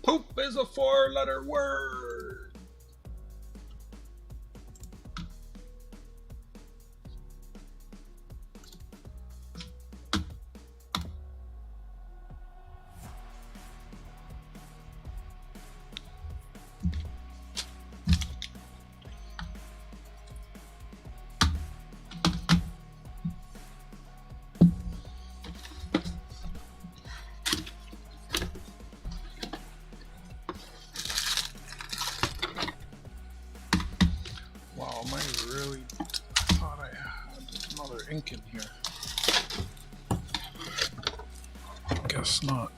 Poop is a 4-letter word. Wow, am I really thought I had another ink in here? Guess not.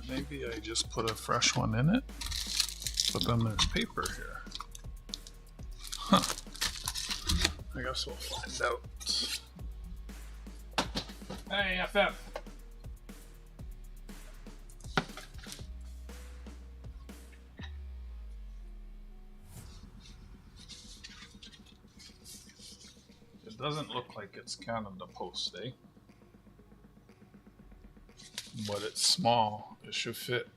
Maybe I just put a fresh one in it, but then there's paper here. Huh. I guess we'll find out. Hey, FF. It doesn't look like it's Canada Post, eh? But it's small. It should fit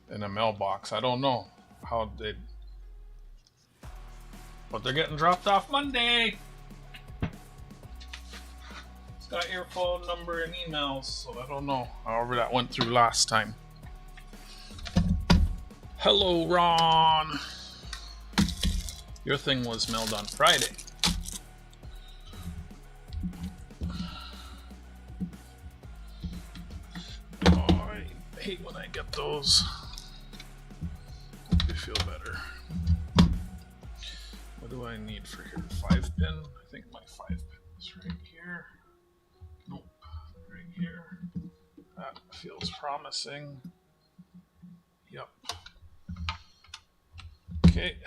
in a mailbox. I don't know how they... But they're getting dropped off Monday. It's got your phone number and emails, so I don't know. However that went through last time. Hello, Ron. Your thing was mailed on Friday. Oh, I hate when I get those. Hope you feel better. What do I need for here? 5-pin? I think my 5-pin is right here. Nope, right here. That feels promising. Yep. Okay.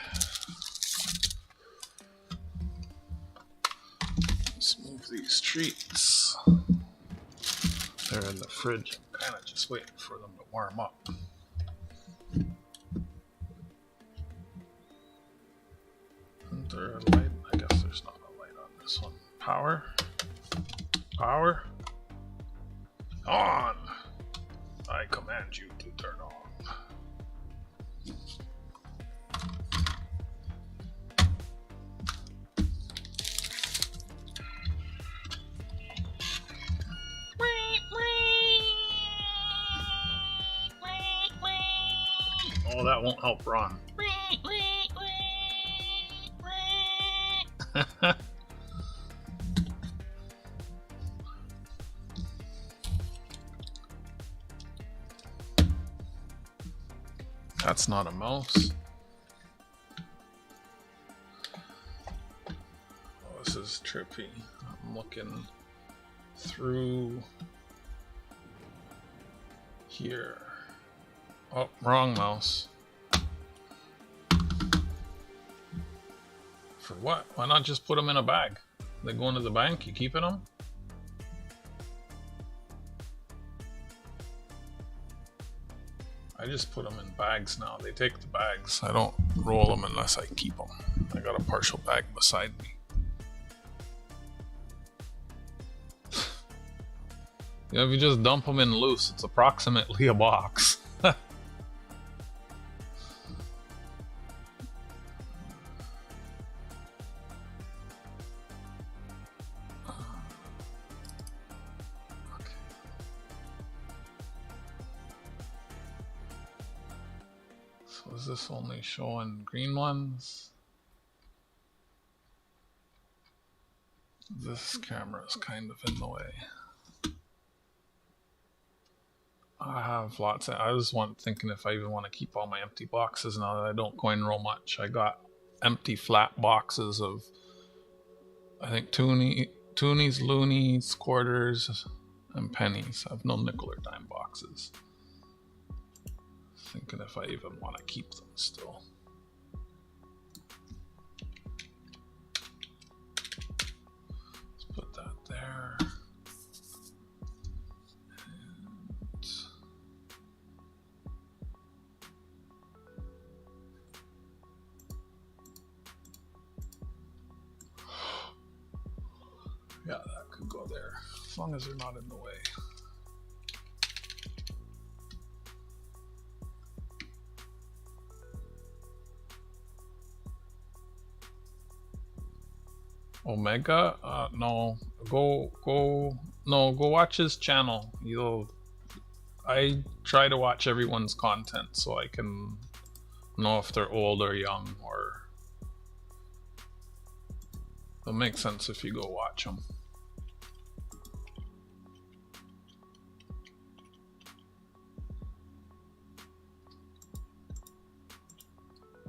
Let's move these treats. They're in the fridge. I'm kind of just waiting for them to warm up. Isn't there a light? I guess there's not a light on this one. Power. Power. On! I command you to turn on. Oh, that won't help Ron. That's not a mouse. Oh, this is trippy. I'm looking through here. Oh, wrong mouse. For what? Why not just put them in a bag? They go into the bank, you keeping them? I just put them in bags now. They take the bags. I don't roll them unless I keep them. I got a partial bag beside me. Yeah, if you just dump them in loose, it's approximately a box. So is this only showing green ones? This camera is kind of in the way. I have lots of, I was thinking if I even want to keep all my empty boxes now that I don't coin roll much. I got empty flat boxes of, I think, toonies, loonies, quarters, and pennies. I have no nickel or dime boxes. Thinking if I even want to keep them still. Let's put that there. And Yeah, that could go there, as long as they're not in the way. Omega? No. Go watch his channel. I try to watch everyone's content so I can know if they're old or young, or it'll make sense if you go watch them.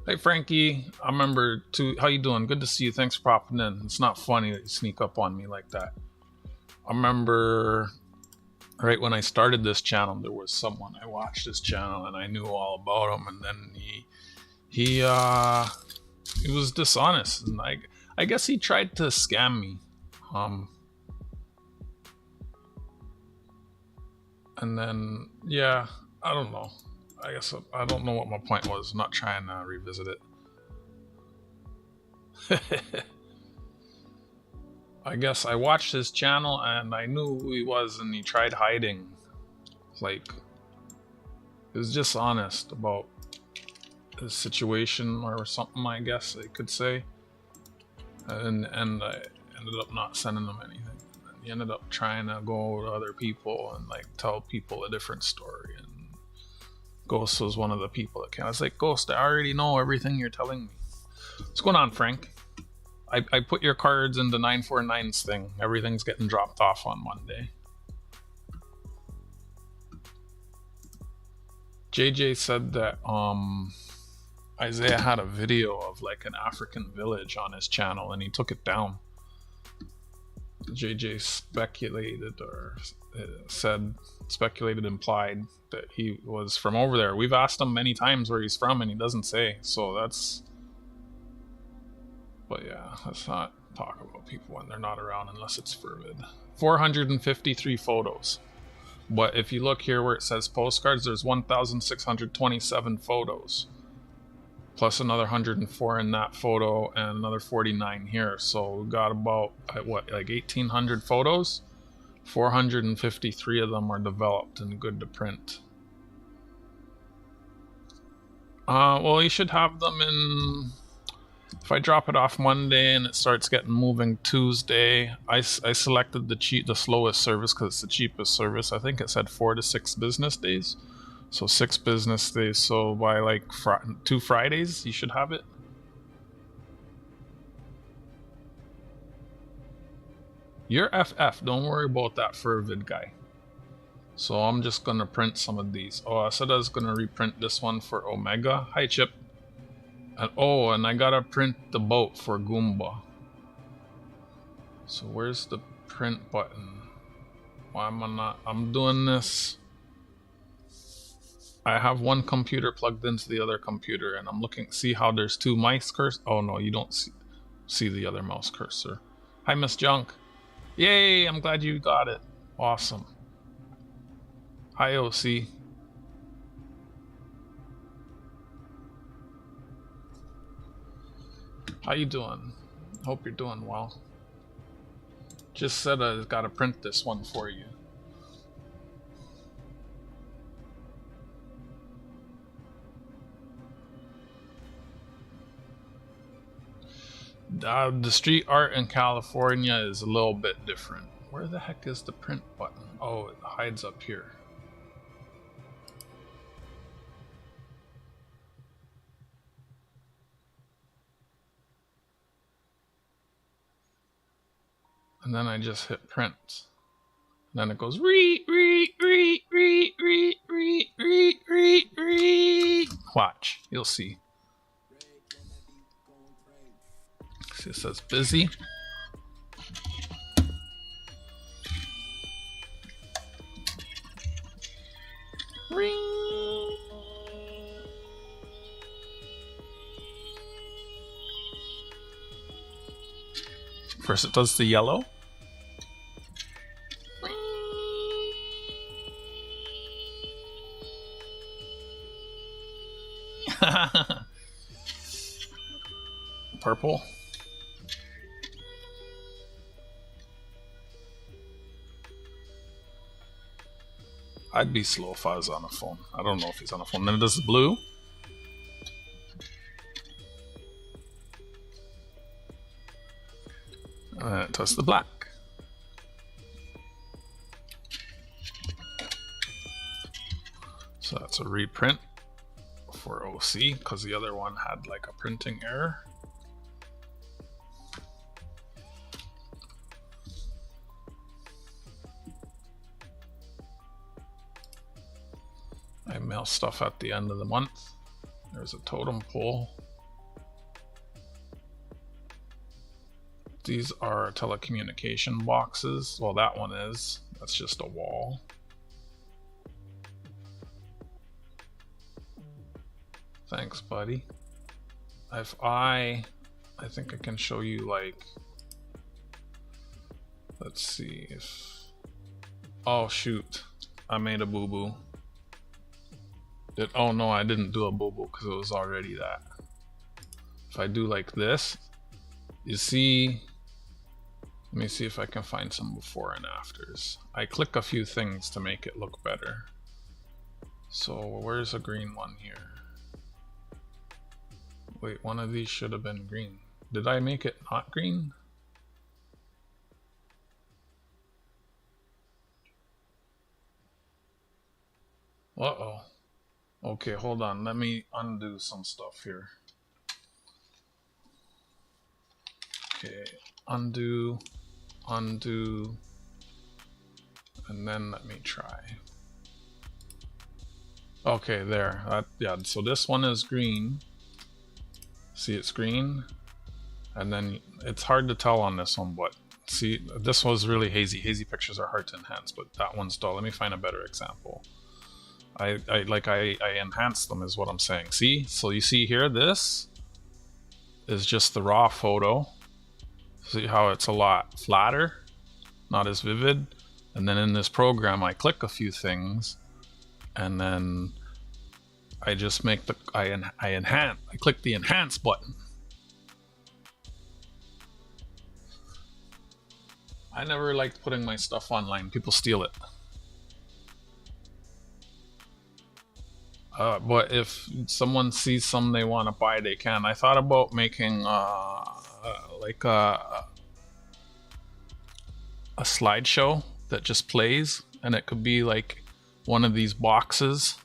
Hey Frankie, I remember too. How you doing? Good to see you. Thanks for popping in. It's not funny that you sneak up on me like that. I remember right when I started this channel, there was someone I watched this channel and I knew all about him, and then he was dishonest, and I guess he tried to scam me. And then yeah, I don't know. I guess I don't know what my point was. I'm not trying to revisit it. I guess I watched his channel and I knew who he was, and he tried hiding. Like, he was dishonest about his situation or something, I guess I could say. And I ended up not sending him anything. And he ended up trying to go to other people and like tell people a different story. And Ghost was one of the people that came. I was like, Ghost, I already know everything you're telling me. What's going on, Frank? I put your cards into 949's thing. Everything's getting dropped off on Monday. JJ said that Isaiah had a video of like an African village on his channel and he took it down. JJ speculated or implied that he was from over there. We've asked him many times where he's from and he doesn't say, so that's, but yeah, let's not talk about people when they're not around unless it's forbid. 453 photos, but if you look here where it says postcards, there's 1,627 photos plus another 104 in that photo and another 49 here, so we got about what, like 1,800 photos. 453 of them are developed and good to print. Well, you should have them in, if I drop it off Monday and it starts getting moving Tuesday, I selected the slowest service because it's the cheapest service. I think it said 4 to 6 business days. So 6 business days, so by like 2 Fridays, you should have it. You're FF, don't worry about that fervid guy. So I'm just gonna print some of these. Oh, I said I was gonna reprint this one for Omega. Hi, Chip. And oh, and I gotta print the boat for Goomba. So where's the print button? Why am I not? I'm doing this. I have one computer plugged into the other computer and I'm looking, see how there's 2 mice cursor. Oh no, you don't see the other mouse cursor. Hi, Miss Junk. Yay, I'm glad you got it. Awesome. Hi, OC. How you doing? Hope you're doing well. Just said I gotta print this one for you. The street art in California is a little bit different. Where the heck is the print button? Oh, it hides up here. And then I just hit print. And then it goes Watch, you'll see. See, it says busy. First it does the yellow. Purple. I'd be slow if I was on a phone. I don't know if he's on a phone. Then it does the blue. And then it does the black. So that's a reprint for OC, because the other one had like a printing error. I mail stuff at the end of the month. There's a totem pole. These are telecommunication boxes. Well, that one is. That's just a wall. Thanks, buddy. If I think I can show you, like, let's see if, oh shoot, I made a boo-boo. Oh no, I didn't do a boo-boo because it was already that. If I do like this, you see, let me see if I can find some before and afters. I click a few things to make it look better. So where's a green one here? Wait, one of these should have been green. Did I make it not green? Uh-oh. Okay, hold on. Let me undo some stuff here. Okay, undo, undo, and then let me try. Okay, there. Yeah, so this one is green. See, it's green, and then it's hard to tell on this one, but see, this was really hazy. Hazy pictures are hard to enhance, but that one's dull. Let me find a better example. I enhanced them is what I'm saying. See, so you see here, this is just the raw photo. See how it's a lot flatter, not as vivid. And then in this program, I click a few things, and then I just make the, I click the enhance button. I never liked putting my stuff online. People steal it. But if someone sees something they want to buy, they can. I thought about making like a slideshow that just plays, and it could be like one of these boxes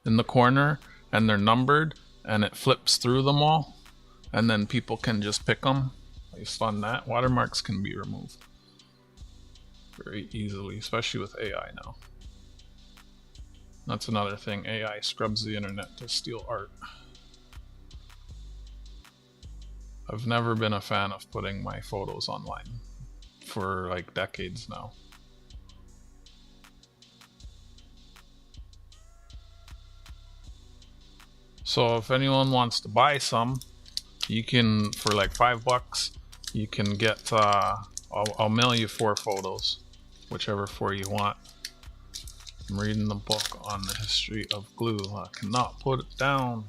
in the corner, and they're numbered, and it flips through them all, and then people can just pick them based on that. Watermarks can be removed very easily, especially with AI now. That's another thing. AI scrubs the internet to steal art. I've never been a fan of putting my photos online for like decades now. So if anyone wants to buy some, you can, for like $5, you can get, I'll mail you 4 photos, whichever 4 you want. I'm reading the book on the history of glue. I cannot put it down.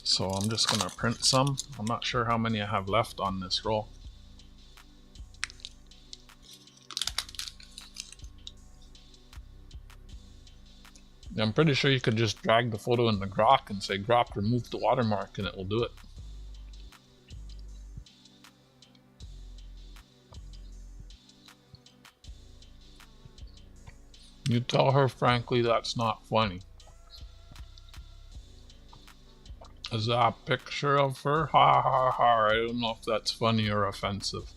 So I'm just gonna print some. I'm not sure how many I have left on this roll. I'm pretty sure you could just drag the photo in the Grok and say, Grok, remove the watermark, and it will do it. You tell her, frankly, that's not funny. Is that a picture of her? Ha ha ha. I don't know if that's funny or offensive.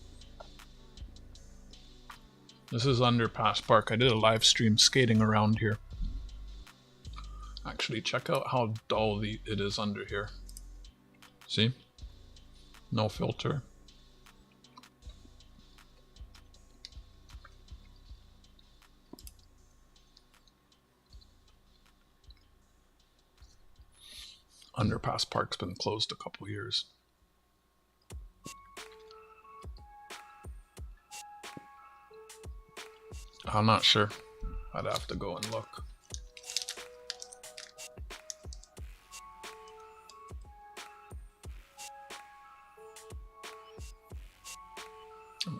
This is Underpass Park. I did a live stream skating around here. Actually, check out how dull it is under here. See? No filter. Underpass Park's been closed a couple years. I'm not sure. I'd have to go and look.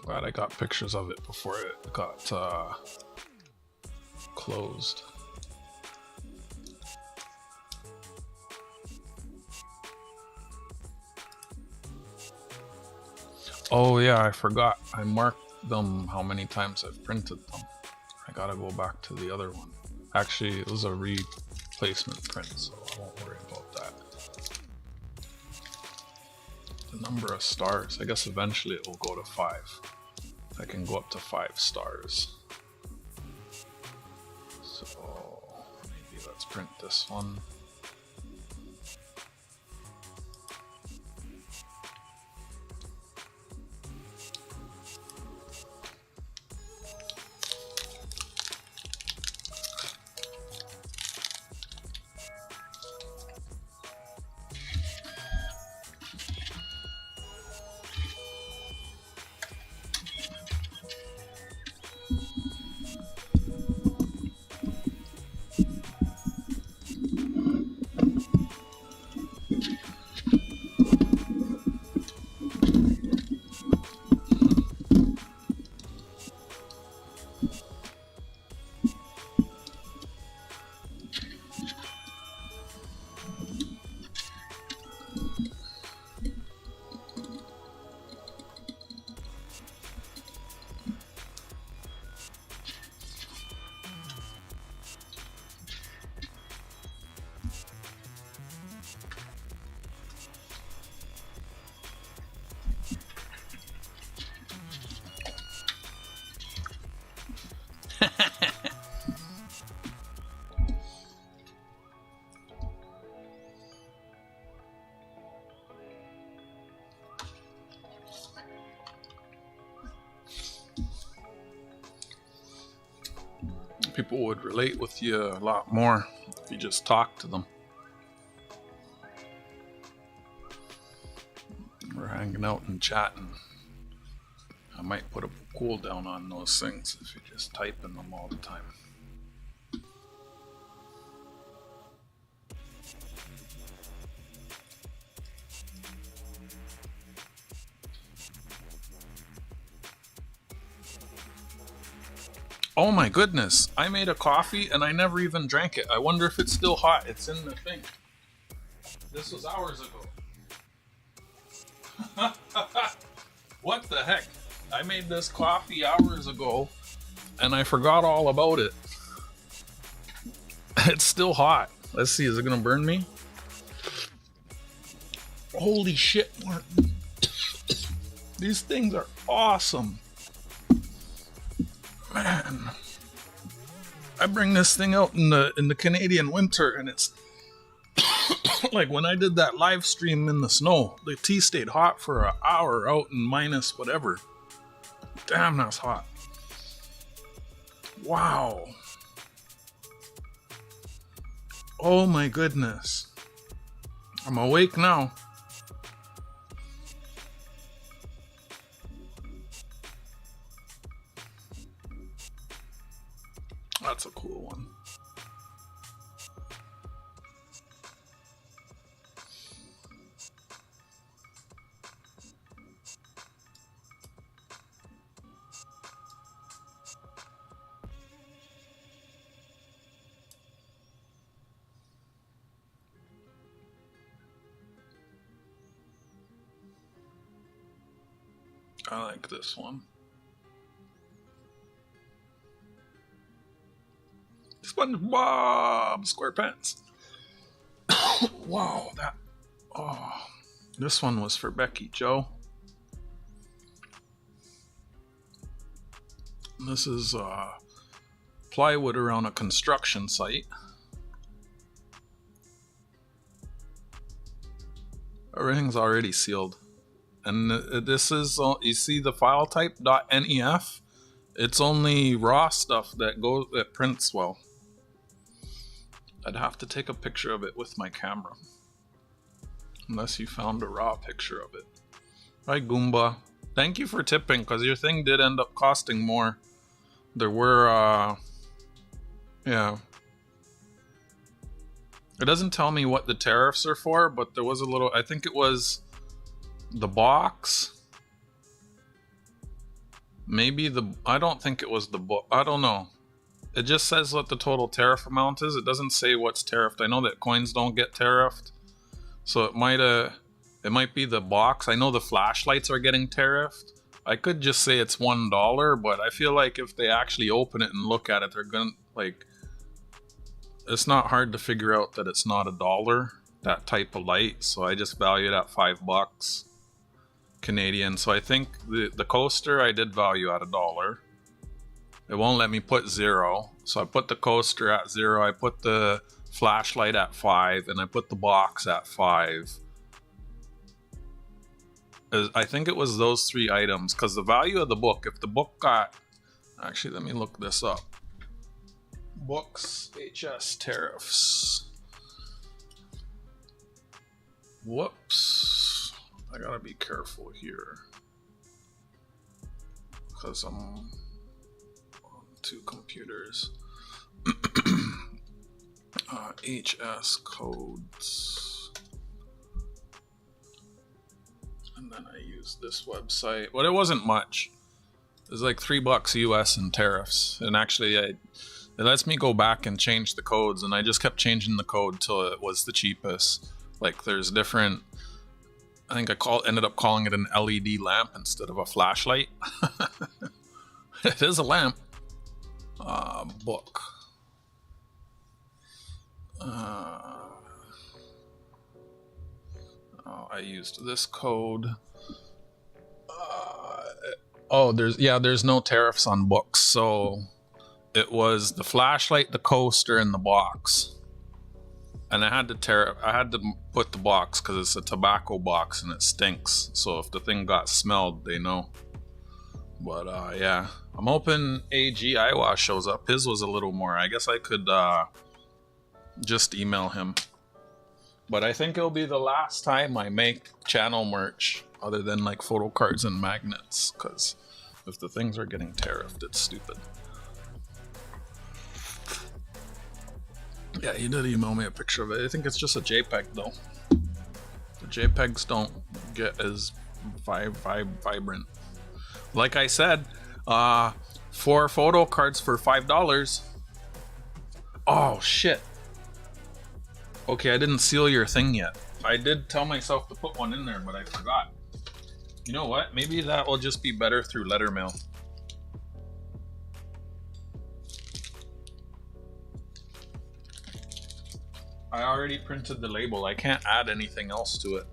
Glad I got pictures of it before it got closed. Oh yeah, I forgot. I marked them how many times I've printed them. I gotta go back to the other one. Actually, it was a replacement print, so I won't worry about that. The number of stars, I guess eventually it will go to 5. I can go up to 5 stars. So maybe let's print this one. People would relate with you a lot more if you just talk to them. We're hanging out and chatting. I might put a cooldown on those things if you just type in them all the time. Oh my goodness, I made a coffee and I never even drank it. I wonder if it's still hot. It's in the thing. This was hours ago. What the heck? I made this coffee hours ago and I forgot all about it. It's still hot. Let's see, is it gonna burn me? Holy shit, Martin. These things are awesome. Man, I bring this thing out in the Canadian winter, and it's like when I did that live stream in the snow. The tea stayed hot for an hour out in minus whatever. Damn, that's hot. Wow. Oh my goodness. I'm awake now. That's a cool one. I like this one. SpongeBob SquarePants. Wow, that. Oh, this one was for Becky Joe. This is plywood around a construction site. Everything's already sealed. And this is, you see the file type .nef? It's only raw stuff that prints well. I'd have to take a picture of it with my camera. Unless you found a raw picture of it. Hi, Goomba. Thank you for tipping, because your thing did end up costing more. There were, yeah. It doesn't tell me what the tariffs are for, but there was a little, I think it was the box. Maybe I don't think it was the book. I don't know. It just says what the total tariff amount is. It doesn't say what's tariffed. I know that coins don't get tariffed, so it might be the box. I know the flashlights are getting tariffed. I could just say it's $1, but I feel like if they actually open it and look at it, they're gonna like. It's not hard to figure out that it's not $1, that type of light. So I just value it at $5 Canadian. So I think the coaster I did value at $1. It won't let me put 0, so I put the coaster at 0. I put the flashlight at 5, and I put the box at 5. I think it was those 3 items, because the value of the book, if the book got, actually let me look this up. Books, HS tariffs. Whoops, I gotta be careful here, because I'm on 2 computers. HS codes, and then I use this website. Well, it wasn't much. It was like $3 US in tariffs, and actually it lets me go back and change the codes, and I just kept changing the code till it was the cheapest. Like there's different, I think ended up calling it an LED lamp instead of a flashlight. It is a lamp. Book. I used this code. There's no tariffs on books. So it was the flashlight, the coaster, and the box. And I had to put the box because it's a tobacco box and it stinks. So if the thing got smelled, they know. But yeah, I'm hoping AG Iowa shows up. His was a little more. I guess I could just email him. But I think it'll be the last time I make channel merch other than like photocards and magnets, because if the things are getting tariffed, it's stupid. Yeah, he did email me a picture of it. I think it's just a JPEG though. The JPEGs don't get as vibrant. Like I said, 4 photo cards for $5. Oh shit. Okay, I didn't seal your thing yet. I did tell myself to put one in there, but I forgot. You know what? Maybe that will just be better through letter mail. I already printed the label. I can't add anything else to it.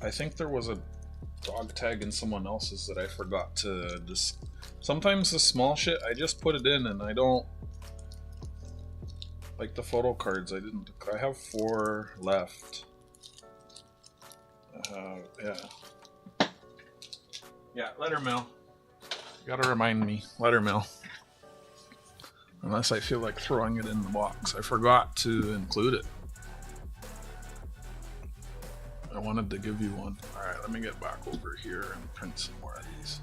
I think there was a dog tag in someone else's that I forgot to just... Sometimes the small shit, I just put it in and I don't... Like the photo cards, I didn't... I have 4 left. Yeah. Yeah, letter mail. You gotta remind me. Letter mail. Unless I feel like throwing it in the box. I forgot to include it. I wanted to give you one. Alright, let me get back over here and print some more of these.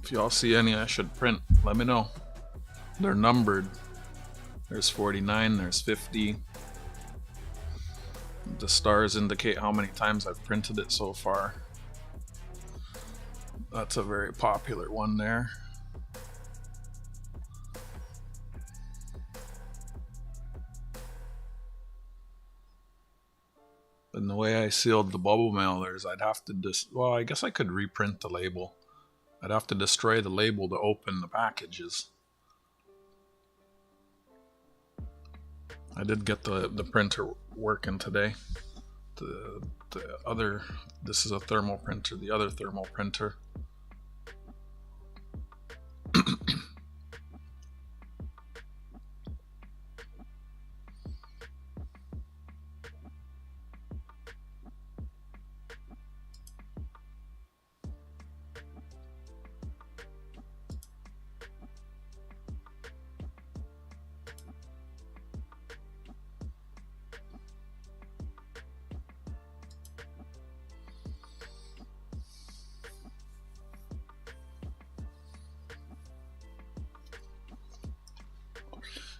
If y'all see any I should print, let me know. They're numbered. There's 49, there's 50. The stars indicate how many times I've printed it so far. That's a very popular one there. And the way I sealed the bubble mailers, I'd have to well, I guess I could reprint the label. I'd have to destroy the label to open the packages. I did get the printer working today. The other, this is a thermal printer, the other thermal printer.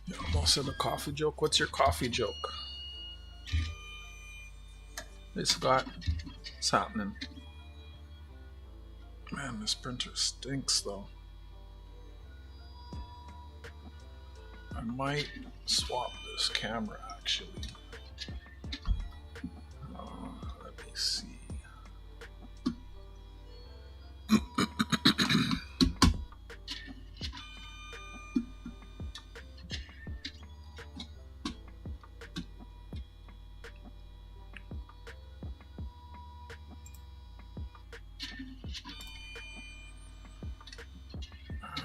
You almost said a coffee joke. What's your coffee joke? Hey Scott, what's happening? Man, this printer stinks though. I might swap this camera actually. Let me see.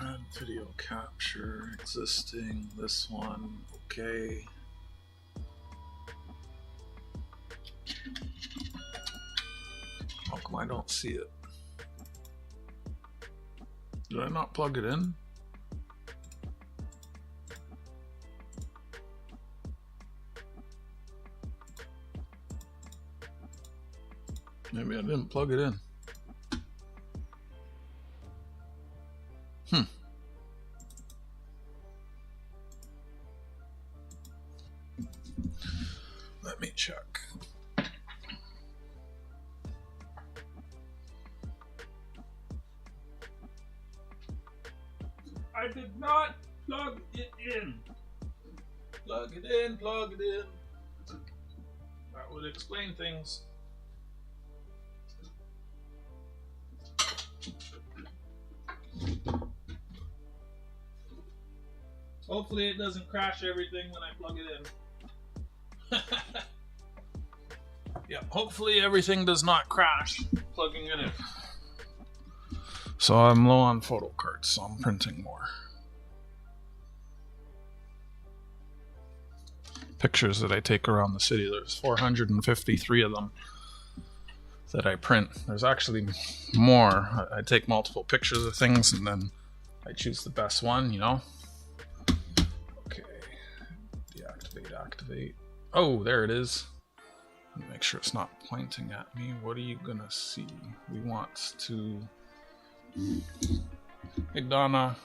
Add video capture, existing, this one, okay. How come I don't see it? Did I not plug it in? Maybe I didn't plug it in. Let me check. I did not plug it in. Plug it in, plug it in. That would explain things. Hopefully it doesn't crash everything when I plug it in. Yeah, hopefully everything does not crash plugging it in. So I'm low on Photocards, so I'm printing more. Pictures that I take around the city, there's 453 of them that I print. There's actually more. I take multiple pictures of things and then I choose the best one, you know? Okay, deactivate, activate. Oh, there it is. Let me make sure it's not pointing at me. What are you gonna see? We want to... Hey Donna,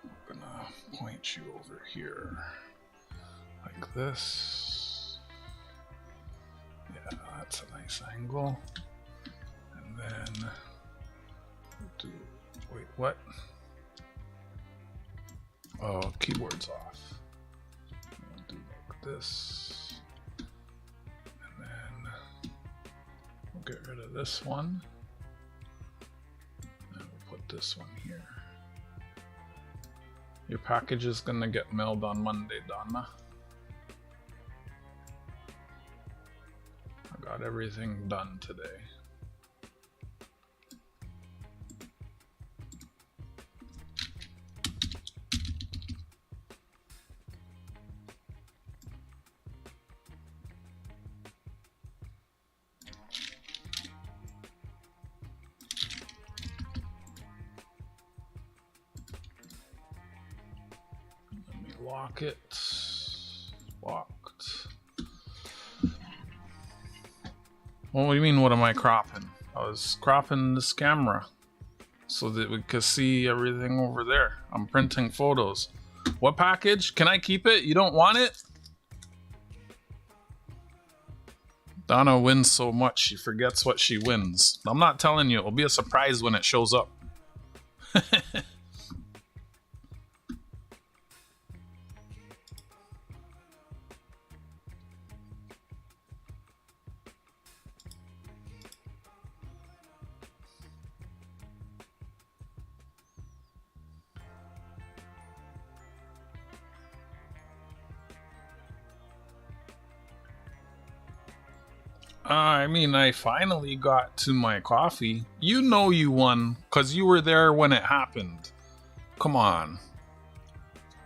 I'm gonna point you over here like this. Yeah, that's a nice angle. And then do, wait, what? Oh, keyboard's off. I'll do like this. And then we'll get rid of this one. This one here. Your package is gonna get mailed on Monday, Donna. I got everything done today. Lock it. Locked. Well, what do you mean, what am I cropping? I was cropping this camera so that we could see everything over there. I'm printing photos. What package? Can I keep it? You don't want it? Donna wins so much she forgets what she wins. I'm not telling you, it'll be a surprise when it shows up. I mean, I finally got to my coffee. You know you won, because you were there when it happened. Come on.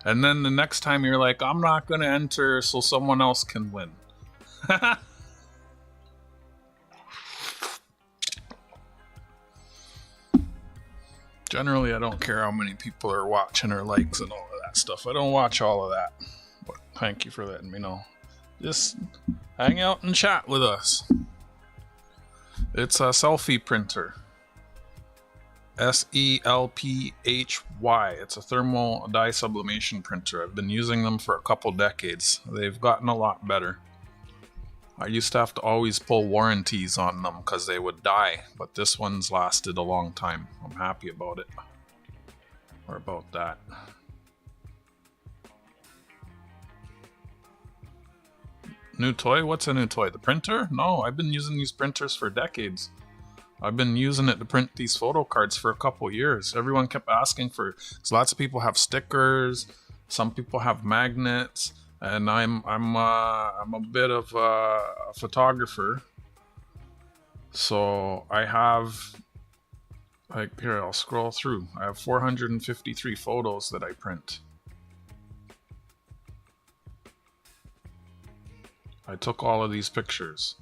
And then the next time you're like, I'm not going to enter so someone else can win. Generally, I don't care how many people are watching or likes and all of that stuff. I don't watch all of that. But thank you for letting me know. Just hang out and chat with us. It's a selfie printer. SELPHY. It's a thermal dye sublimation printer. I've been using them for a couple decades. They've gotten a lot better. I used to have to always pull warranties on them because they would die, but this one's lasted a long time. I'm happy about it. Or about that. New toy? What's a new toy? The printer? No, I've been using these printers for decades. I've been using it to print these photo cards for a couple years. Everyone kept asking for, because lots of people have stickers, some people have magnets, and I'm a bit of a photographer, so I have, like, here, I'll scroll through. I have 453 photos that I print. I took all of these pictures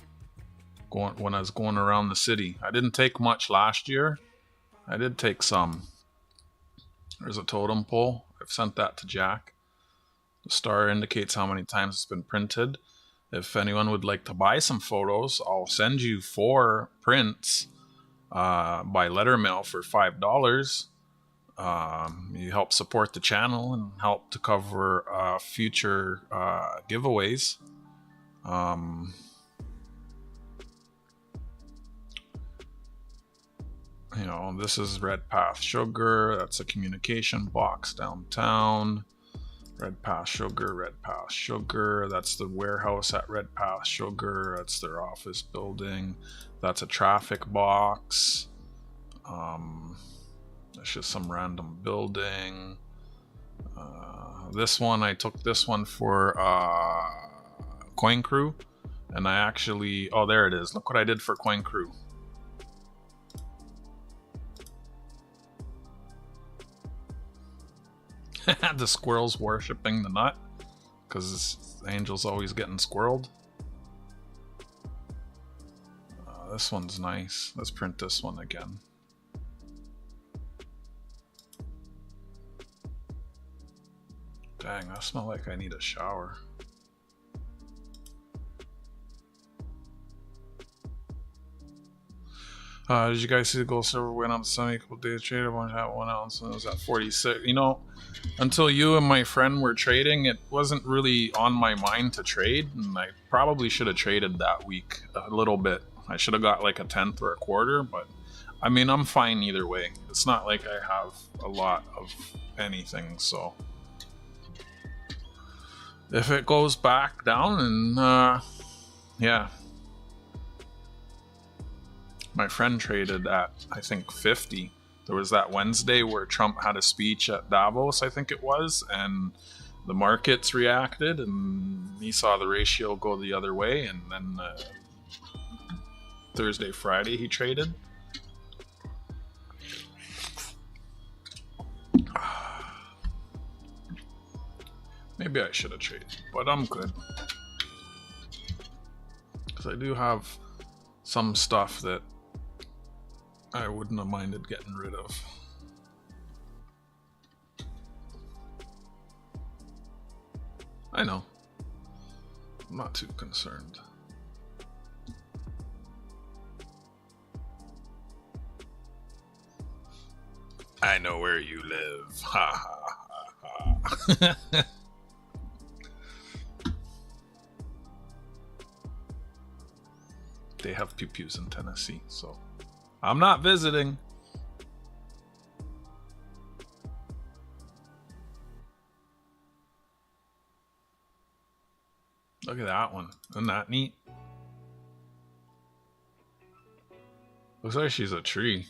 when I was going around the city. I didn't take much last year. I did take some. There's a totem pole. I've sent that to Jack. The star indicates how many times it's been printed. If anyone would like to buy some photos, I'll send you 4 prints by letter mail for $5. You help support the channel and help to cover future giveaways. You know, this is Red Path Sugar. That's a communication box downtown. Red Path Sugar, Red Path Sugar. That's the warehouse at Red Path Sugar. That's their office building. That's a traffic box. That's just some random building. This one, I took this one for Coin Crew. And I actually, oh, there it is. Look what I did for Coin Crew. The squirrel's worshipping the nut because the angel's always getting squirreled. This one's nice. Let's print this one again. Dang, I smell like I need a shower. Did you guys see the gold silver went on Sunday? A couple days traded one ounce and it was at 46. You know, until you and my friend were trading, it wasn't really on my mind to trade, and I probably should have traded that week a little bit. I should have got like a tenth or a quarter, but I mean, I'm fine either way. It's not like I have a lot of anything, so if it goes back down, and yeah. My friend traded at, I think, 50. There was that Wednesday where Trump had a speech at Davos, I think it was, and the markets reacted, and he saw the ratio go the other way, and then Thursday, Friday, he traded. Maybe I should have traded, but I'm good. Because I do have some stuff that I wouldn't have minded getting rid of. I know. I'm not too concerned. I know where you live. Ha ha ha ha. They have pew-pews in Tennessee, so I'm not visiting. Look at that one. Isn't that neat? Looks like she's a tree.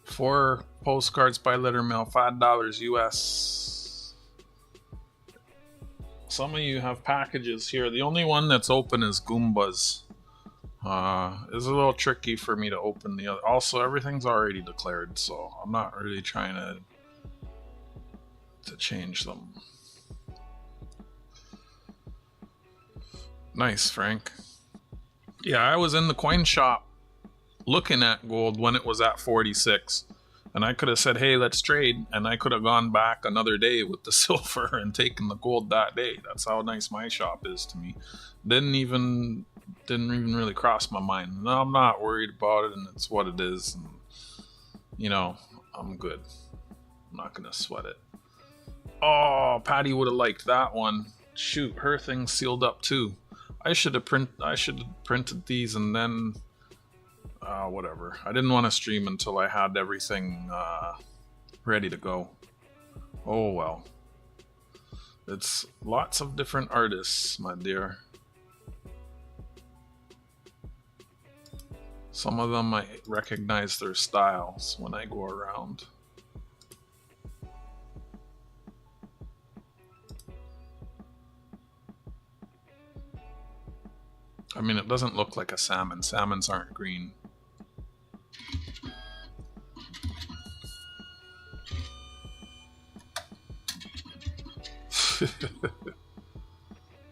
Four postcards by letter mail, $5 US. Some of you have packages here. The only one that's open is Goombas. It's a little tricky for me to open the other. Also, everything's already declared, so I'm not really trying to change them. Nice, Frank. Yeah, I was in the coin shop looking at gold when it was at 46. And I could have said, hey, let's trade. And I could have gone back another day with the silver and taken the gold that day. That's how nice my shop is to me. Didn't even really cross my mind. No, I'm not worried about it, and it's what it is. And, you know, I'm good. I'm not going to sweat it. Oh, Patty would have liked that one. Shoot, her thing's sealed up too. I should have printed these and then whatever. I didn't want to stream until I had everything ready to go. Oh well. It's lots of different artists, my dear. Some of them I recognize their styles when I go around. I mean, it doesn't look like a salmon. Salmons aren't green.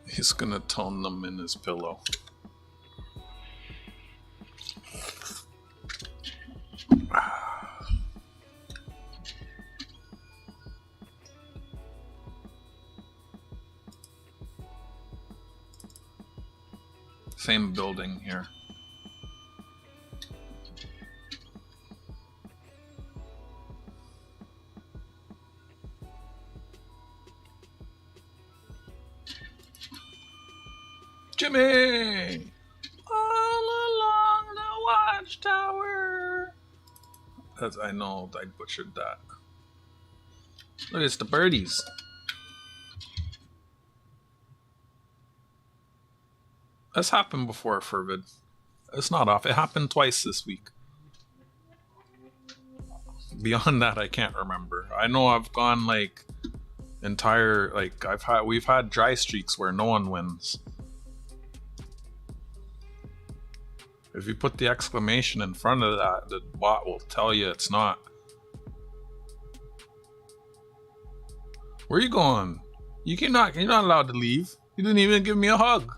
He's gonna tone them in his pillow. Same building here. Jimmy! All along the watchtower. I know I butchered that. Look, it's the birdies. That's happened before, Fervid. It's not off. It happened twice this week. Beyond that, I can't remember. I know I've gone like entire we've had dry streaks where no one wins. If you put the exclamation in front of that, the bot will tell you it's not. Where are you going? You're not allowed to leave. You didn't even give me a hug.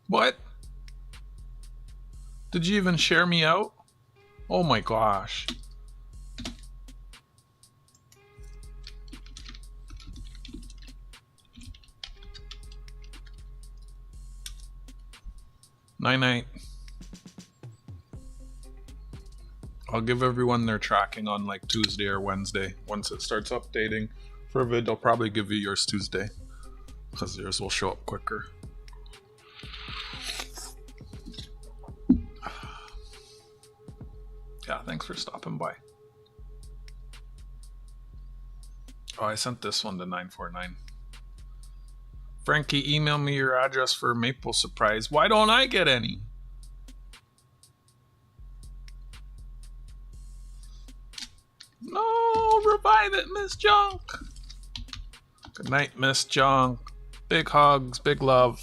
What? Did you even share me out? Oh my gosh. Night. I'll give everyone their tracking on like Tuesday or Wednesday. Once it starts updating for Vid, I'll probably give you yours Tuesday, because yours will show up quicker. Yeah, thanks for stopping by. Oh, I sent this one to 949. Frankie, email me your address for Maple Surprise. Why don't I get any? No, revive it, Miss Junk. Good night, Miss Junk. Big hugs, big love.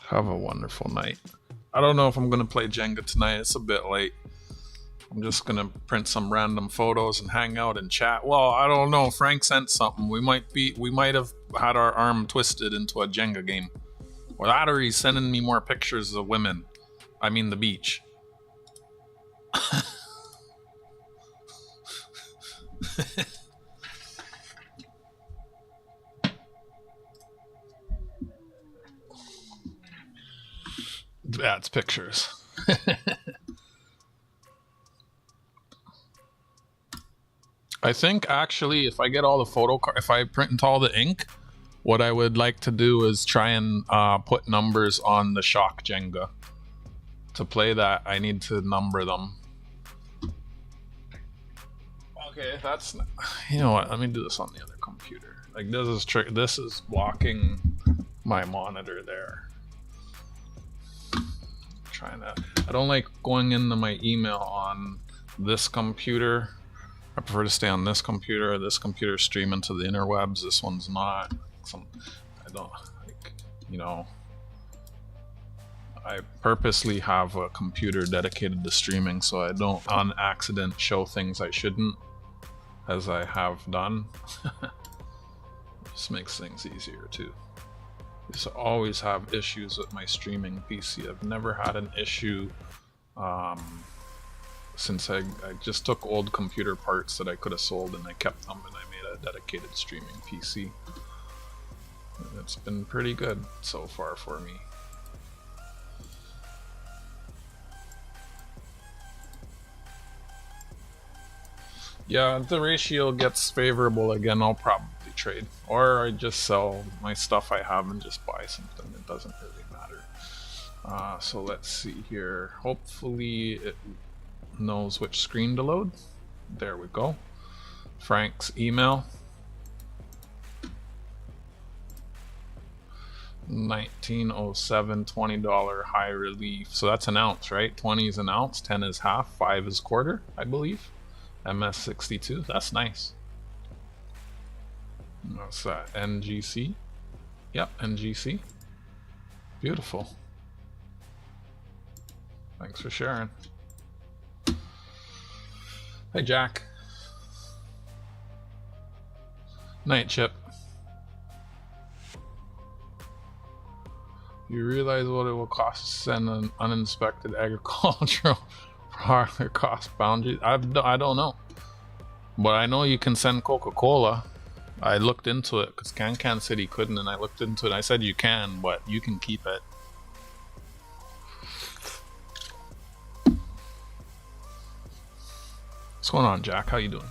Have a wonderful night. I don't know if I'm going to play Jenga tonight. It's a bit late. I'm just going to print some random photos and hang out and chat. Well, I don't know. Frank sent something. We might have had our arm twisted into a Jenga game. Or that, or he's sending me more pictures of women. I mean the beach. Yeah, it's pictures. I think actually if I get all the if I print all the ink, what I would like to do is try and put numbers on the shock Jenga. To play that, I need to number them. Okay, that's, you know what, let me do this on the other computer. Like this is blocking my monitor there. I don't like going into my email on this computer. I prefer to stay on this computer. This computer is streaming to the interwebs. This one's not. I don't like, you know. I purposely have a computer dedicated to streaming so I don't on accident show things I shouldn't, as I have done. Just makes things easier too. I used to always have issues with my streaming PC. I've never had an issue since I just took old computer parts that I could have sold and I kept them and I made a dedicated streaming PC. And it's been pretty good so far for me. Yeah, if the ratio gets favorable again, I'll probably trade. Or I just sell my stuff I have and just buy something. It doesn't really matter. So let's see here. Hopefully it knows which screen to load. There we go. Frank's email. 1907, $20 high relief. So that's an ounce, right? 20 is an ounce, 10 is half, 5 is quarter, I believe. MS62, that's nice. What's that? NGC? Yep, NGC. Beautiful. Thanks for sharing. Hey, Jack. Night, Chip. You realize what it will cost to send an uninspected agricultural product cost boundaries? I don't know. But I know you can send Coca-Cola. I looked into it because Can City couldn't, and I looked into it. I said you can, but you can keep it. What's going on, Jack? How you doing?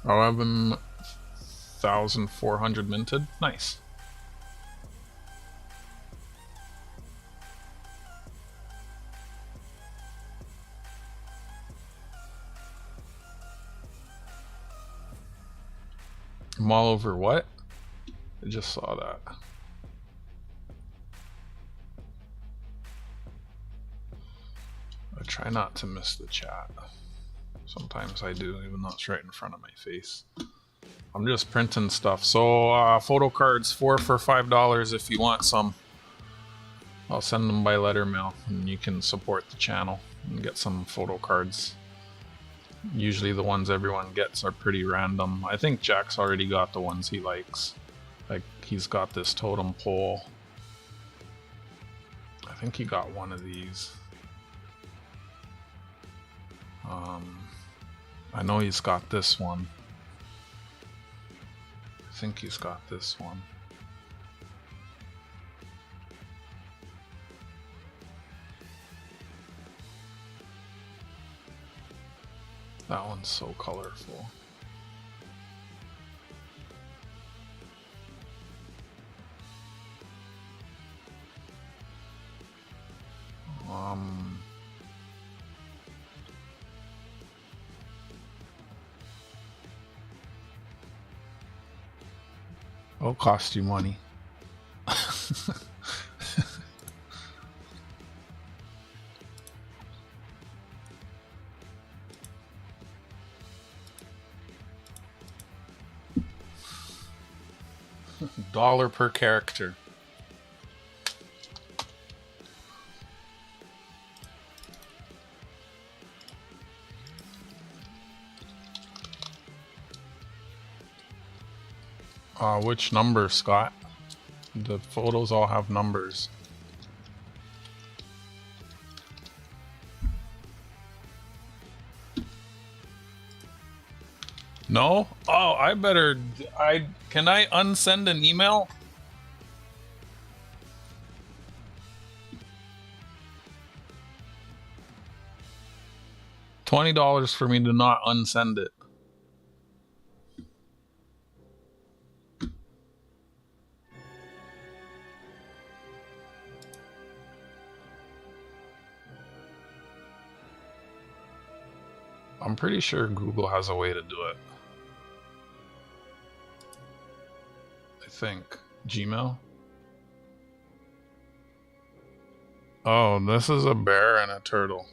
11,400 minted. Nice. I'm all over what? I just saw that. I try not to miss the chat. Sometimes I do, even though it's right in front of my face. I'm just printing stuff. So Photocards 4 for $5 if you want some. I'll send them by letter mail and you can support the channel and get some Photocards. Usually the ones everyone gets are pretty random. I think Jack's already got the ones he likes. Like he's got this totem pole. I think he got one of these. I know he's got this one. I think he's got this one. That one's so colorful. It'll cost you money. $1 per character. Which number, Scott? The photos all have numbers. No? Oh, can I unsend an email? $20 for me to not unsend it. I'm pretty sure Google has a way to do it. I think. Gmail? Oh, this is a bear and a turtle.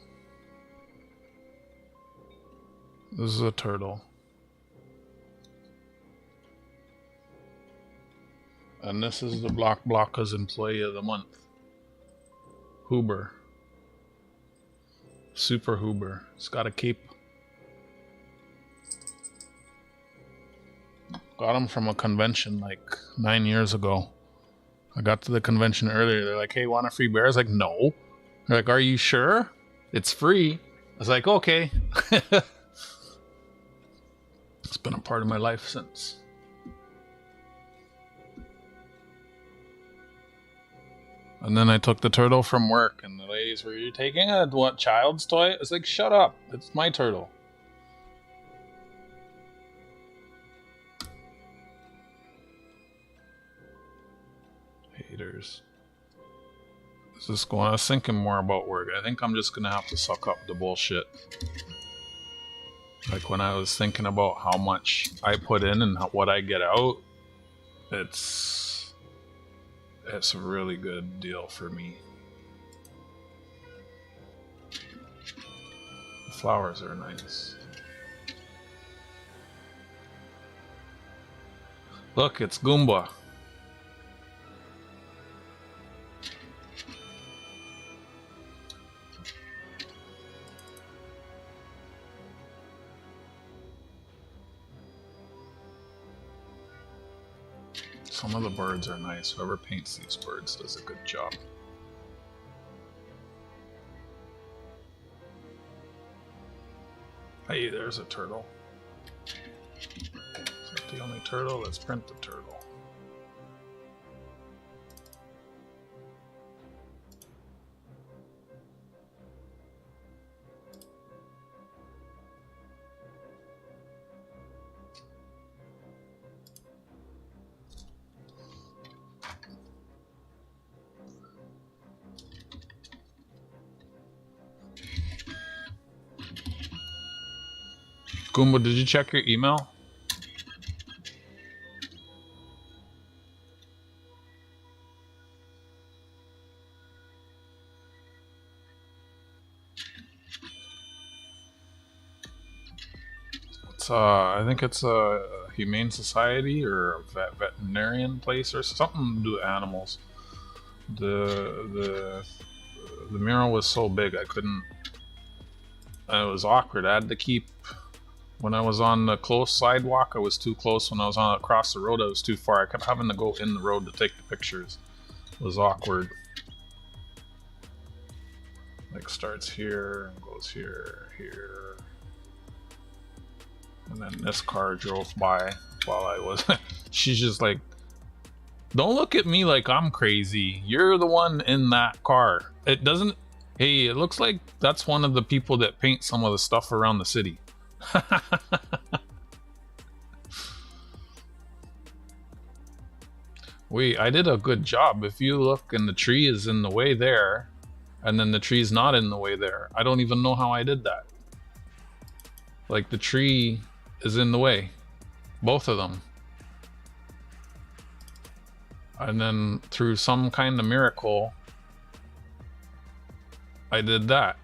This is a turtle. And this is the Block Blocka's Employee of the Month, Huber. Super Huber. It's got a cape. Got him from a convention like 9 years ago. I got to the convention earlier. They're like, hey, want a free bear? I was like, no. They're like, are you sure? It's free. I was like, okay. It's been a part of my life since. And then I took the turtle from work, and the ladies were, you taking a what, child's toy? I was like, shut up. It's my turtle. Haters. This is going. I was thinking more about work. I think I'm just gonna have to suck up the bullshit. Like when I was thinking about how much I put in and what I get out, it's a really good deal for me. The flowers are nice. Look, it's Goomba. Some of the birds are nice. Whoever paints these birds does a good job. Hey, there's a turtle. Is that the only turtle? Let's print the turtle. Goomba, did you check your email? It's I think it's a humane society or a veterinarian place or something to do with animals. The mural was so big I couldn't. It was awkward. I had to keep. When I was on the close sidewalk, I was too close. When I was on across the road, I was too far. I kept having to go in the road to take the pictures. It was awkward. Like starts here and goes here, here. And then this car drove by while I was... She's just like, don't look at me like I'm crazy. You're the one in that car. It doesn't... Hey, it looks like that's one of the people that paint some of the stuff around the city. Wait, I did a good job. If you look and the tree is in the way there, and then the tree's not in the way there. I don't even know how I did that. Like the tree is in the way. Both of them. And then through some kind of miracle, I did that.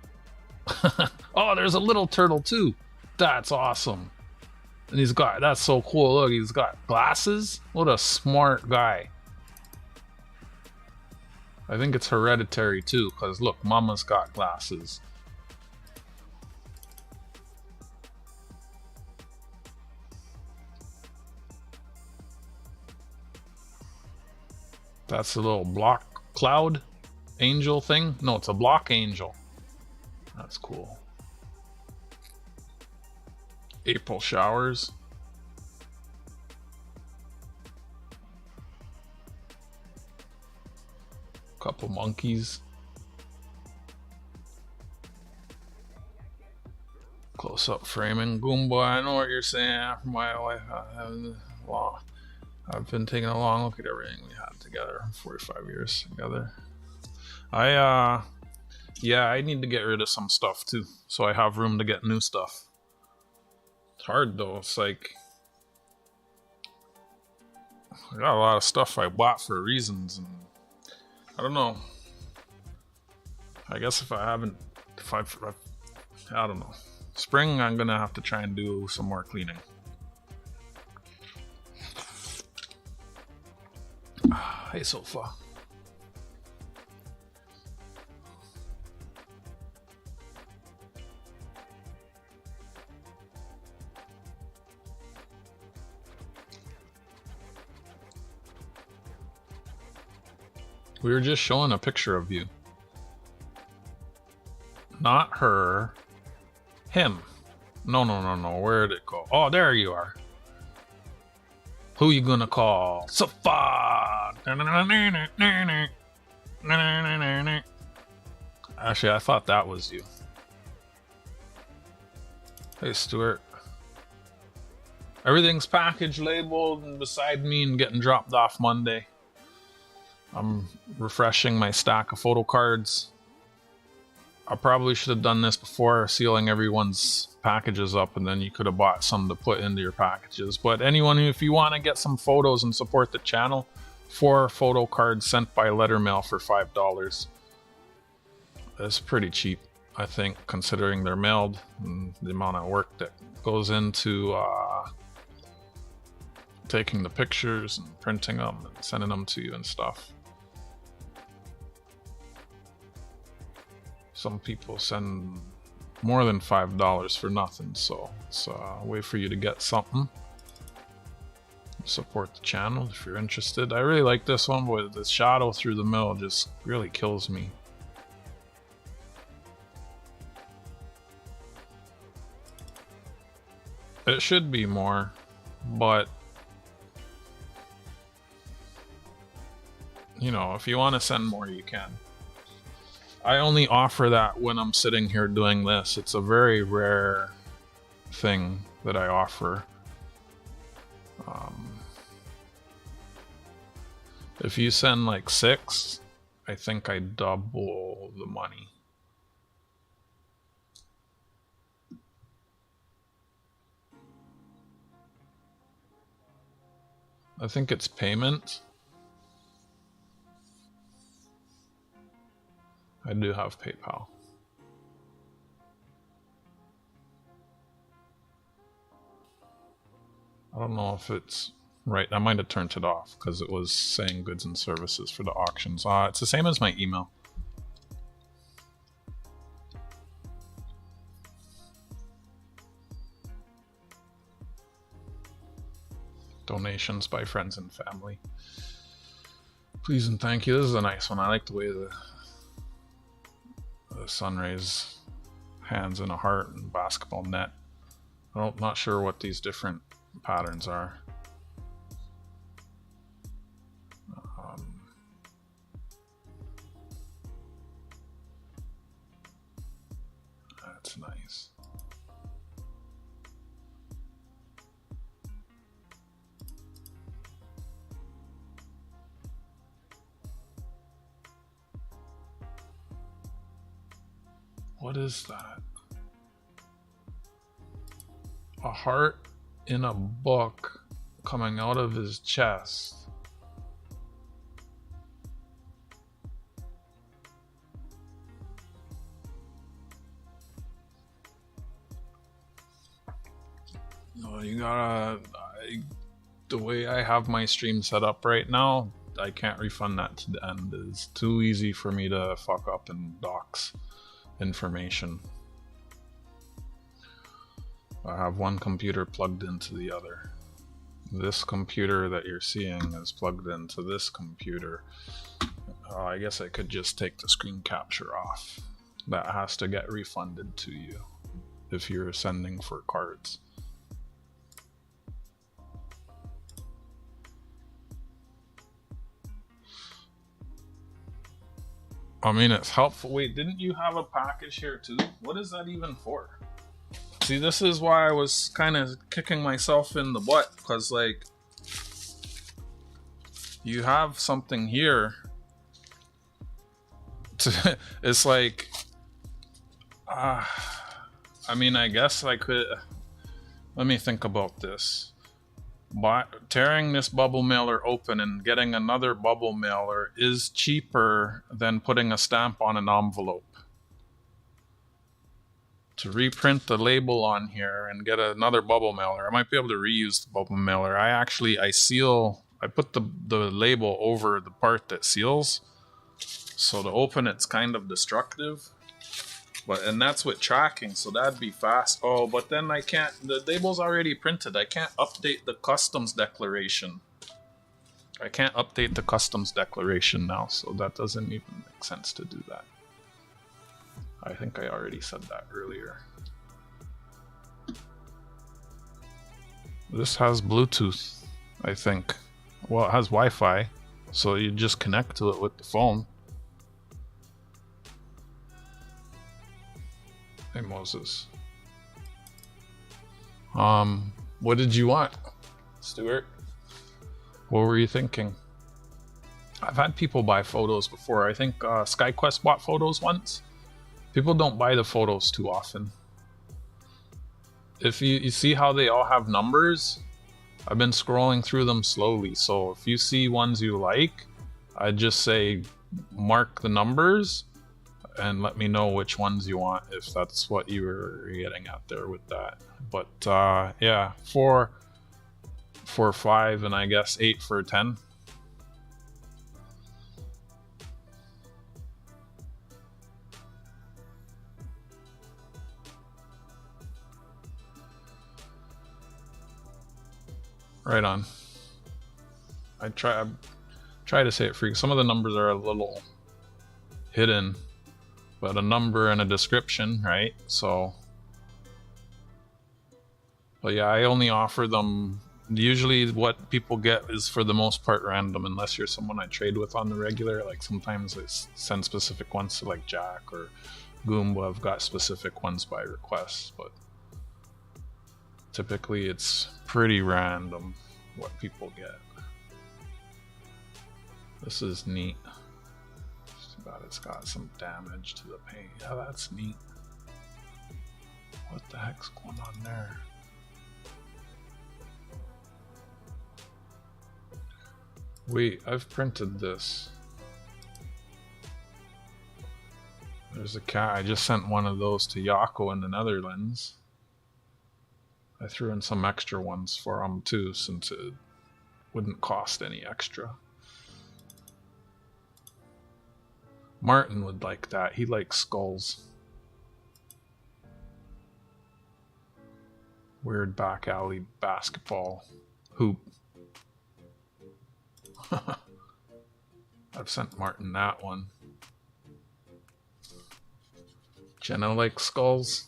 Oh, there's a little turtle too. That's awesome. And he's got, that's so cool. Look, he's got glasses. What a smart guy. I think it's hereditary too, because look, Mama's got glasses. That's a little block cloud angel thing. No, it's a block angel. That's cool. April showers. Couple monkeys. Close up framing. Goomba, I know what you're saying. After my wife, I've been taking a long look at everything we had together. 45 years together. Yeah, I need to get rid of some stuff too, so I have room to get new stuff. It's hard though. It's like I got a lot of stuff I bought for reasons, and I don't know. I guess if I don't know. Spring, I'm gonna have to try and do some more cleaning. Hey, Sofa. We were just showing a picture of you. Not her. Him. No. Where'd it go? Oh, there you are. Who you gonna call? Safa! Actually, I thought that was you. Hey, Stuart. Everything's package labeled and beside me and getting dropped off Monday. I'm refreshing my stack of photocards. I probably should have done this before sealing everyone's packages up, and then you could have bought some to put into your packages. But anyone, if you want to get some photos and support the channel, 4 photo cards sent by letter mail for $5. It's pretty cheap, I think, considering they're mailed and the amount of work that goes into taking the pictures and printing them and sending them to you and stuff. Some people send more than $5 for nothing, so it's a way for you to get something. Support the channel if you're interested. I really like this one, but the shadow through the middle just really kills me. It should be more, but you know, if you want to send more, you can. I only offer that when I'm sitting here doing this. It's a very rare thing that I offer. If you send like 6, I think I double the money. I think it's payment. I do have PayPal. I don't know if it's right. I might have turned it off because it was saying goods and services for the auctions. It's the same as my email. Donations by friends and family. Please and thank you. This is a nice one. I like the way the sun rays hands in a heart and basketball net. I'm not sure what these different patterns are. That's nice. What is that? A heart in a book coming out of his chest. No, you gotta... the way I have my stream set up right now, I can't refund that to the end. It's too easy for me to fuck up and dox information. I have one computer plugged into the other. This computer that you're seeing is plugged into this computer. I guess I could just take the screen capture off. That has to get refunded to you if you're sending for cards. I mean, it's helpful. Wait, didn't you have a package here too? What is that even for? See, this is why I was kind of kicking myself in the butt, because like you have something here to, it's like I mean, I guess I could, let me think about this. Tearing this bubble mailer open and getting another bubble mailer is cheaper than putting a stamp on an envelope. To reprint the label on here and get another bubble mailer, I might be able to reuse the bubble mailer. I put the label over the part that seals, so to open it's kind of destructive. And that's with tracking, so that'd be fast. Oh, but then I can't, the label's already printed. I can't update the customs declaration. I can't update the customs declaration now, so that doesn't even make sense to do that. I think I already said that earlier. This has Bluetooth, I think. Well, it has Wi-Fi, so you just connect to it with the phone. Hey, Moses. What did you want, Stuart? What were you thinking? I've had people buy photos before. I think SkyQuest bought photos once. People don't buy the photos too often. If you see how they all have numbers, I've been scrolling through them slowly. So if you see ones you like, I just say mark the numbers and let me know which ones you want, if that's what you were getting at there with that. But yeah, 4 for 5 and I guess 8 for 10. Right on. I try to say it free. Some of the numbers are a little hidden, but a number and a description, right? So, but yeah, I only offer them. Usually what people get is for the most part random, unless you're someone I trade with on the regular. Like sometimes I send specific ones to like Jack or Goomba. I've got specific ones by request, but typically it's pretty random what people get. This is neat. Just about it's got some damage to the paint. Yeah, that's neat. What the heck's going on there? Wait, I've printed this. There's a cat. I just sent one of those to Yako in the Netherlands. I threw in some extra ones for him too, since it wouldn't cost any extra. Martin would like that. He likes skulls. Weird back alley basketball hoop. I've sent Martin that one. Jenna likes skulls.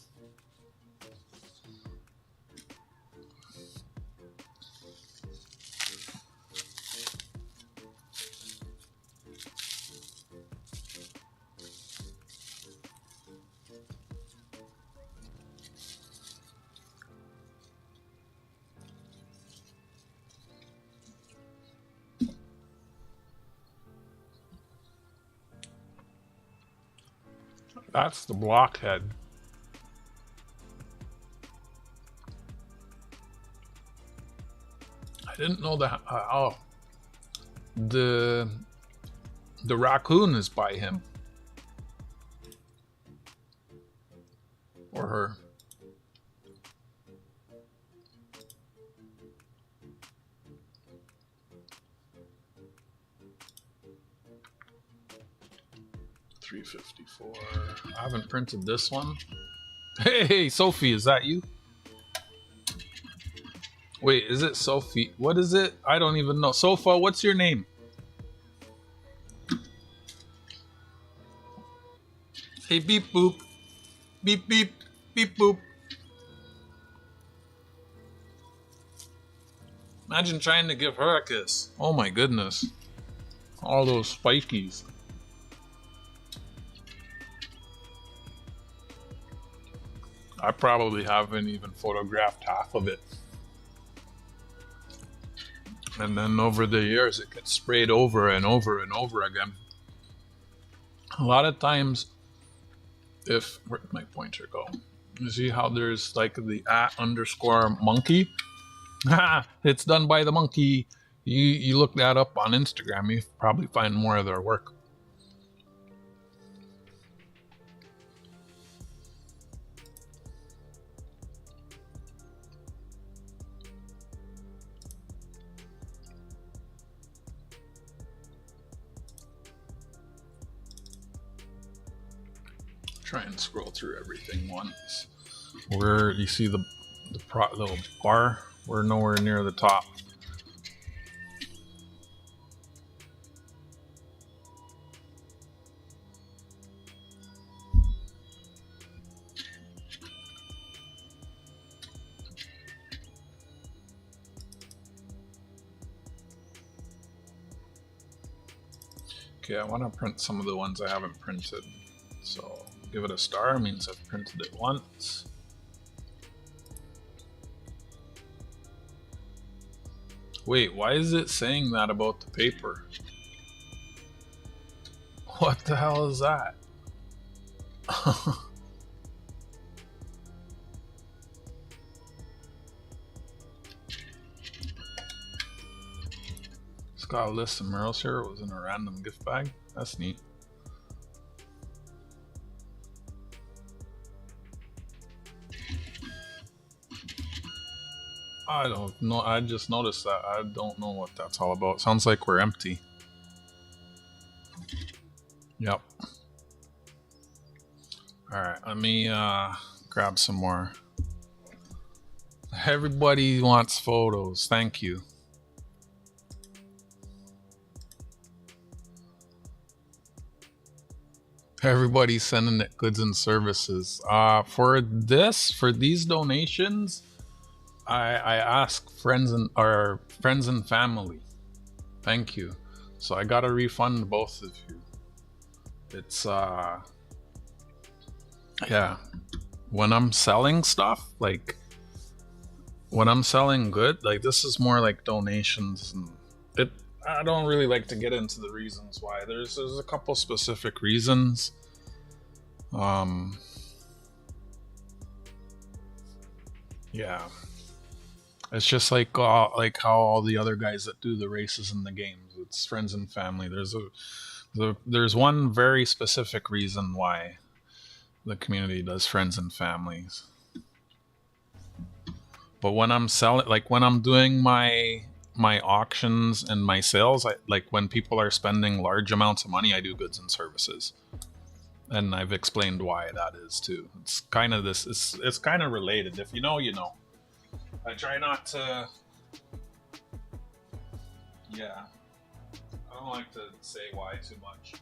That's the blockhead. I didn't know that. Oh, the raccoon is by him or her. $354. I haven't printed this one. Hey, Sophie, is that you? Wait, is it Sophie? What is it? I don't even know. Sofa, what's your name? Hey, beep boop. Beep beep. Beep boop. Imagine trying to give her a kiss. Oh my goodness. All those spikies. I probably haven't even photographed half of it. And then over the years, it gets sprayed over and over and over again. A lot of times, where'd my pointer go? You see how there's like the @_monkey? It's done by the monkey. You look that up on Instagram, you probably find more of their work. Try and scroll through everything once. Where you see the little bar, we're nowhere near the top. Okay, I want to print some of the ones I haven't printed. So give it a star, means I've printed it once. Wait, why is it saying that about the paper? What the hell is that? It's got a list of murals here. It was in a random gift bag. That's neat. I don't know. I just noticed that. I don't know what that's all about. Sounds like we're empty. Yep. Alright, let me grab some more. Everybody wants photos. Thank you. Everybody's sending it goods and services. For these donations, I ask friends and family. Thank you. So I gotta refund both of you. It's yeah. When I'm selling stuff, like when I'm selling good, like this is more like donations, and I don't really like to get into the reasons why. There's a couple specific reasons. Yeah. It's just like how all the other guys that do the races in the games. It's friends and family. There's one very specific reason why the community does friends and families. But when I'm selling, like when I'm doing my auctions and my sales, like when people are spending large amounts of money, I do goods and services. And I've explained why that is too. It's kind of it's kind of related. If you know, you know. I try not to. Yeah. I don't like to say why too much.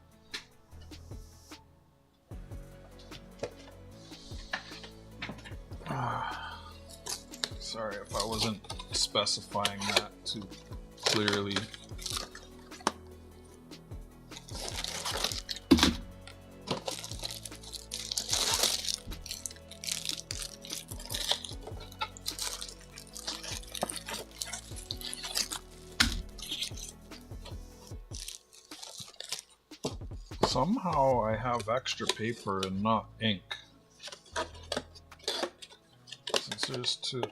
Sorry if I wasn't specifying that too clearly. Somehow I have extra paper and not ink. Since there's two.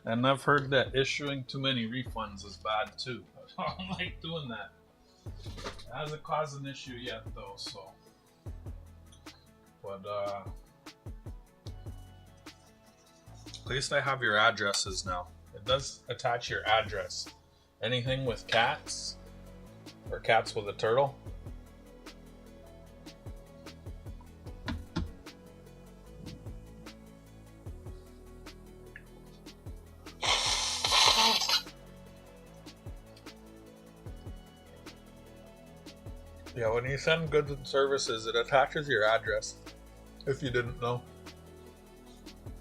And I've heard that issuing too many refunds is bad too. I don't like doing that. It hasn't caused an issue yet though, so. But at least I have your addresses now. It does attach your address. Anything with cats or cats with a turtle. Yeah, when you send goods and services, it attaches your address, if you didn't know.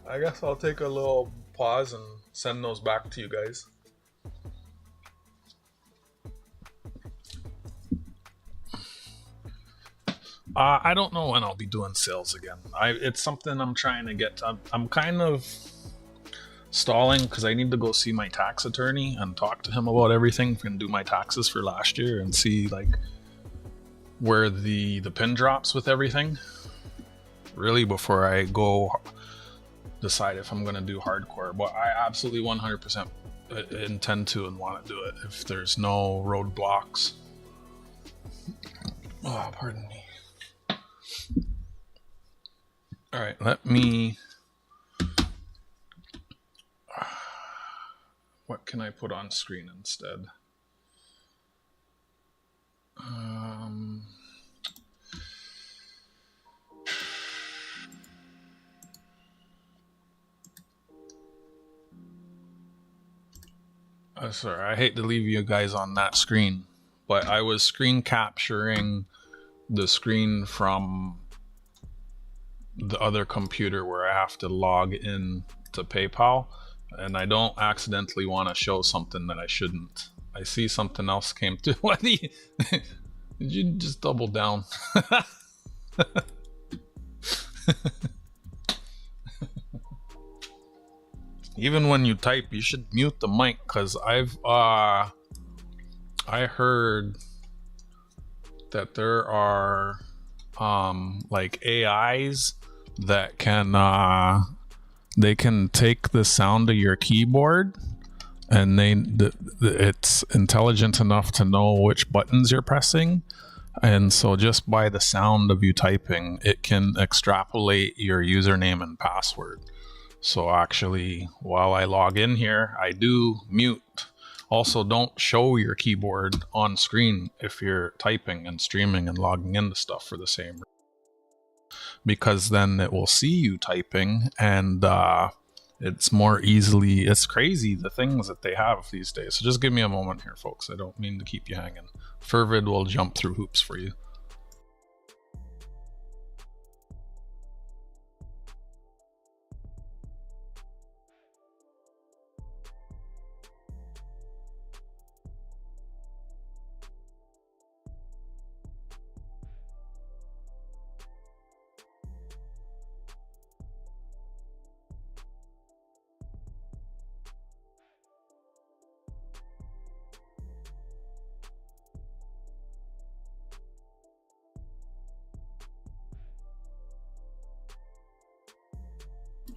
I guess I'll take a little pause and send those back to you guys. I don't know when I'll be doing sales again. It's something I'm trying to get to. I'm kind of stalling because I need to go see my tax attorney and talk to him about everything and do my taxes for last year and see like where the pin drops with everything, really, before I go decide if I'm going to do hardcore. But I absolutely 100% intend to and want to do it if there's no roadblocks. Oh, pardon me. All right, let me... What can I put on screen instead? Sorry, I hate to leave you guys on that screen, but I was screen capturing the screen from the other computer where I have to log in to PayPal, and I don't accidentally want to show something that I shouldn't. I see something else came through. You just double down. Even when you type, you should mute the mic, because I heard that there are like AIs that can they can take the sound of your keyboard, and it's intelligent enough to know which buttons you're pressing, and so just by the sound of you typing, it can extrapolate your username and password. So actually, while I log in here, I do mute. Also, don't show your keyboard on screen if you're typing and streaming and logging into stuff for the same reason, because then it will see you typing, and it's more easily, it's crazy the things that they have these days. So just give me a moment here, folks. I don't mean to keep you hanging. Fervid will jump through hoops for you.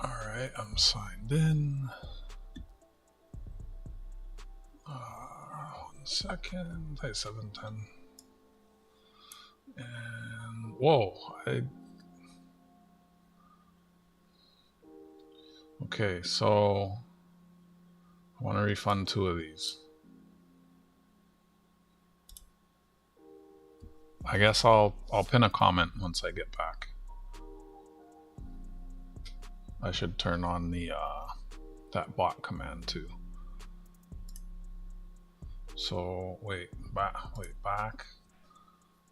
Alright, I'm signed in. 1 second. Hey, 710. And whoa, okay, so I want to refund 2 of these. I guess I'll pin a comment once I get back. I should turn on the that bot command too. So wait, back.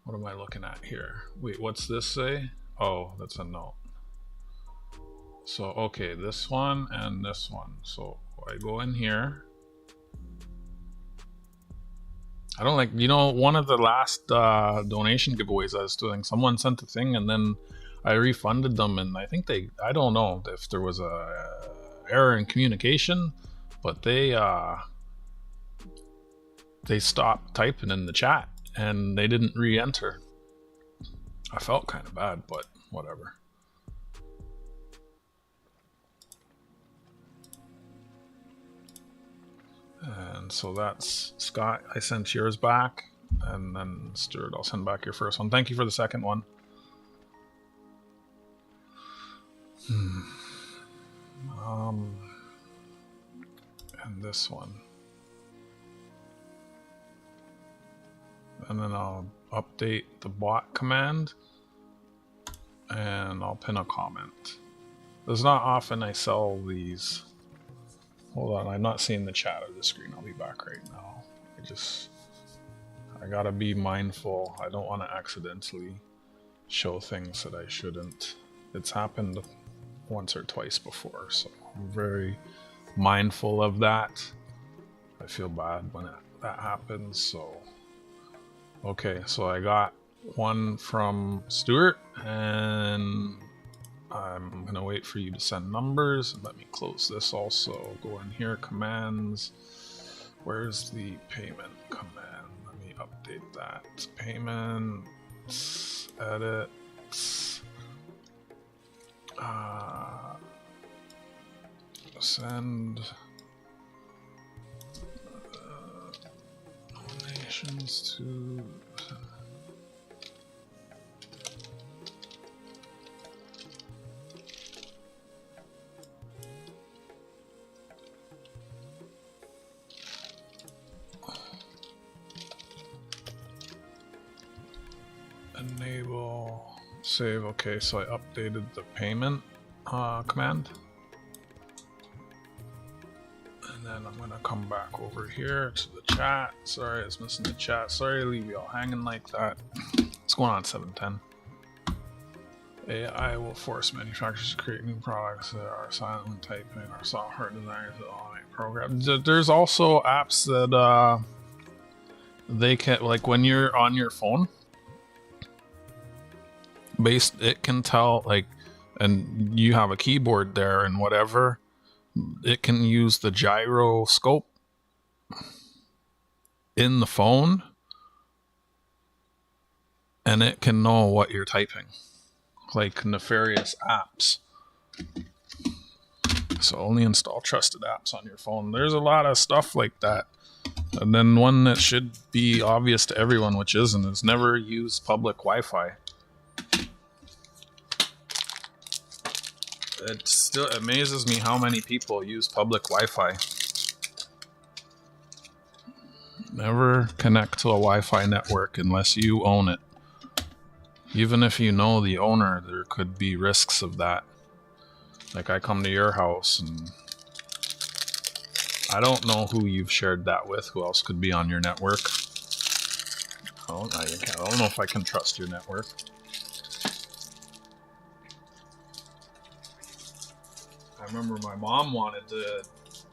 What am I looking at here? Wait, what's this say? Oh, that's a note. So okay, this one and this one. So I go in here. I don't like, you know, one of the last donation giveaways I was doing, someone sent a thing and then I refunded them, and I think I don't know if there was a error in communication, but they stopped typing in the chat and they didn't re-enter. I felt kind of bad, but whatever. And so that's Scott. I sent yours back, and then Stuart, I'll send back your first one. Thank you for the second one. And this one. And then I'll update the bot command, and I'll pin a comment. There's not often I sell these. Hold on, I'm not seeing the chat of the screen. I'll be back right now. I gotta be mindful. I don't want to accidentally show things that I shouldn't. It's happened once or twice before, so I'm very mindful of that. I feel bad when that happens. So okay, so I got one from Stuart, and I'm gonna wait for you to send numbers. Let me close this also. Go in here, commands. Where's the payment command? Let me update that. Payment, edit. Send donations to enable save. Okay, so I updated the payment command. And then I'm gonna come back over here to the chat. Sorry, I was missing the chat. Sorry to leave you all hanging like that. What's going on, 710? AI will force manufacturers to create new products that are silent when typing, or software designers that automate programs. There's also apps that they can, like when you're on your phone based, it can tell, like, and you have a keyboard there and whatever, it can use the gyroscope in the phone and it can know what you're typing, like nefarious apps. So only install trusted apps on your phone. There's a lot of stuff like that. And then one that should be obvious to everyone, which isn't, is never use public Wi-Fi. It still amazes me how many people use public Wi-Fi. Never connect to a Wi-Fi network unless you own it. Even if you know the owner, there could be risks of that. Like, I come to your house and I don't know who you've shared that with. Who else could be on your network? I don't know if I can trust your network. I remember my mom wanted to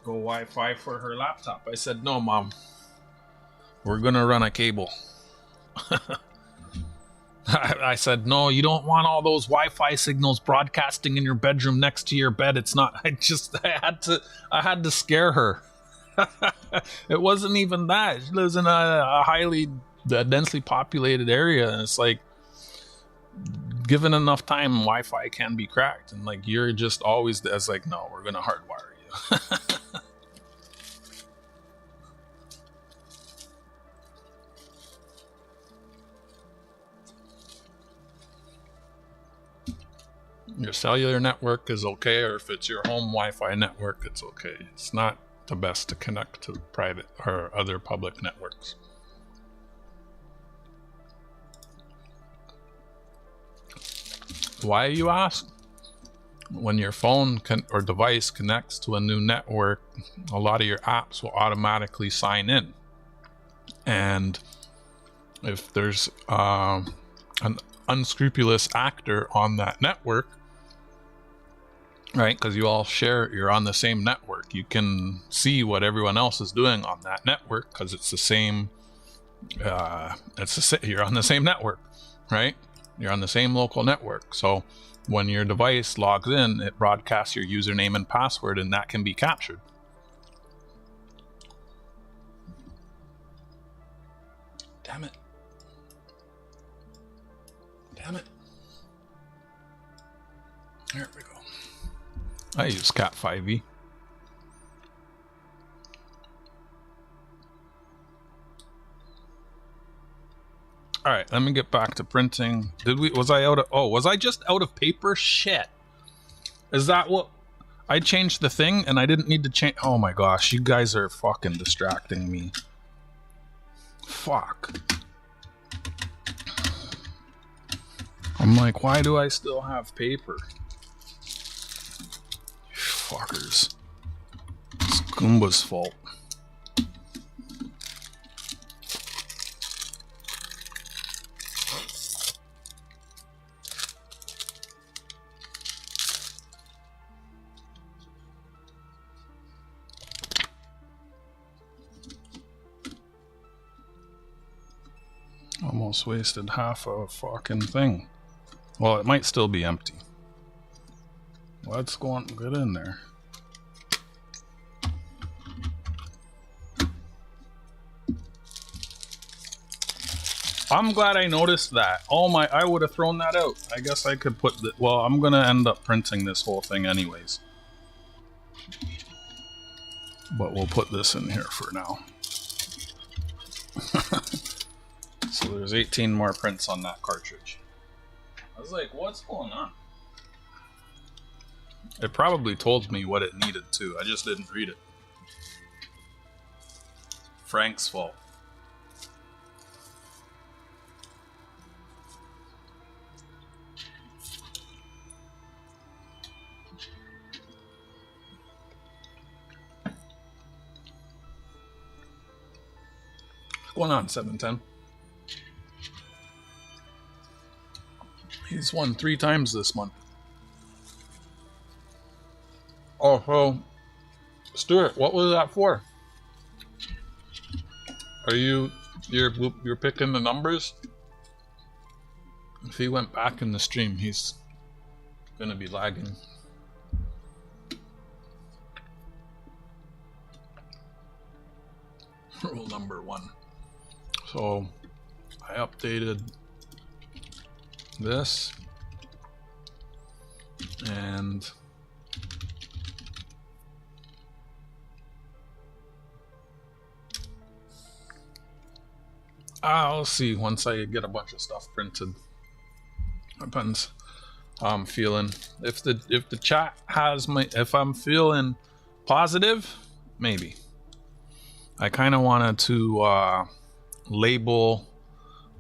go Wi-Fi for her laptop. I said, no, Mom. We're going to run a cable. I said, no, you don't want all those Wi-Fi signals broadcasting in your bedroom next to your bed. It's not. I had to scare her. It wasn't even that. She lives in a highly densely populated area, and it's like, given enough time, Wi-Fi can be cracked, and like, you're just always, as like, no, we're gonna hardwire you. Your cellular network is okay, or if it's your home Wi-Fi network, it's okay. It's not the best to connect to private or other public networks. Why, you ask? When your phone or device connects to a new network, a lot of your apps will automatically sign in. And if there's an unscrupulous actor on that network, right, because you all share, you're on the same network, you can see what everyone else is doing on that network because it's the same, you're on the same network, right? You're on the same local network. So when your device logs in, it broadcasts your username and password, and that can be captured. Damn it. Damn it. There we go. I use Cat 5e. All right, let me get back to printing. Was I just out of paper? Shit. Is that what? I changed the thing and I didn't need to change. Oh my gosh, you guys are fucking distracting me. Fuck. I'm like, why do I still have paper? You fuckers. It's Goomba's fault. Almost wasted half a fucking thing. Well, it might still be empty. Let's go on, get in there. I'm glad I noticed that. Oh my, I would have thrown that out. I guess I could put the, well, I'm gonna end up printing this whole thing anyways. But we'll put this in here for now. So there's 18 more prints on that cartridge. I was like, what's going on? It probably told me what it needed to. I just didn't read it. Frank's fault. What's going on, 710? He's won 3 times this month. Oh, so Stuart, what was that for? Are you're picking the numbers? If he went back in the stream, he's gonna be lagging. Rule number 1. So I updated this, and I'll see once I get a bunch of stuff printed. Depends how I'm feeling. If the chat has if I'm feeling positive, maybe. I kind of wanted to label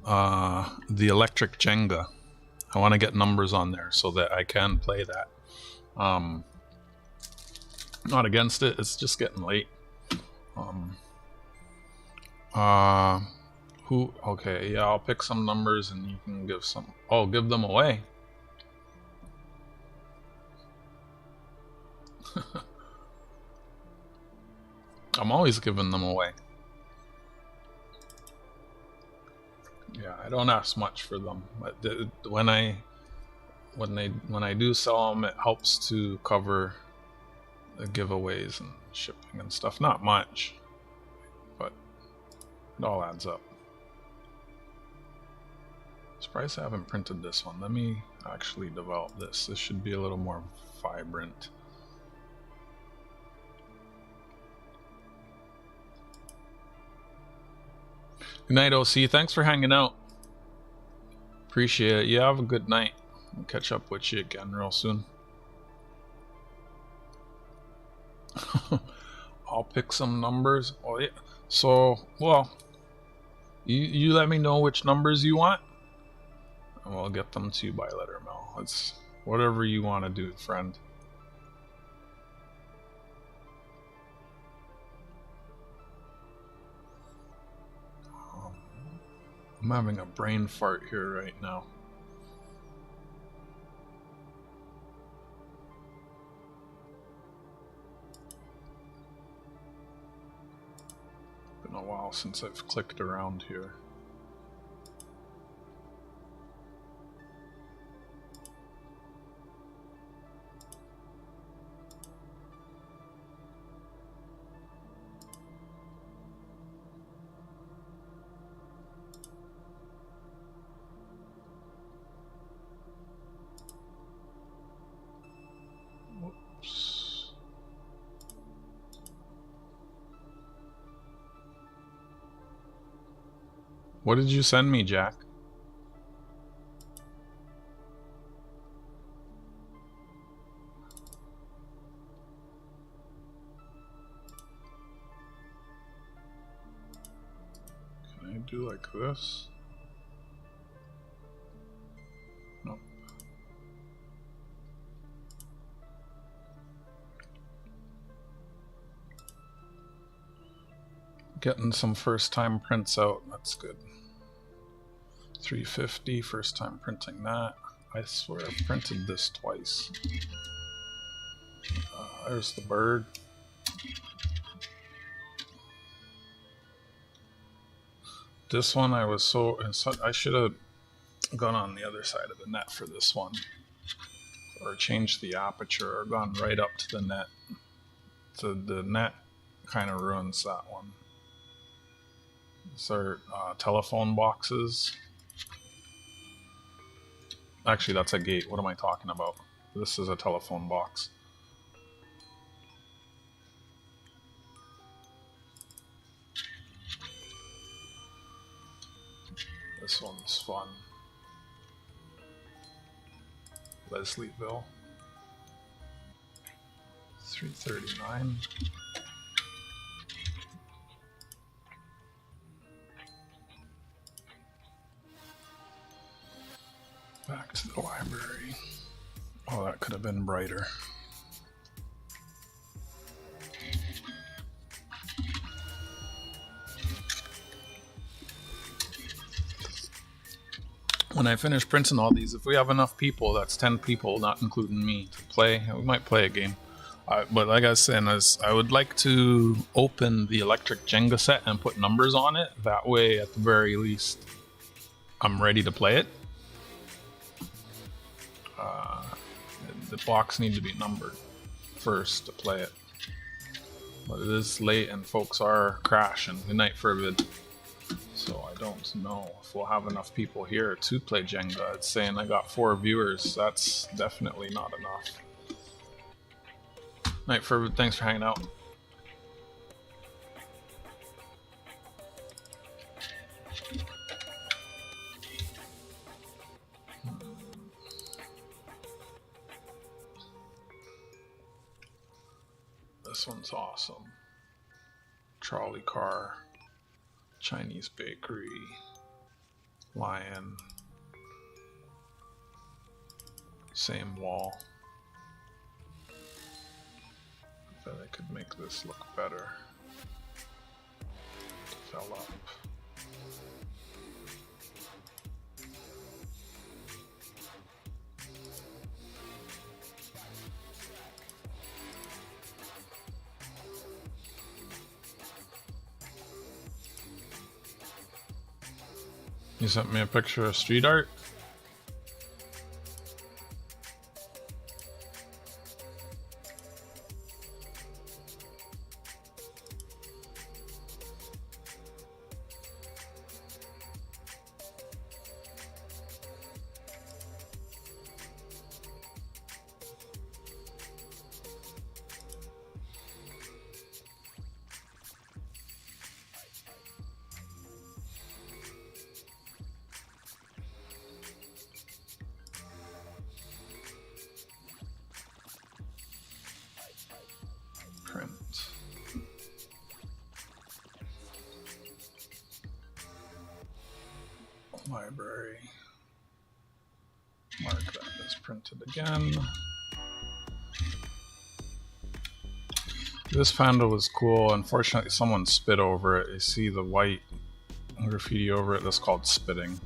the electric Jenga. I want to get numbers on there so that I can play that. Not against it, it's just getting late. Okay, yeah, I'll pick some numbers and you can give some. Oh, give them away. I'm always giving them away. Yeah, I don't ask much for them, but when I do sell them, it helps to cover the giveaways and shipping and stuff. Not much, but it all adds up. Surprised I haven't printed this one. Let me actually develop this. This should be a little more vibrant. Good night, OC. Thanks for hanging out. Appreciate it. You have a good night. I'll catch up with you again real soon. I'll pick some numbers. Oh yeah. So, well, you let me know which numbers you want, and we'll get them to you by letter mail. It's whatever you want to do, friend. I'm having a brain fart here right now. Been a while since I've clicked around here. What did you send me, Jack? Can I do like this? No. Getting some first time prints out, that's good. 350, first time printing that. I swear I've printed this twice. There's the bird. This one I should have gone on the other side of the net for this one. Or changed the aperture or gone right up to the net. So the net kind of ruins that one. These are telephone boxes. Actually, that's a gate. What am I talking about? This is a telephone box. This one's fun. Leslieville. 339. Back to the library. Oh, that could have been brighter. When I finish printing all these, if we have enough people, that's 10 people, not including me, to play. We might play a game. But like I was saying, I would like to open the electric Jenga set and put numbers on it. That way, at the very least, I'm ready to play it. The blocks need to be numbered first to play it. But it is late and folks are crashing. Good night, Forbid. So I don't know if we'll have enough people here to play Jenga. It's saying I got 4 viewers. That's definitely not enough. Night, Forbid. Thanks for hanging out. This one's awesome. Trolley car, Chinese bakery, lion, same wall. I bet I could make this look better. Develop. You sent me a picture of street art? Library. Mark that as printed again. This panda was cool. Unfortunately, someone spit over it. You see the white graffiti over it. That's called spitting.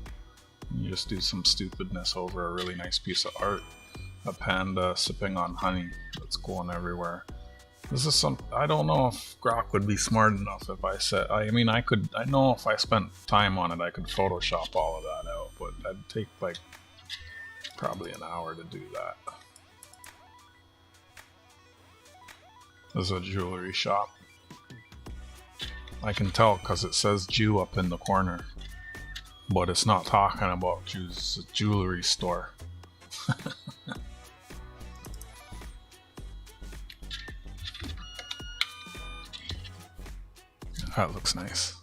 You just do some stupidness over a really nice piece of art. A panda sipping on honey that's going everywhere. This is some. I don't know if Grok would be smart enough if I said. I mean, I know if I spent time on it, I could Photoshop all of that out, but that'd take like probably an hour to do that. There's a jewelry shop. I can tell because it says Jew up in the corner, but it's not talking about Jews. It's a jewelry store. That looks nice.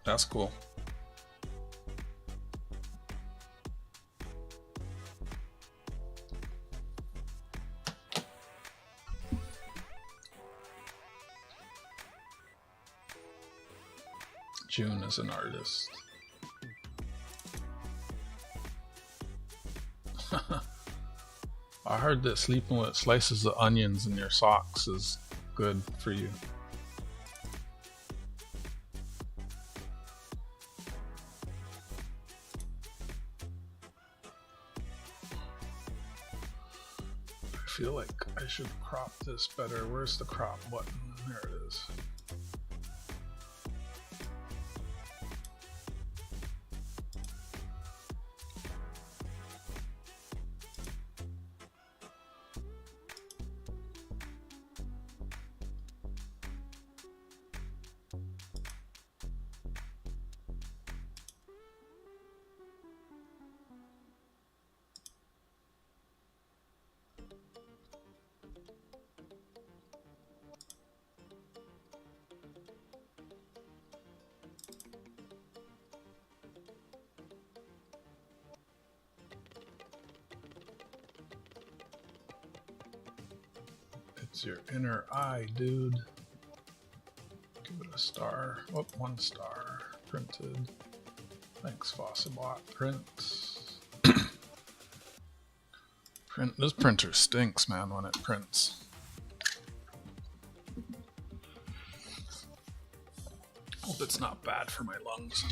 That's cool. June is an artist. I heard that sleeping with slices of onions in your socks is good for you. I feel like I should crop this better. Where's the crop button? There it is. It's your inner eye, dude. Give it a star. Oh, 1 star. Printed. Thanks, Fossabot. Print. This printer stinks, man, when it prints. Hope it's not bad for my lungs.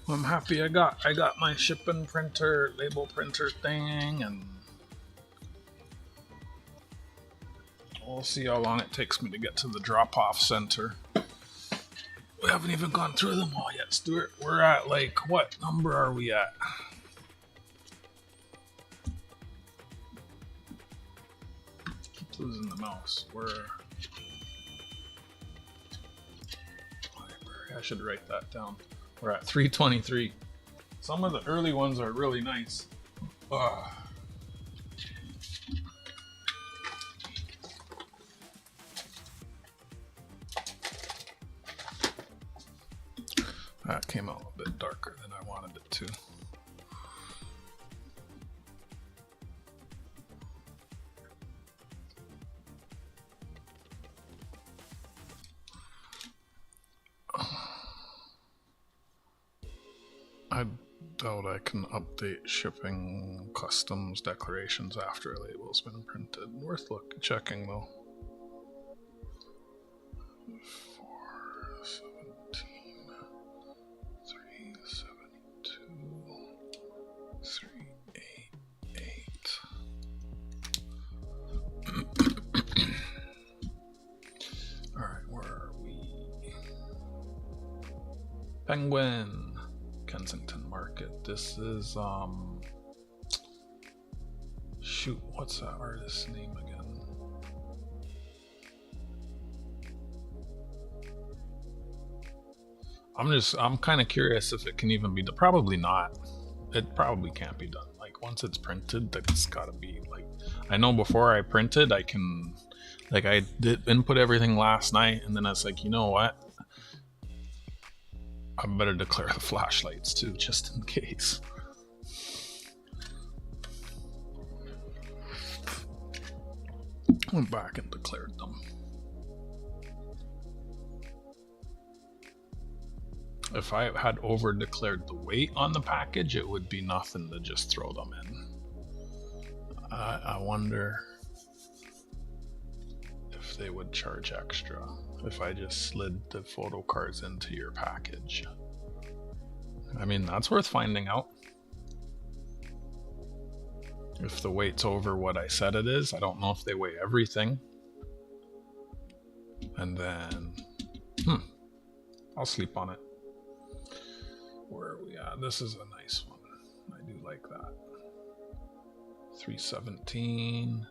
I'm happy I got my shipping printer, label printer thing, and we'll see how long it takes me to get to the drop-off center. We haven't even gone through them all yet, Stuart. We're at, like, what number are we at? Keep losing the mouse. We're... I should write that down. We're at 323. Some of the early ones are really nice. That came out a bit darker than I wanted it to. I doubt I can update shipping customs declarations after a label's been printed. Worth checking though. 417, 372, 388. Alright, where are we? Penguin. Kensington Market. This is shoot, what's that artist's name again? I'm kind of curious if it can even be done. Probably not. It probably can't be done. Like once it's printed, that's gotta be like, I know before I printed, I can, like I did input everything last night and then I was like, you know what? I better declare the flashlights too, just in case. Went back and declared them. If I had over declared the weight on the package, it would be nothing to just throw them in. I wonder if they would charge extra if I just slid the photocards into your package. I mean, that's worth finding out. If the weight's over what I said it is, I don't know if they weigh everything. And then, I'll sleep on it. Where are we at? This is a nice one. I do like that. 317.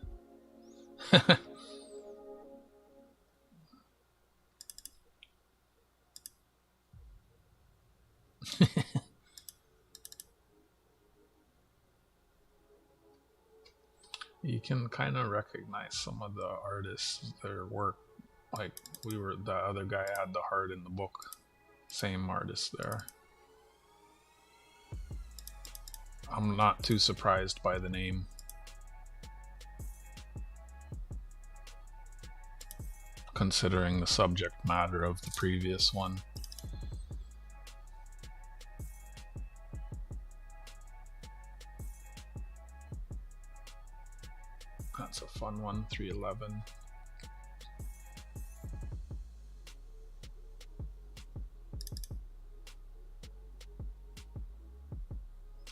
You can kind of recognize some of the artists, their work. Like the other guy had the heart in the book. Same artist there. I'm not too surprised by the name. Considering the subject matter of the previous one. That's a fun one, 311.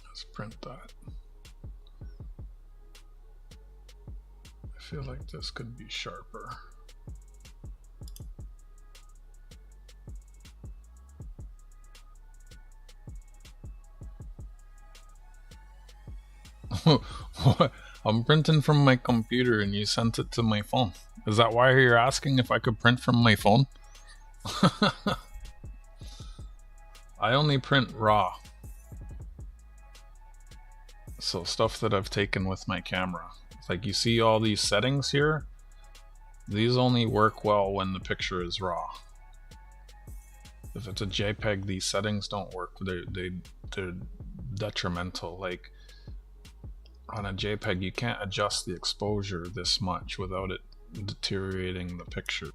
Let's print that. I feel like this could be sharper. What? I'm printing from my computer and you sent it to my phone. Is that why you're asking if I could print from my phone? I only print raw. So stuff that I've taken with my camera. Like you see all these settings here? These only work well when the picture is raw. If it's a JPEG, these settings don't work. They're detrimental. Like on a JPEG, you can't adjust the exposure this much without it deteriorating the picture.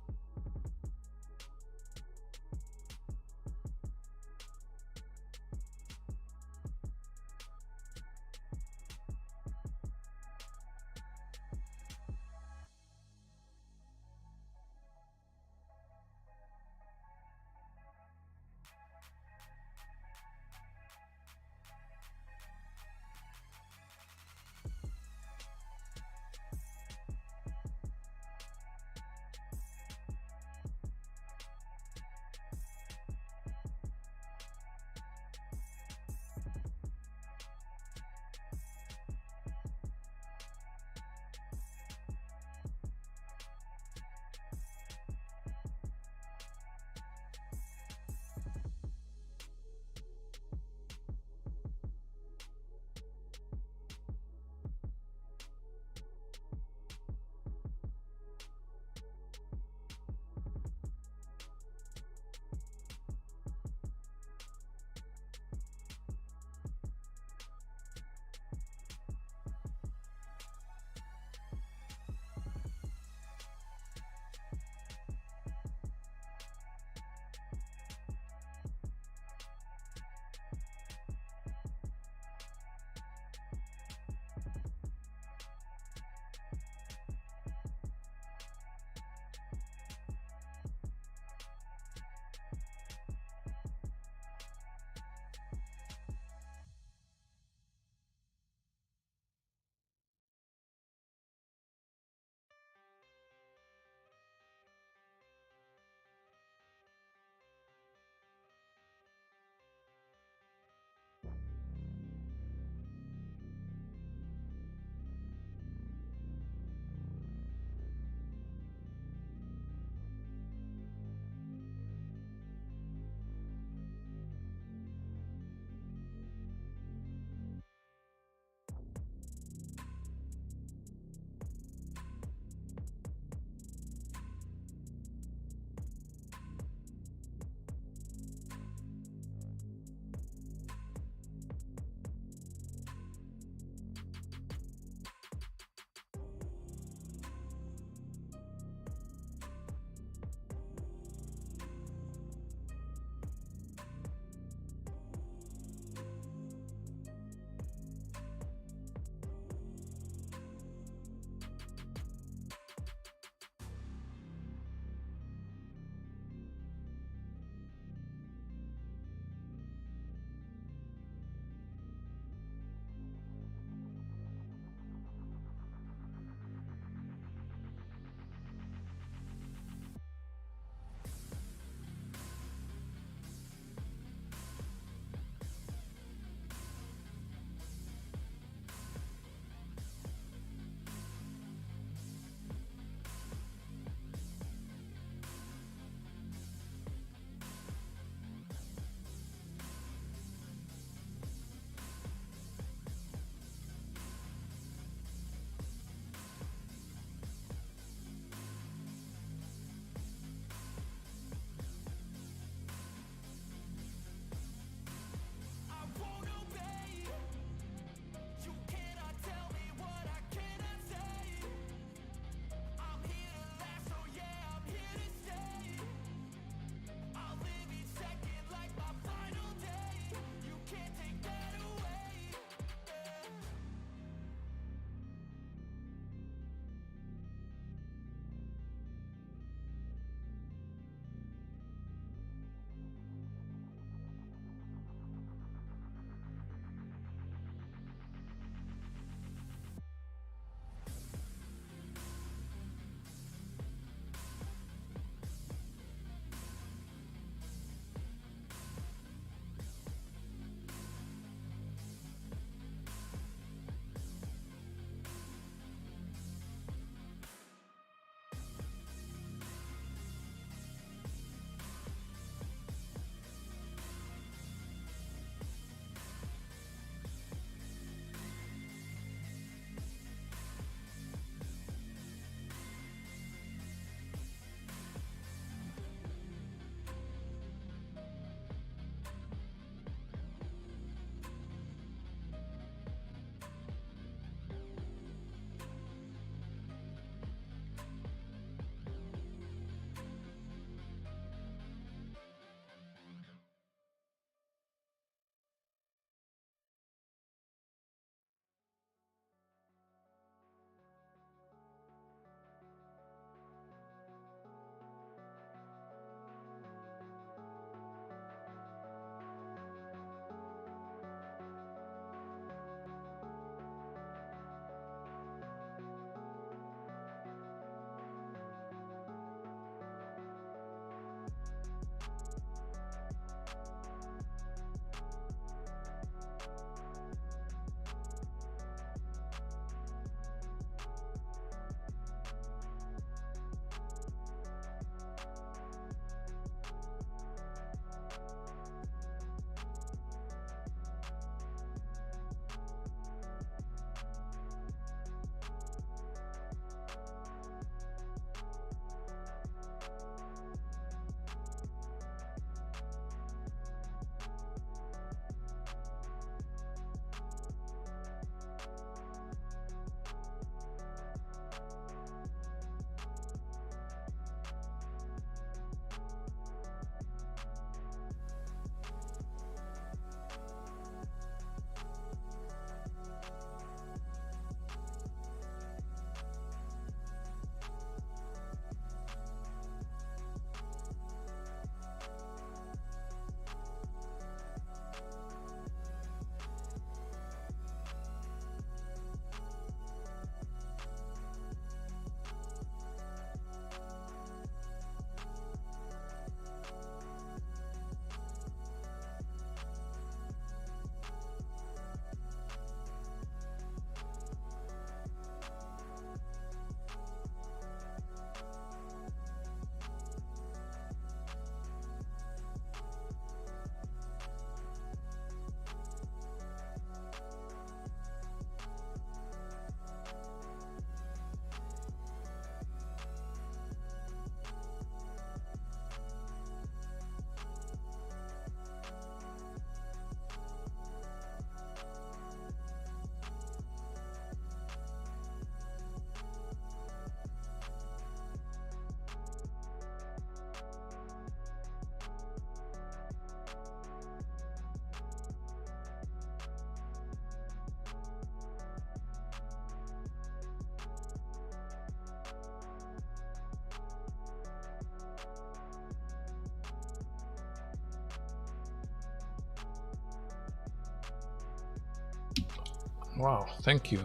Wow, thank you.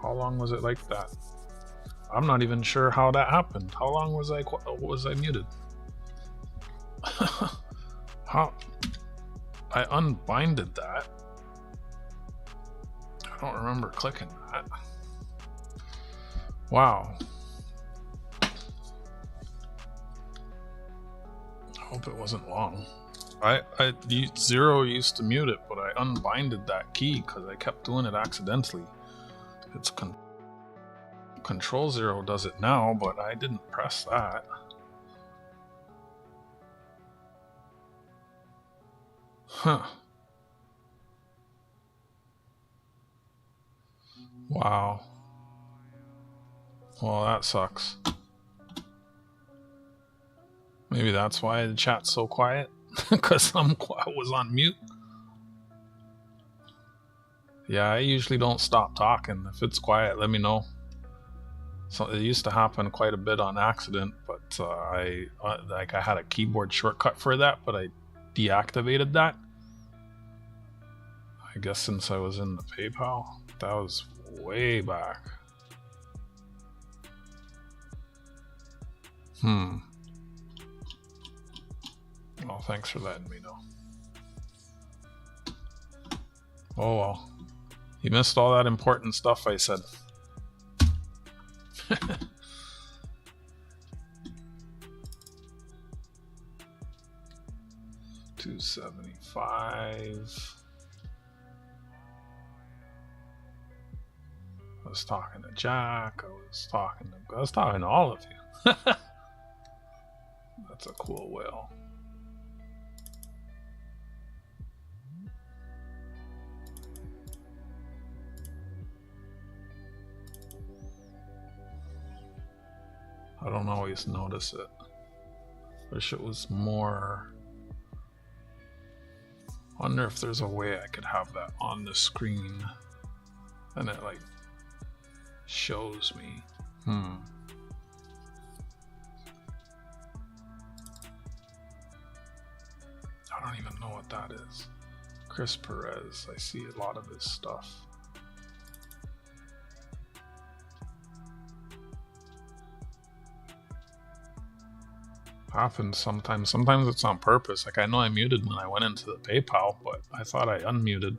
How long was it like that? I'm not even sure how that happened. How long was I muted? How? I unbinded that. I don't remember clicking that. Wow. I hope it wasn't long. Zero used to mute it, but I unbinded that key because I kept doing it accidentally. It's Control 0 does it now, but I didn't press that. Huh. Wow. Well, that sucks. Maybe that's why the chat's so quiet, because I was on mute. Yeah, I usually don't stop talking. If it's quiet, let me know. So it used to happen quite a bit on accident, but I had a keyboard shortcut for that, but I deactivated that. I guess since I was in the PayPal, that was way back. Well, thanks for letting me know. Oh well. You missed all that important stuff I said. 275. I was talking to Jack. I was talking to all of you. That's a cool whale. I don't always notice it. Wish it was more. Wonder if there's a way I could have that on the screen and it like shows me. I don't even know what that is. Chris Perez, I see a lot of his stuff. Happens sometimes. Sometimes it's on purpose. Like I know I muted when I went into the PayPal, but I thought I unmuted.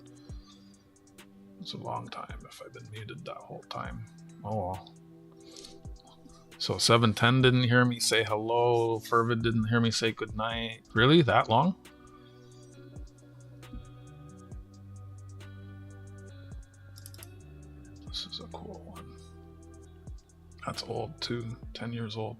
It's a long time if I've been muted that whole time. Oh well. So 710 didn't hear me say hello. Fervid didn't hear me say goodnight. Really? That long? This is a cool one. That's old too. 10 years old.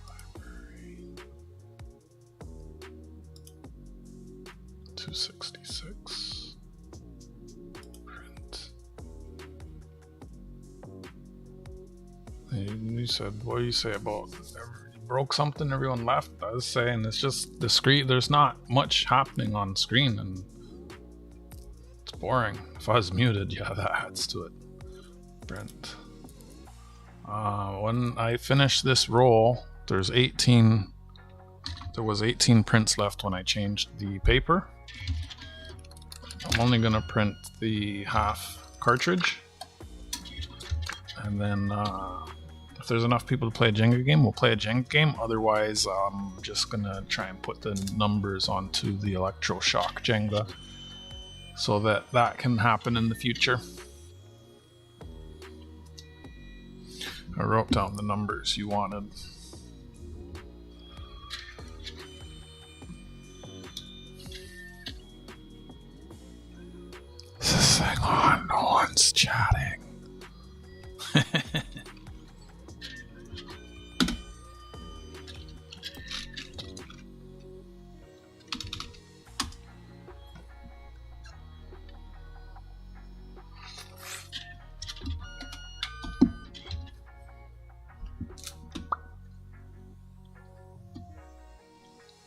Library. 266. Print. You said, what do you say about you broke something, everyone left? I was saying it's just the screen, there's not much happening on screen and it's boring. If I was muted, yeah, that adds to it. Print. When I finish this roll, there was 18 prints left when I changed the paper. I'm only gonna print the half cartridge, and then if there's enough people to play a Jenga game, we'll play a Jenga game. Otherwise, I'm just gonna try and put the numbers onto the electroshock Jenga so that can happen in the future. I wrote down the numbers you wanted. Everyone's chatting.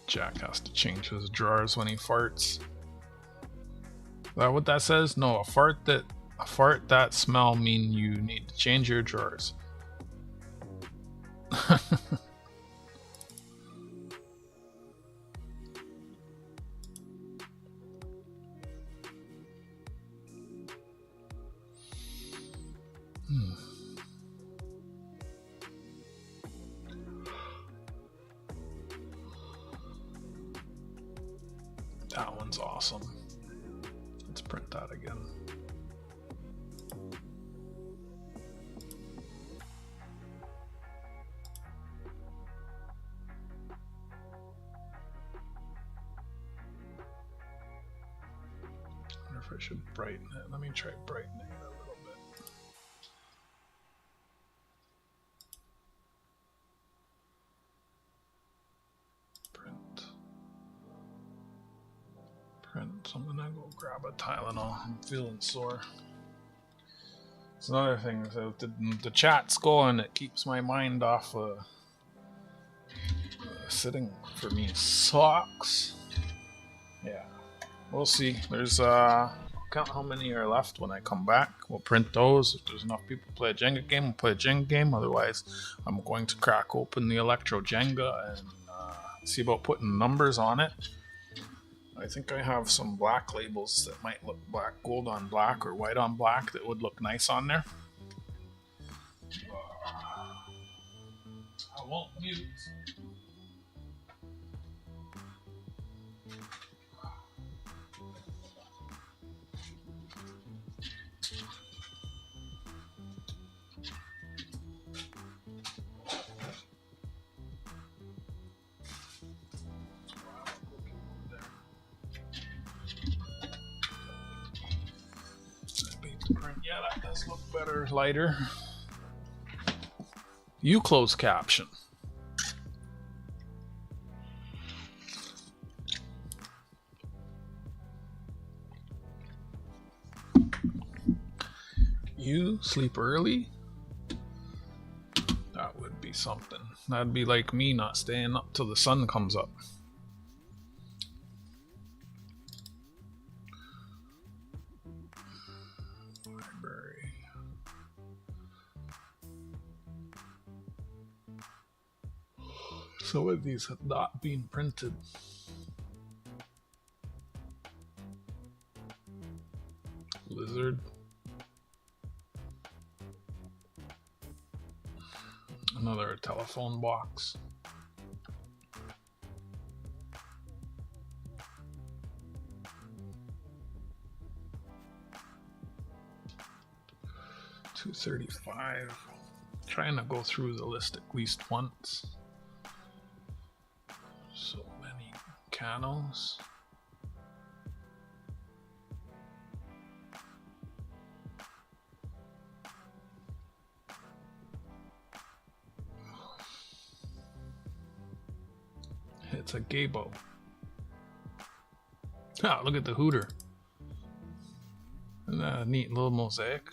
Jack has to change his drawers when he farts. Is that what that says? No, a fart that smell mean you need to change your drawers. That one's awesome. Let's print that again. I wonder if I should brighten it. Let me try brightening it a little bit. So I'm gonna go grab a Tylenol. I'm feeling sore. It's another thing. So the chat's going. It keeps my mind off. Sitting for me sucks. Yeah, we'll see. There's count how many are left when I come back. We'll print those. If there's enough people to play a Jenga game, we'll play a Jenga game. Otherwise, I'm going to crack open the Electro Jenga and see about putting numbers on it. I think I have some black labels that might look black, gold on black or white on black that would look nice on there. I won't mute. Yeah, that does look better, lighter. You close caption. You sleep early? That would be something. That'd be like me not staying up till the sun comes up. Some of these have not been printed. Lizard. Another telephone box. $235. Trying to go through the list at least once. So many canos. It's a gabo. Ah, look at the hooter. Isn't that a neat little mosaic?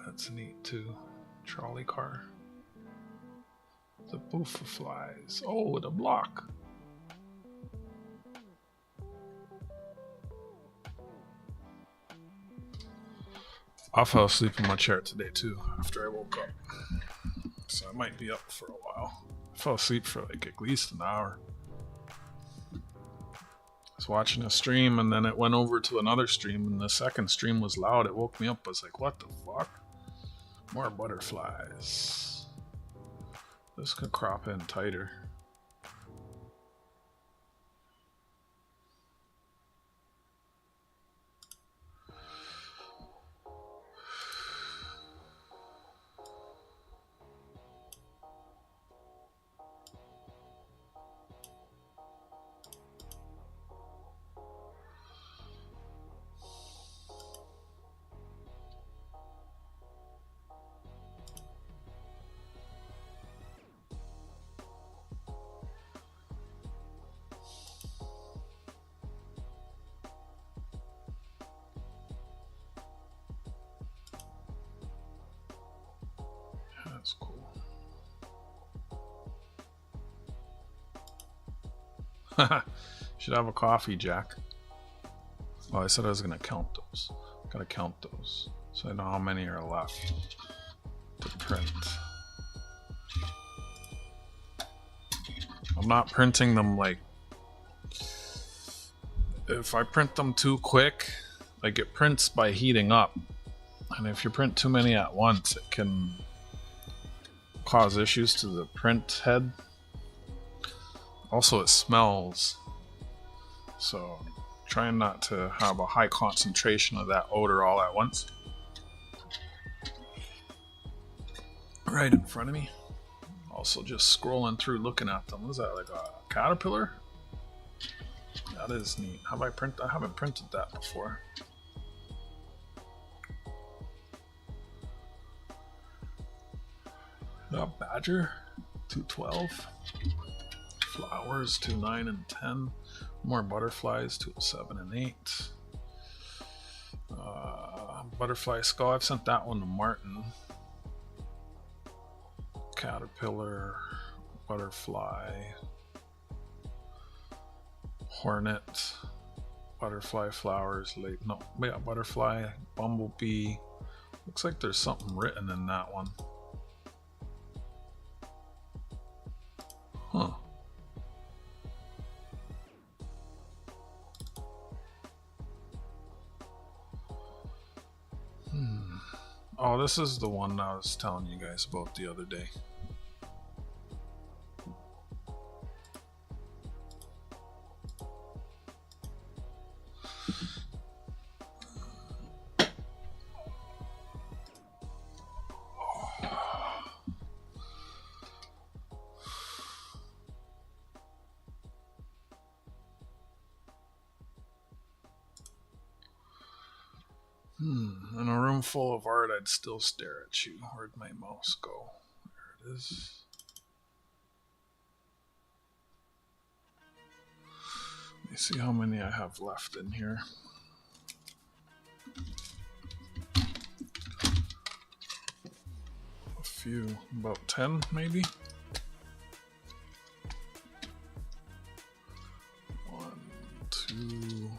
That's neat too. Trolley car. The booth of flies. Oh, with a block. I fell asleep in my chair today too after I woke up. So I might be up for a while. I fell asleep for like at least an hour. I was watching a stream and then it went over to another stream and the second stream was loud. It woke me up. I was like, what the fuck? More butterflies. This could crop in tighter. Should have a coffee, Jack. Oh, I said I was gonna count those. Gotta count those so I know how many are left to print. I'm not printing them like, if I print them too quick, like it prints by heating up, and if you print too many at once, it can cause issues to the print head. Also, it smells, so trying not to have a high concentration of that odor all at once. Right in front of me. Also just scrolling through looking at them. What is that, like a caterpillar? That is neat. I haven't printed that before. Badger, 212. Flowers, 2, 9, and 10. More butterflies, 207 and 8. Butterfly skull, I've sent that one to Martin. Caterpillar, butterfly, hornet, butterfly, flowers, butterfly, bumblebee. Looks like there's something written in that one. Huh. Oh, this is the one I was telling you guys about the other day. In a room full of art, I'd still stare at you. Where'd my mouse go? There it is. Let me see how many I have left in here. A few, about 10 maybe. 1, 2,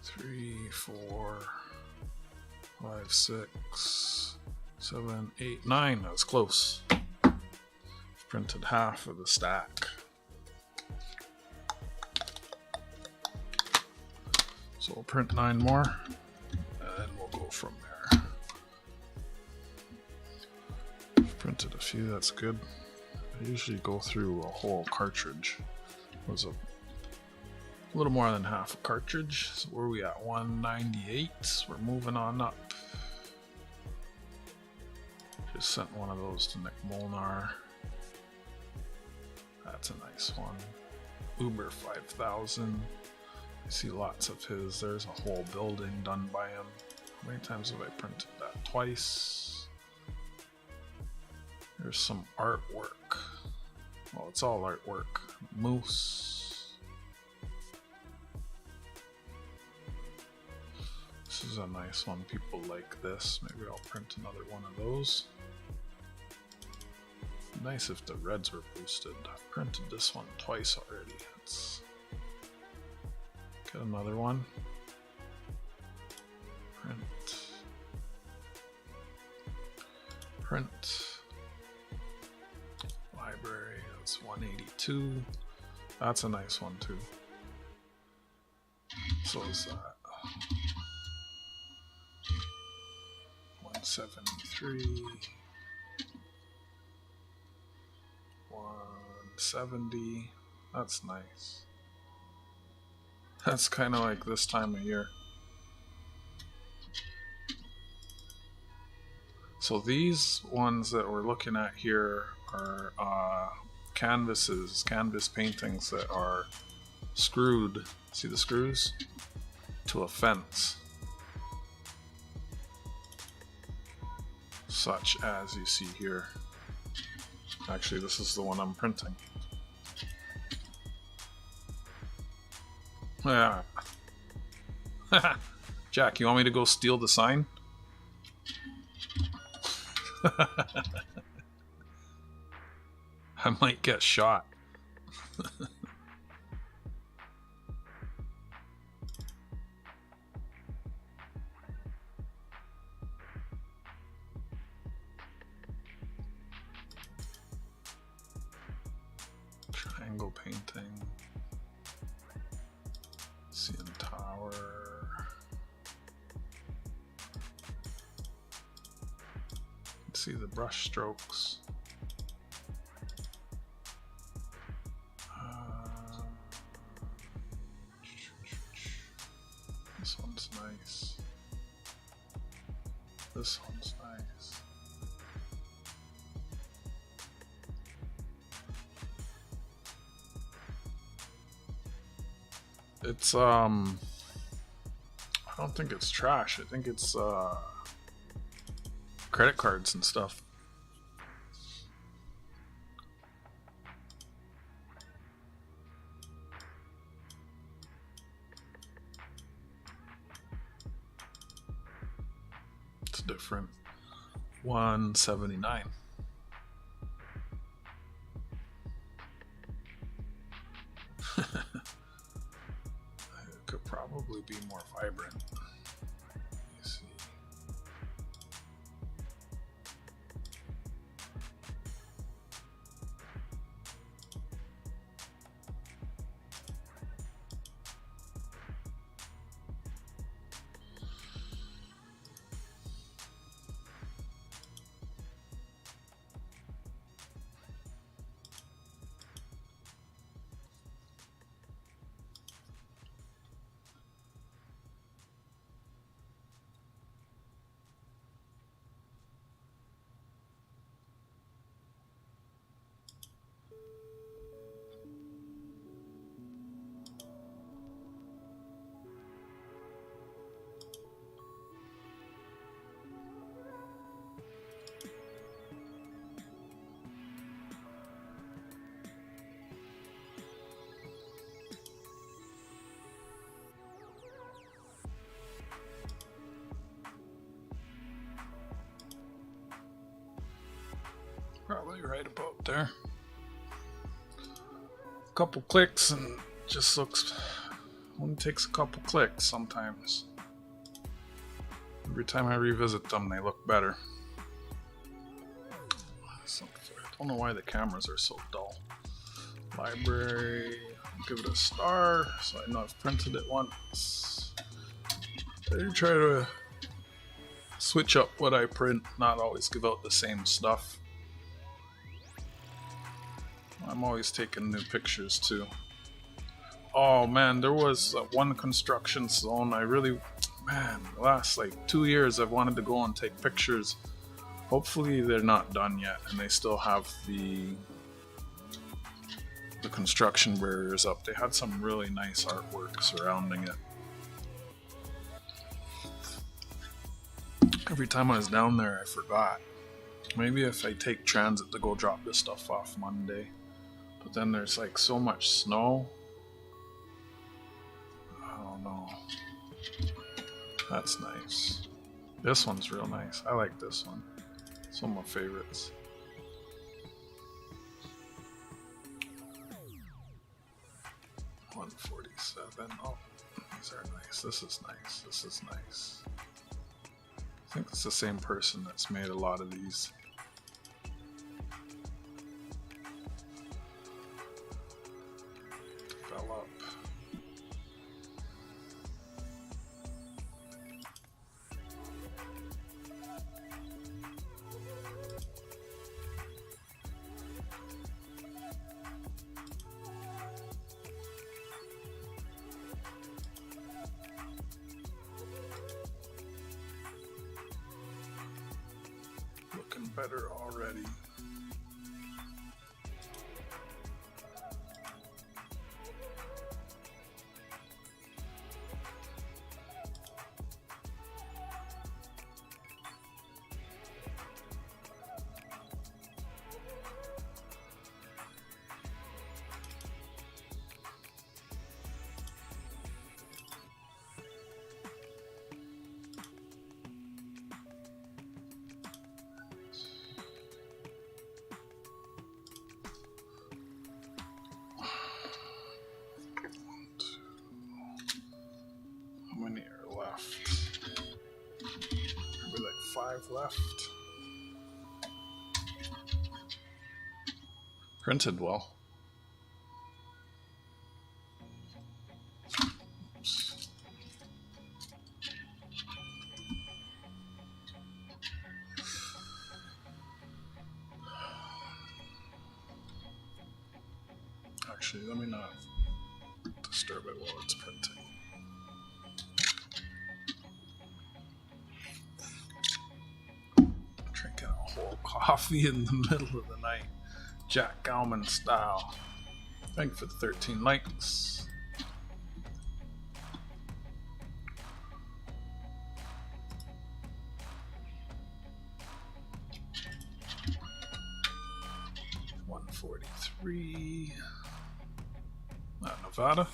3, 4, 5, 6, 7, 8, 9. That was close. I've printed half of the stack. So we'll print 9 more, and we'll go from there. I've printed a few, that's good. I usually go through a whole cartridge. It was a little more than half a cartridge. So where are we at? 198. We're moving on up. Just sent one of those to Nick Molnar. That's a nice one. Uber 5000. I see lots of his. There's a whole building done by him. How many times have I printed that? Twice. There's some artwork. Well, it's all artwork. Moose. This is a nice one. People like this. Maybe I'll print another one of those. Nice if the reds were boosted. I've printed this one twice already. Let's get another one. Print. Library, that's 182. That's a nice one too. So is that 173, 170. That's nice. That's kind of like this time of year. So these ones that we're looking at here are canvas paintings that are screwed, see the screws? To a fence. Such as you see here. Actually, this is the one I'm printing. Yeah. Jack, you want me to go steal the sign? I might get shot. Triangle painting. CN Tower. Let's see the brush strokes. This one's nice. This one's nice. It's I don't think it's trash. I think it's credit cards and stuff. It's different. 179. Could probably be more vibrant. Let me see. Probably right about there. A couple clicks and it just looks, only takes a couple clicks sometimes. Every time I revisit them, they look better. So, I don't know why the cameras are so dull. Library, give it a star, so I know I've printed it once. I try to switch up what I print, not always give out the same stuff. I'm always taking new pictures too. Oh man, there was one construction zone I really, man, the last like 2 years I've wanted to go and take pictures. Hopefully they're not done yet and they still have the construction barriers up. They had some really nice artwork surrounding it. Every time I was down there I forgot. Maybe if I take transit to go drop this stuff off Monday. But then there's like so much snow. I don't know. That's nice. This one's real nice. I like this one. It's one of my favorites. $147. Oh, these are nice. This is nice. This is nice. I think it's the same person that's made a lot of these. Develop. Looking better already. 5 left. Printed well. Oops. Actually, let me not disturb it while it's printing. Drinking a whole coffee in the middle of the night, Jack Galman style. Thank you for the 13 likes. $143. Nevada.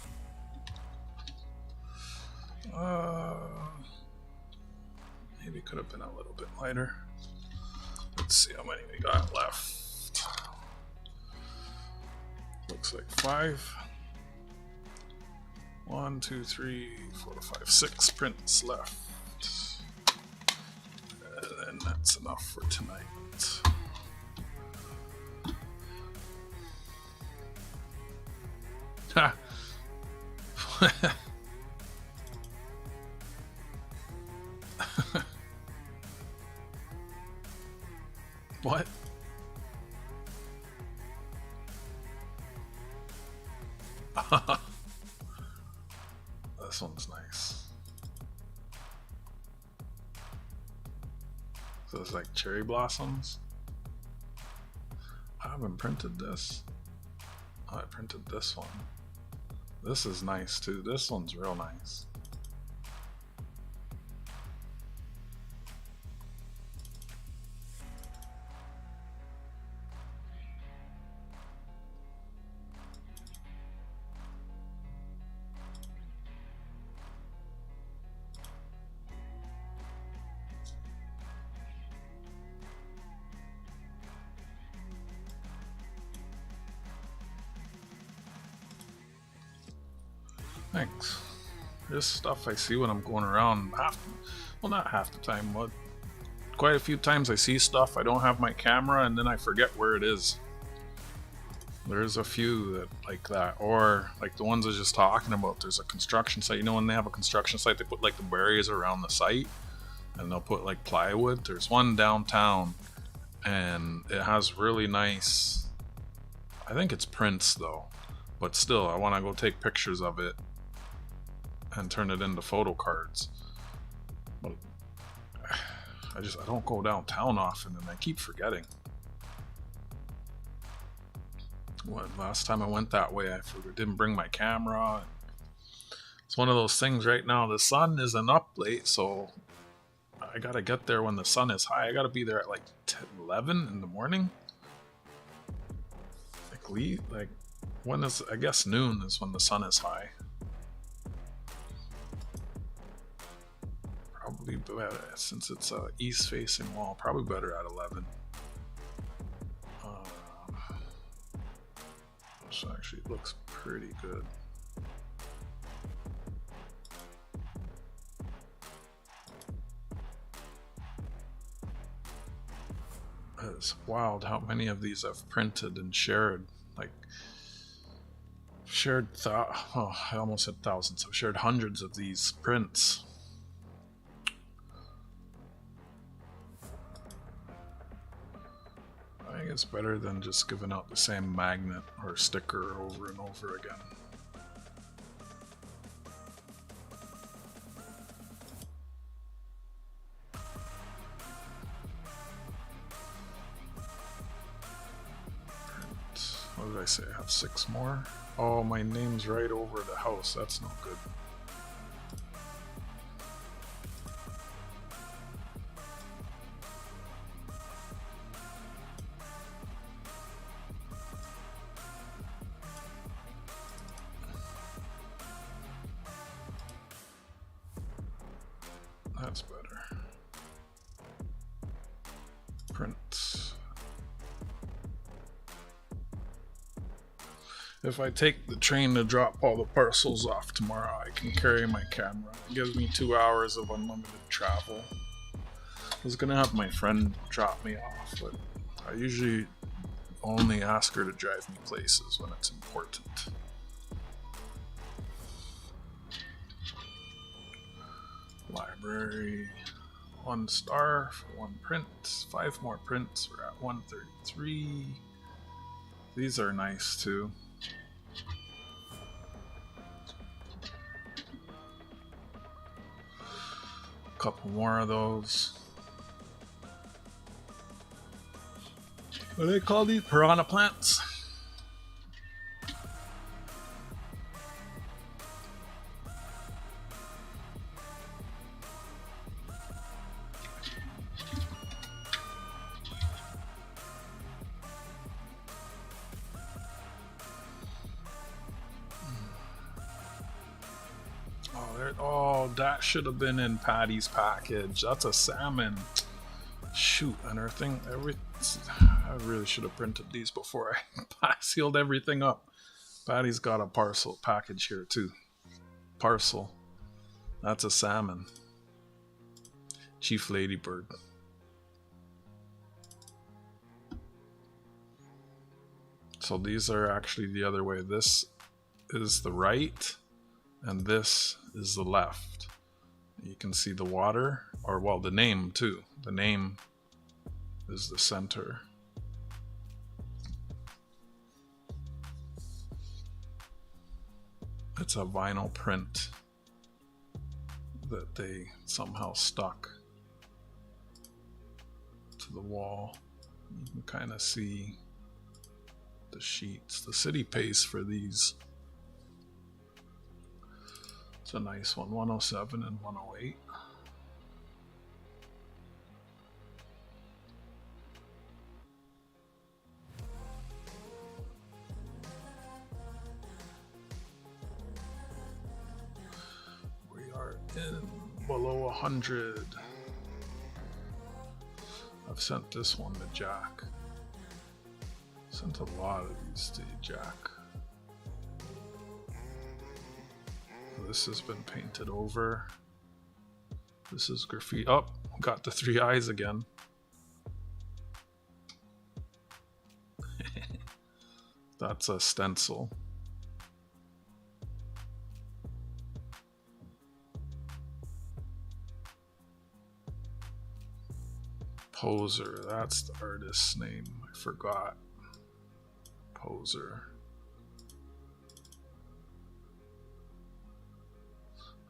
Maybe could have been a little bit lighter. Let's see how many we got left. Looks like 5. 1, 2, 3, 4, 5, 6 prints left. And that's enough for tonight. Ha! What? This one's nice. So it's like cherry blossoms. I haven't printed this. Oh, I printed this one. This is nice too. This one's real nice. Thanks. This stuff I see when I'm going around well, not half the time, but quite a few times I see stuff, I don't have my camera, and then I forget where it is. There's a few that like that, or like the ones I was just talking about. There's a construction site. You know, when they have a construction site, they put like the barriers around the site, and they'll put like plywood. There's one downtown, and it has really nice, I think it's prints though, but still, I want to go take pictures of it and turn it into Photocards. But I don't go downtown often, and I keep forgetting. Last time I went that way, I didn't bring my camera. It's one of those things right now. The sun isn't up late, so I gotta get there when the sun is high. I gotta be there at like 11 in the morning. Like when is, I guess noon is when the sun is high. Probably better, since it's a east facing wall, probably better at 11. This actually looks pretty good. It's wild how many of these I've printed and shared. Like, I almost said thousands. I've shared hundreds of these prints. I think it's better than just giving out the same magnet or sticker over and over again. What did I say? I have 6 more? Oh, my name's right over the house. That's no good. That's better. Print. If I take the train to drop all the parcels off tomorrow, I can carry my camera. It gives me 2 hours of unlimited travel. was gonna have my friend drop me off, but I usually only ask her to drive me places when it's important. Library, 1 star for 1 print, 5 more prints, we're at 133. These are nice too. A couple more of those. What do they call these? Piranha plants? Oh, that should have been in Patty's package. That's a salmon. Shoot, and her thing, I really should have printed these before I sealed everything up. Patty's got a parcel package here too. Parcel. That's a salmon. Chief Ladybird. So these are actually the other way. This is the right, and this is the left. You can see the water, or well, the name too. The name is the center. It's a vinyl print that they somehow stuck to the wall. You can kind of see the sheets. The city pays for these. It's a nice one, 107 and 108. We are in below 100. I've sent this one to Jack. Sent a lot of these to Jack. This has been painted over. This is graffiti. Oh, got the 3 eyes again. That's a stencil. Poser, that's the artist's name. I forgot. Poser.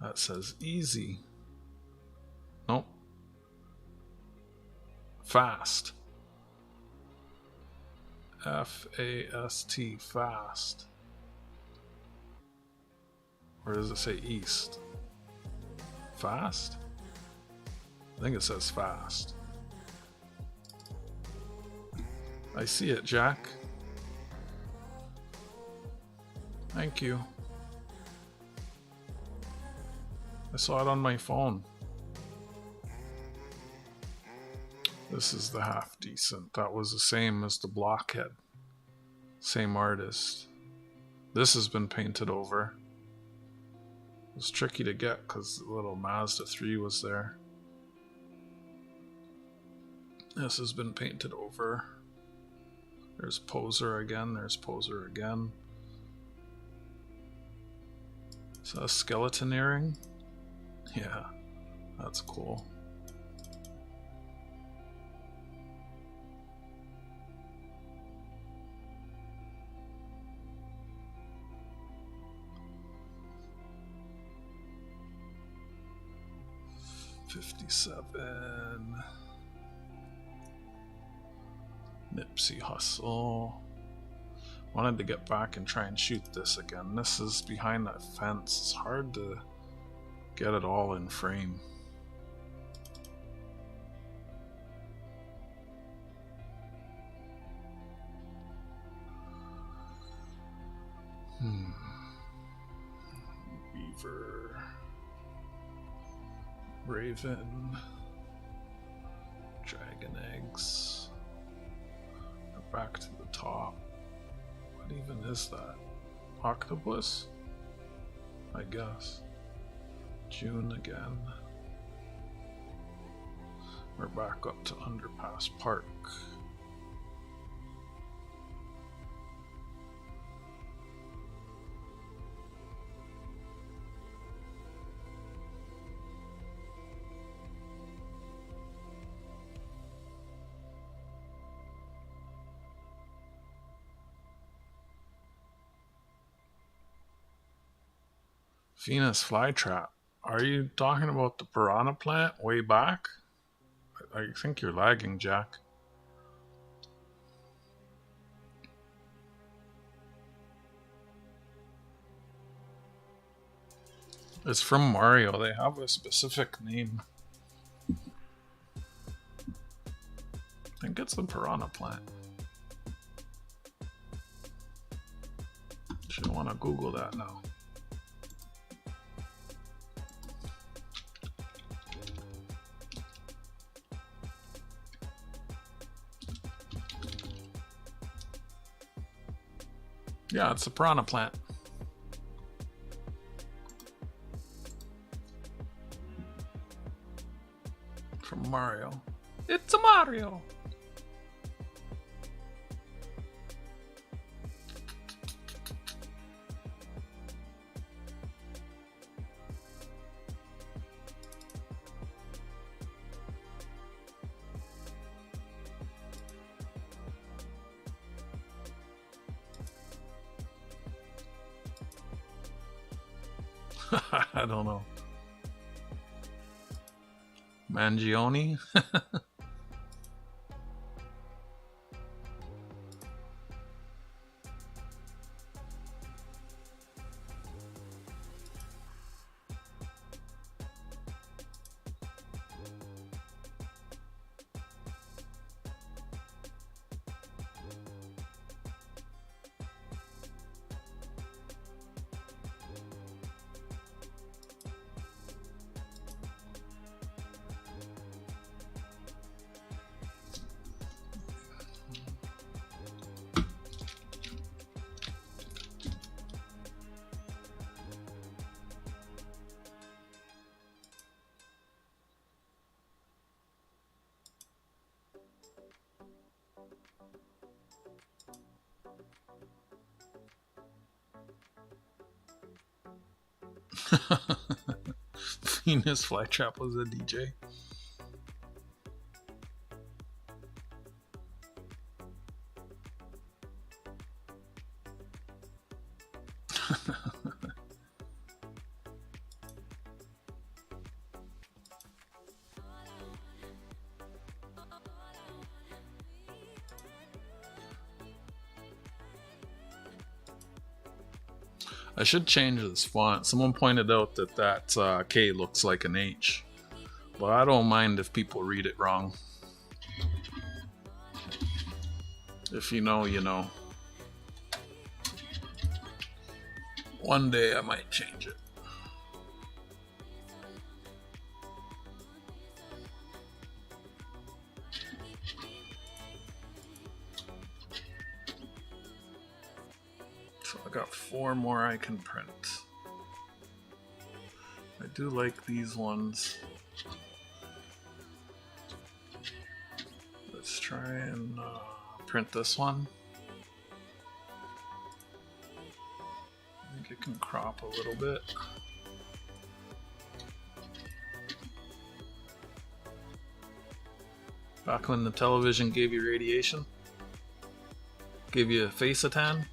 That says easy. Nope. Fast. F-A-S-T, fast. Or does it say east? Fast? I think it says fast. I see it, Jack. Thank you. I saw it on my phone. This is the half decent. That was the same as the blockhead. Same artist. This has been painted over. It was tricky to get because the little Mazda 3 was there. This has been painted over. There's Poser again. There's Poser again. Is that a skeleton earring? Yeah, that's cool. $57. Nipsey Hussle. Wanted to get back and try and shoot this again. This is behind that fence. It's hard to get it all in frame. Beaver. Raven. Dragon eggs. We're back to the top. What even is that? Octopus? I guess. June again. We're back up to Underpass Park. Venus flytrap. Are you talking about the piranha plant way back? I think you're lagging, Jack. It's from Mario. They have a specific name. I think it's the piranha plant. Should want to Google that now. Yeah, it's a piranha plant. From Mario. It's a Mario! I don't know. Mangione? Venus flytrap was a DJ. I should change this font. Someone pointed out that K looks like an H, but I don't mind if people read it wrong. If you know, you know. One day I might change it. So I got 4 more I can print. I do like these ones. Let's try and print this one. I think it can crop a little bit. Back when the television gave you radiation, gave you a face a tan.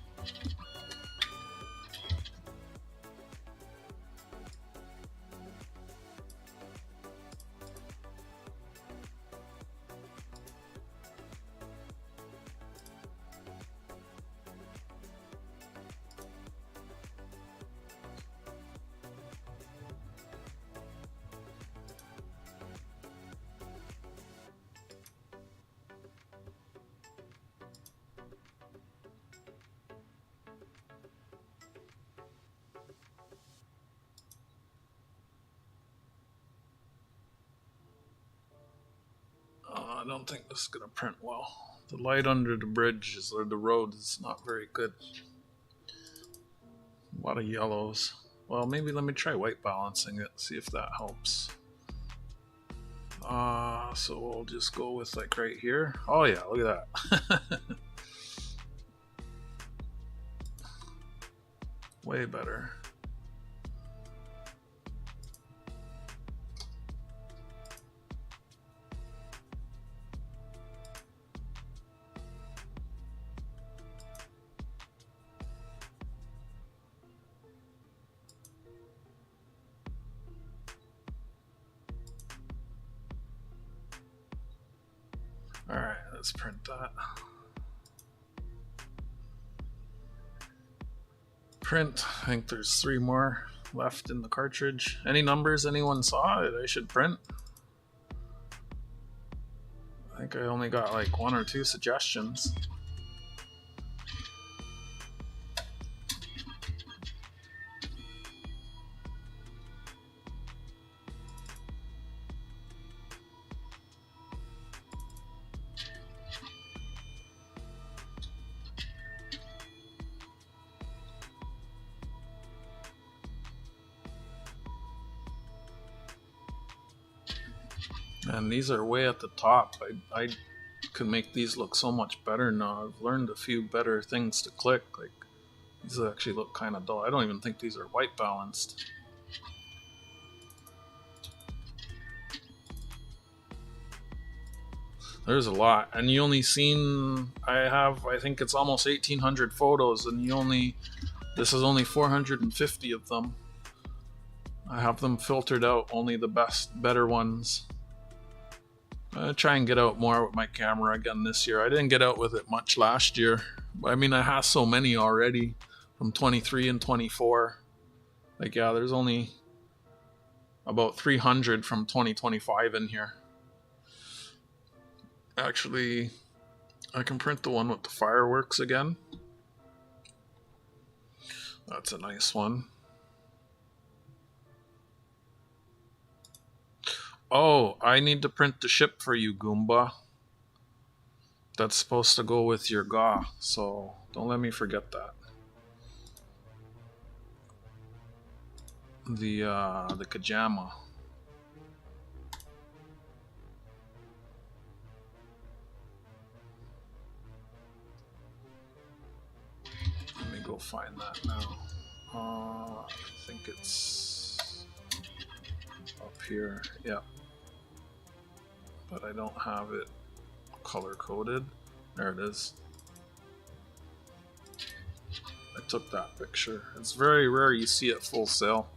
I don't think this is gonna print well. The light under the bridge or the road is not very good. A lot of yellows. Well, maybe let me try white balancing it, see if that helps. So we'll just go with like right here. Oh yeah, look at that. Way better. All right, let's print that. Print. I think there's 3 more left in the cartridge. Any numbers anyone saw that I should print? I think I only got like 1 or 2 suggestions. And these are way at the top. I could make these look so much better now. I've learned a few better things to click. Like these actually look kind of dull. I don't even think these are white balanced. There's a lot, and you only seen, I think it's almost 1,800 photos, and this is only 450 of them. I have them filtered out, only the better ones. I try and get out more with my camera again this year. I didn't get out with it much last year. I mean, I have so many already from 23 and 24. Like, yeah, there's only about 300 from 2025 in here. Actually, I can print the one with the fireworks again. That's a nice one. Oh, I need to print the ship for you, Goomba. That's supposed to go with your GA, so don't let me forget that. The Kajama. Let me go find that now. I think it's up here. Yeah. But I don't have it color coded. There it is. I took that picture. It's very rare you see it full sail.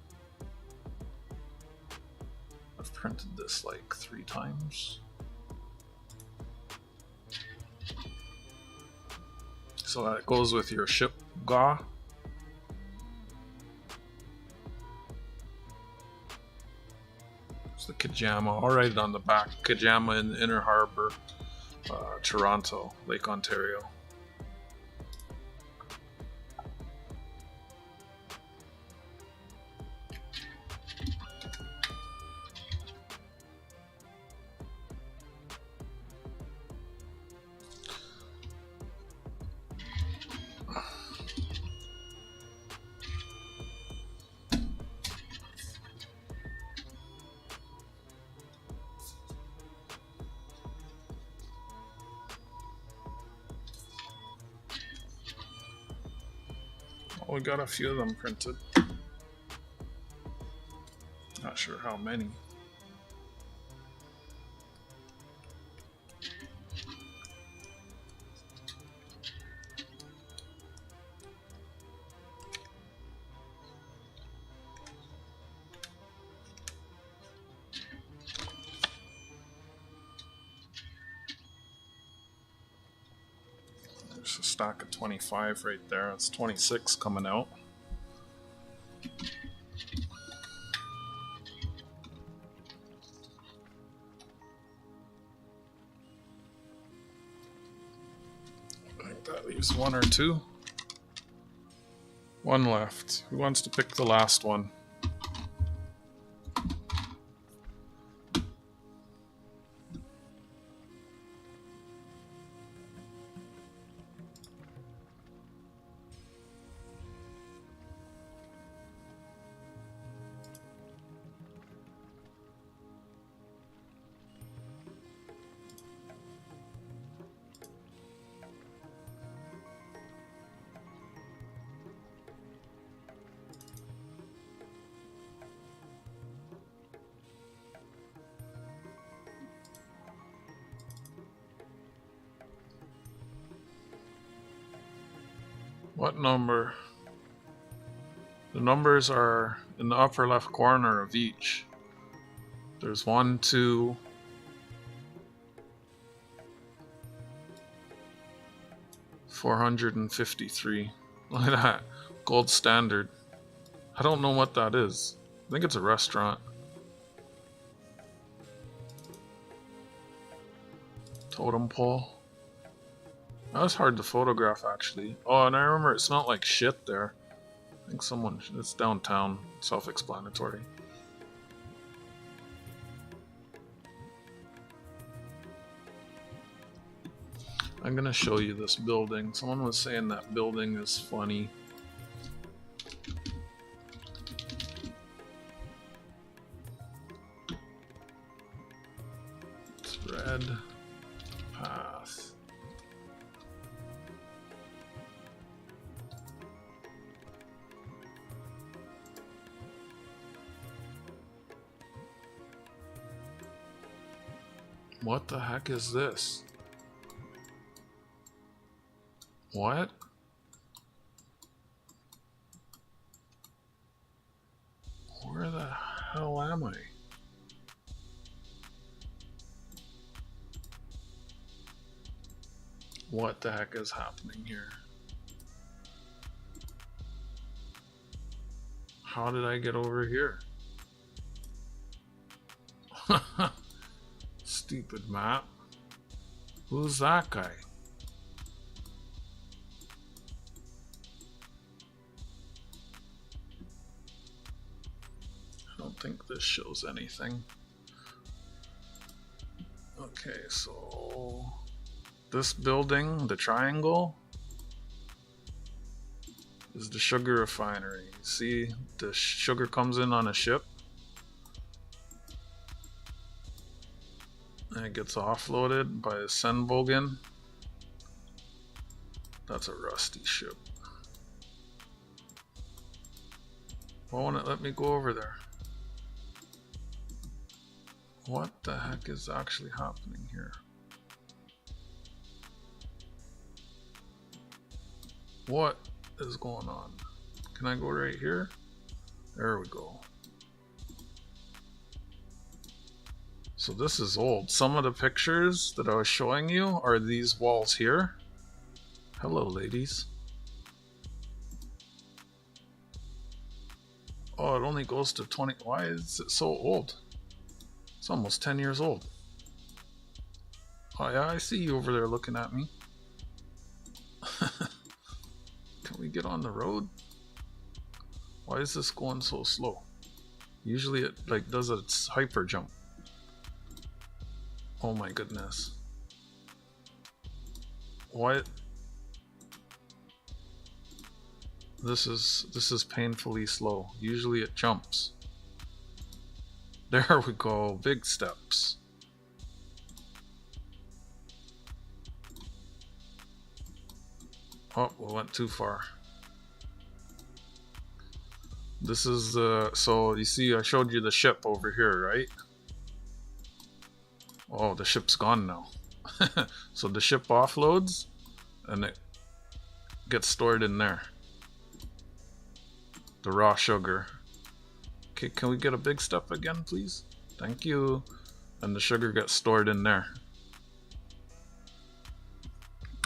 I've printed this like 3 times. So that goes with your ship GA. It's the Kajama. I'll write it on the back. Kajama in the Inner Harbor, Toronto, Lake Ontario. We got a few of them printed. Not sure how many. There's a stack of 25 right there. It's 26 coming out. I think that leaves 1 or 2. 1 left. Who wants to pick the last one? What number? The numbers are in the upper left corner of each. There's 1, 2, 453. Look at that. Gold standard. I don't know what that is. I think it's a restaurant. Totem pole. That was hard to photograph actually. Oh, and I remember it smelled like shit there. I think someone, it's downtown, self-explanatory. I'm gonna show you this building. Someone was saying that building is funny. It's red path. What the heck is this? What? Where the hell am I? What the heck is happening here? How did I get over here? Stupid map. Who's that guy? I don't think this shows anything. Okay, so this building, the triangle, is the sugar refinery. See, the sugar comes in on a ship and it gets offloaded by a Senbogen. That's a rusty ship. Why won't it let me go over there? What the heck is actually happening here? What is going on? Can I go right here? There we go. So this is old. Some of the pictures that I was showing you are these walls here. Hello, ladies. Oh, it only goes to 20. Why is it so old? It's almost 10 years old. Oh yeah, I see you over there looking at me. Can we get on the road? Why is this going so slow? Usually it like does a hyper jump. Oh my goodness. What? This is painfully slow. Usually it jumps. There we go, big steps. Oh, we went too far. This is the, so you see I showed you the ship over here, right? Oh, the ship's gone now. So the ship offloads and it gets stored in there. The raw sugar. Okay, can we get a big step again, please? Thank you. And the sugar gets stored in there.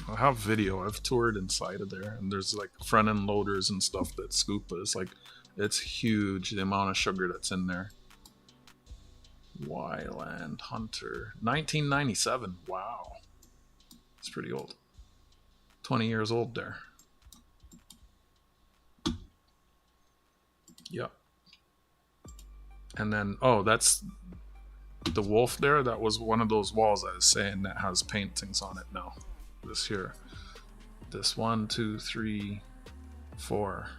I have video. I've toured inside of there, and there's like front end loaders and stuff that scoop it. It's like, it's huge, the amount of sugar that's in there. Wyland Hunter, 1997. Wow, it's pretty old. 20 years old there. Yep. And then, oh, that's the wolf there. That was one of those walls I was saying that has paintings on it now. This here. This 1, 2, 3, 4.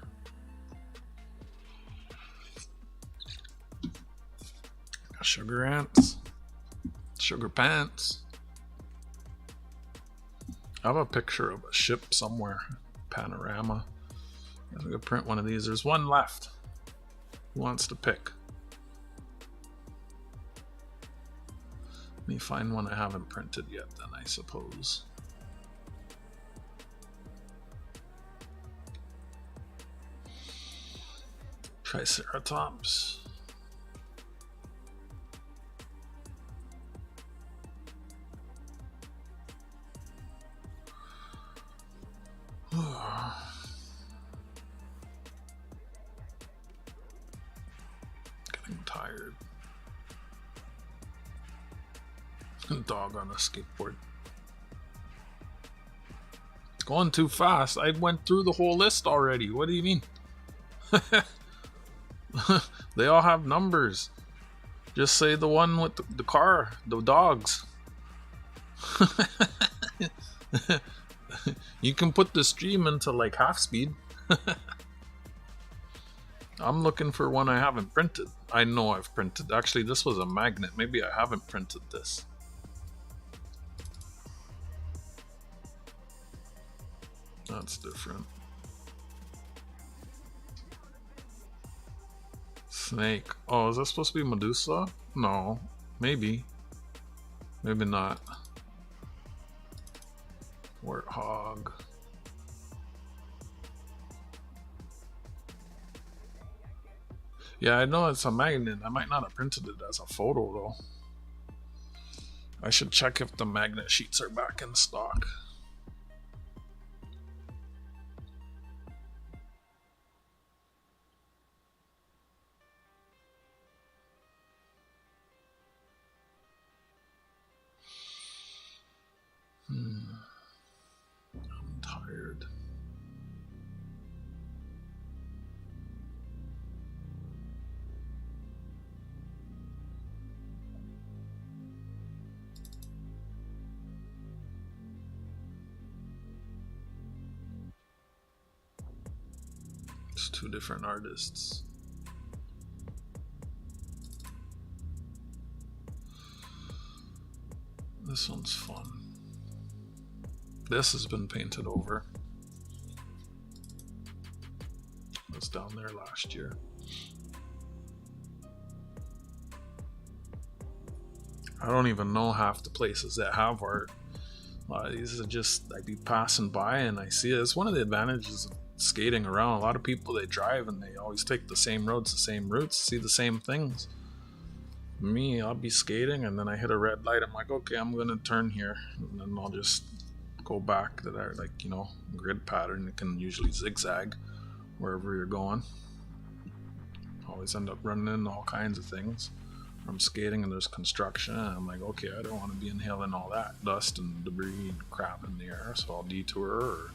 Sugar ants. Sugar pants. I have a picture of a ship somewhere. Panorama. I'm gonna print one of these. There's one left. Who wants to pick? Let me find one I haven't printed yet then, I suppose. Triceratops. Getting tired. Dog on a skateboard. Going too fast. I went through the whole list already. What do you mean? They all have numbers. Just say the one with the car, the dogs. You can put the stream into like half speed. I'm looking for one I haven't printed. I know I've printed. Actually, this was a magnet. Maybe I haven't printed this. That's different. Snake. Oh, is that supposed to be Medusa? No. Maybe. Maybe not. Warthog. Yeah, I know it's a magnet. I might not have printed it as a photo though. I should check if the magnet sheets are back in stock. I'm tired. It's two different artists. This one's fun. This has been painted over. It was down there last year. I don't even know half the places that have art. These are just, I'd be passing by and I see it. It's one of the advantages of skating around. A lot of people, they drive and they always take the same roads, the same routes, see the same things. Me, I'll be skating and then I hit a red light. I'm like, okay, I'm gonna turn here, and then I'll just go back to that, like, you know, grid pattern. It can usually zigzag wherever you're going. Always end up running into all kinds of things. I'm skating and there's construction and I'm like, okay, I don't want to be inhaling all that dust and debris and crap in the air, so I'll detour. Or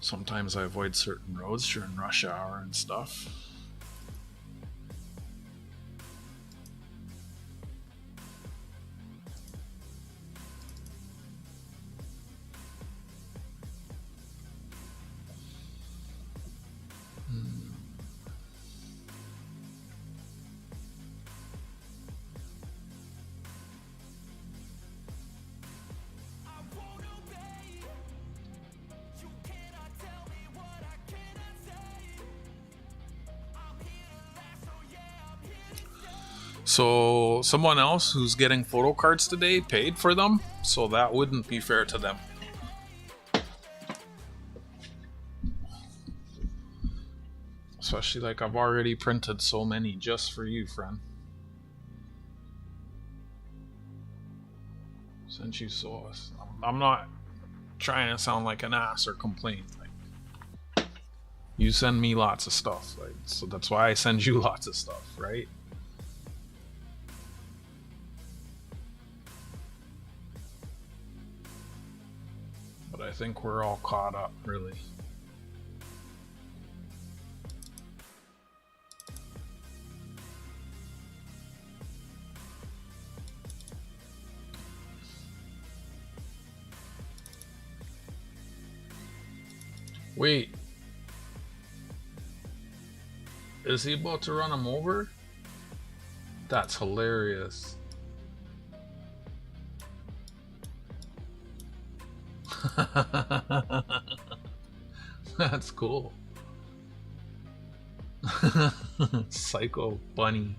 sometimes I avoid certain roads during rush hour and stuff. So someone else who's getting photo cards today paid for them, so that wouldn't be fair to them. Especially like I've already printed so many just for you, friend. Since you saw us. I'm not trying to sound like an ass or complain. Like, you send me lots of stuff, like, so that's why I send you lots of stuff, right? But I think we're all caught up, really. Wait. Is he about to run him over? That's hilarious. That's cool. Psycho bunny.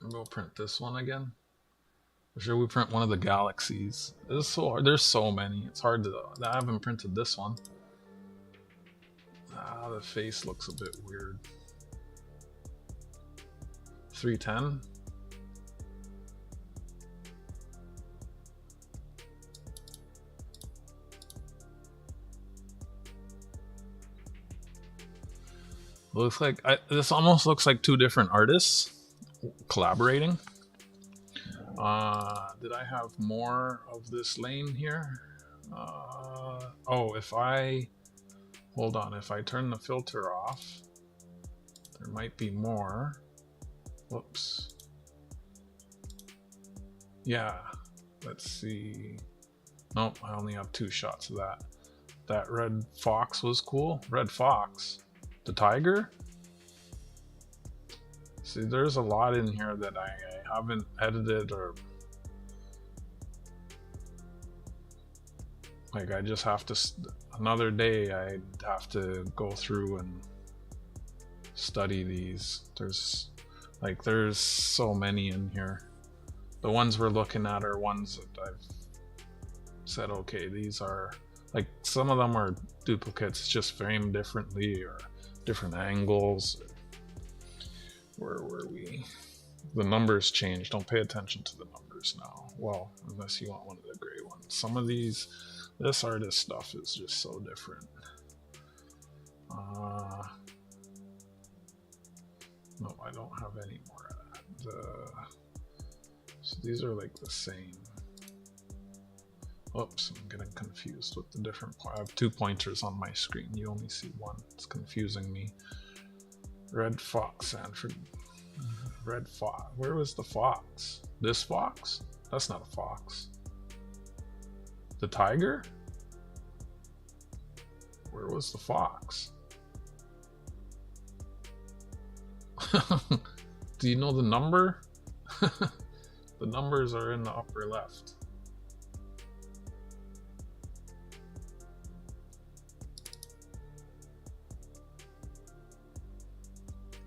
I'll go print this one again. For sure, we print one of the galaxies. There's so many. It's hard to. I haven't printed this one. The face looks a bit weird. 310. Looks like this almost looks like two different artists collaborating. Did I have more of this lane here? Oh, if I hold on, if I turn the filter off, there might be more. Whoops. Yeah, let's see. Nope, I only have 2 shots of that. That red fox was cool. Red fox. The tiger? See, there's a lot in here that I haven't edited, or like I just have to, another day I'd have to go through and study these. There's so many in here. The ones we're looking at are ones that I've said, okay, these are, like, some of them are duplicates, just framed differently or different angles. Where were we? The numbers change. Don't pay attention to the numbers now. Well, unless you want one of the gray ones. Some of these, this artist stuff is just so different. No, I don't have any more of that. So these are like the same. Oops, I'm getting confused with the different. I have 2 pointers on my screen. You only see one. It's confusing me. Red fox, Sanford. Red fox. Where was the fox? This fox? That's not a fox. The tiger? Where was the fox? Do you know the number? The numbers are in the upper left.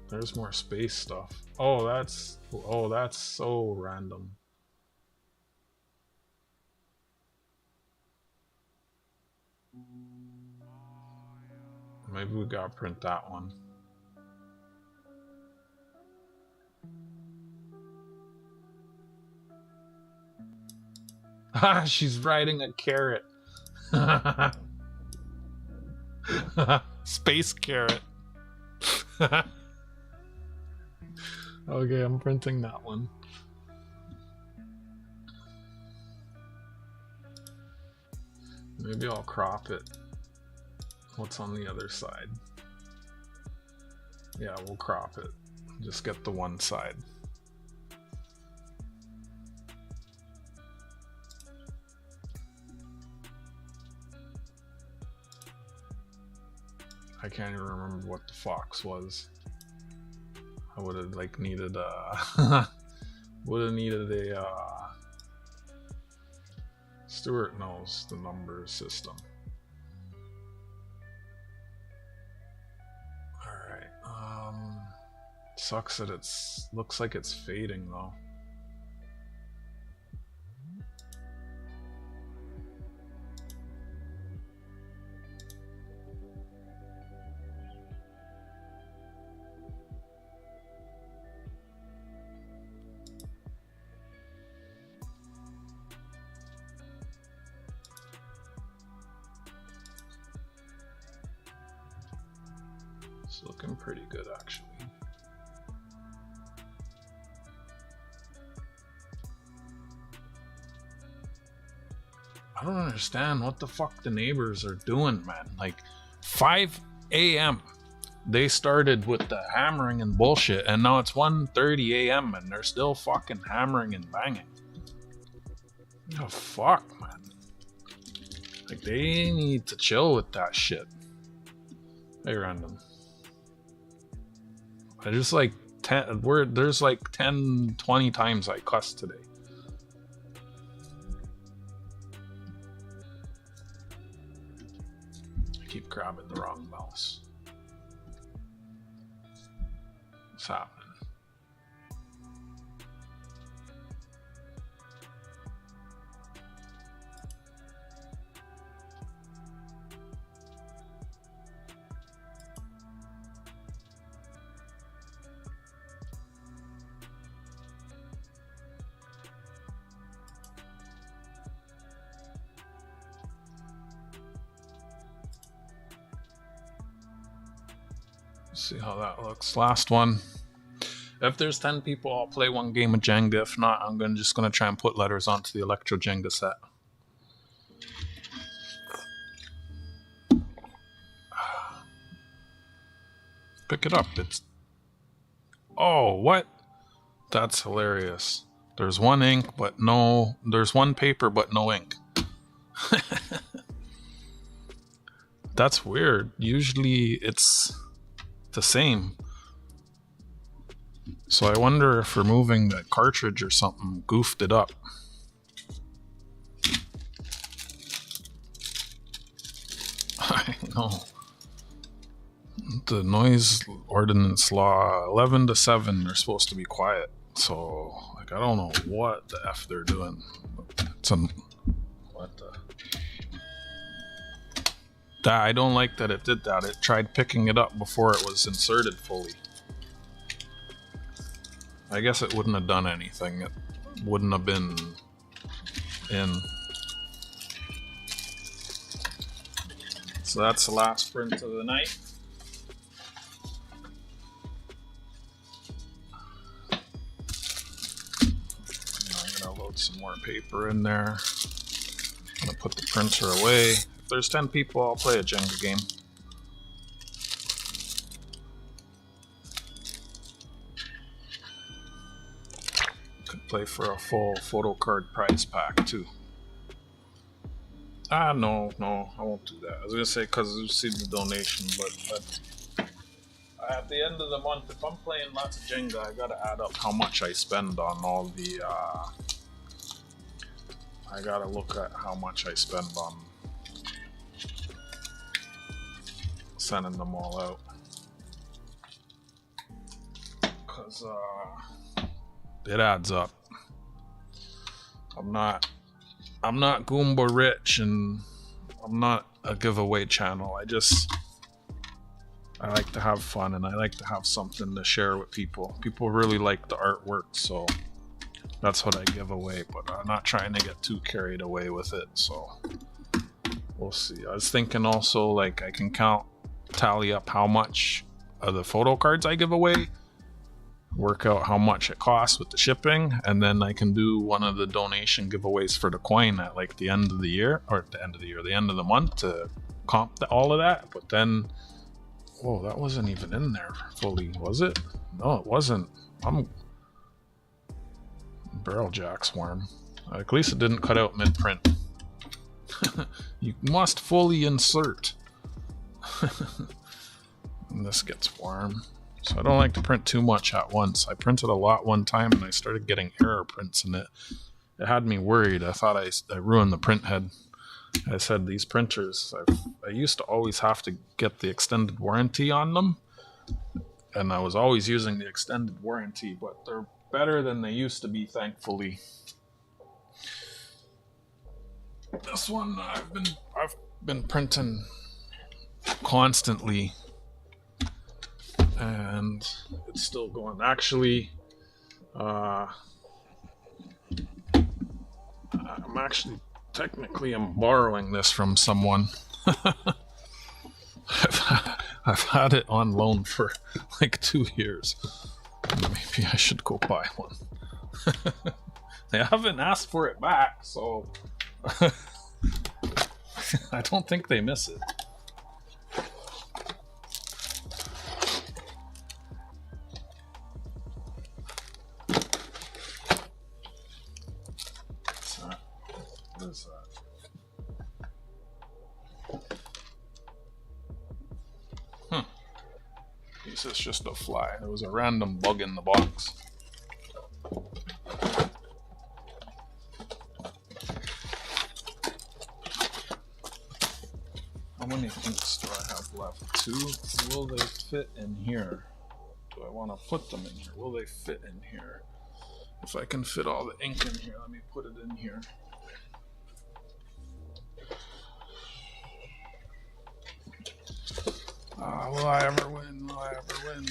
There's more space stuff. Oh, that's so random. Maybe we gotta print that one. Ah, she's riding a carrot. Space carrot. Okay, I'm printing that one. Maybe I'll crop it. What's on the other side? Yeah, we'll crop it. Just get the one side. I can't even remember what the fox was. I would have like needed a Stuart knows the number system. Alright, sucks that looks like it's fading though. It's looking pretty good actually. I don't understand what the fuck the neighbors are doing, man. Like 5 a.m. they started with the hammering and bullshit, and now it's 1:30 a.m. and they're still fucking hammering and banging. Oh fuck, man. Like they need to chill with that shit. Hey, random. I just like there's like 10-20 times I cussed today. I keep grabbing the wrong mouse. What's happening? See how that looks. Last one. If there's 10 people, I'll play one game of Jenga. If not, I'm just gonna try and put letters onto the Electro Jenga set. Pick it up. It's... Oh, what? That's hilarious. There's one ink, but no... There's one paper, but no ink. That's weird. Usually it's the same. So I wonder if removing the cartridge or something goofed it up. I know. The noise ordinance law 11 to 7, they're supposed to be quiet. So, like, I don't know what the F they're doing. It's what the... That, I don't like that it did that. It tried picking it up before it was inserted fully. I guess it wouldn't have done anything. It wouldn't have been in. So that's the last print of the night. I'm gonna load some more paper in there. I'm gonna put the printer away. If there's 10 people, I'll play a Jenga game. Play for a full photocard prize pack too. No, I won't do that. I was gonna say because I received the donation, but at the end of the month, if I'm playing lots of Jenga, I gotta add up how much I spend on all the. I gotta look at how much I spend on sending them all out, because it adds up. I'm not Goomba rich, and I'm not a giveaway channel. I like to have fun, and I like to have something to share with people. People really like the artwork, so that's what I give away, but I'm not trying to get too carried away with it, so we'll see. I was thinking also, like, I can tally up how much of the photo cards I give away, work out how much it costs with the shipping, and then I can do one of the donation giveaways for the coin at like the end of the year, or at the end of the year, the end of the month, to comp all of that. But then, whoa, that wasn't even in there fully, was it? No, it wasn't. I'm barrel jacks worm. At least it didn't cut out mid-print. You must fully insert. And this gets warm. So I don't like to print too much at once. I printed a lot one time and I started getting error prints in it. It had me worried. I thought I ruined the print head. I said these printers, I used to always have to get the extended warranty on them. And I was always using the extended warranty, but they're better than they used to be, thankfully. This one I've been printing constantly. And it's still going. Actually, I'm borrowing this from someone. I've had it on loan for like 2 years. Maybe I should go buy one. They haven't asked for it back, so I don't think they miss it. What is that? This is just a fly. There was a random bug in the box. How many inks do I have left? 2. Will they fit in here? Do I want to put them in here? Will they fit in here? If I can fit all the ink in here, let me put it in here. Will I ever win? Will I ever win?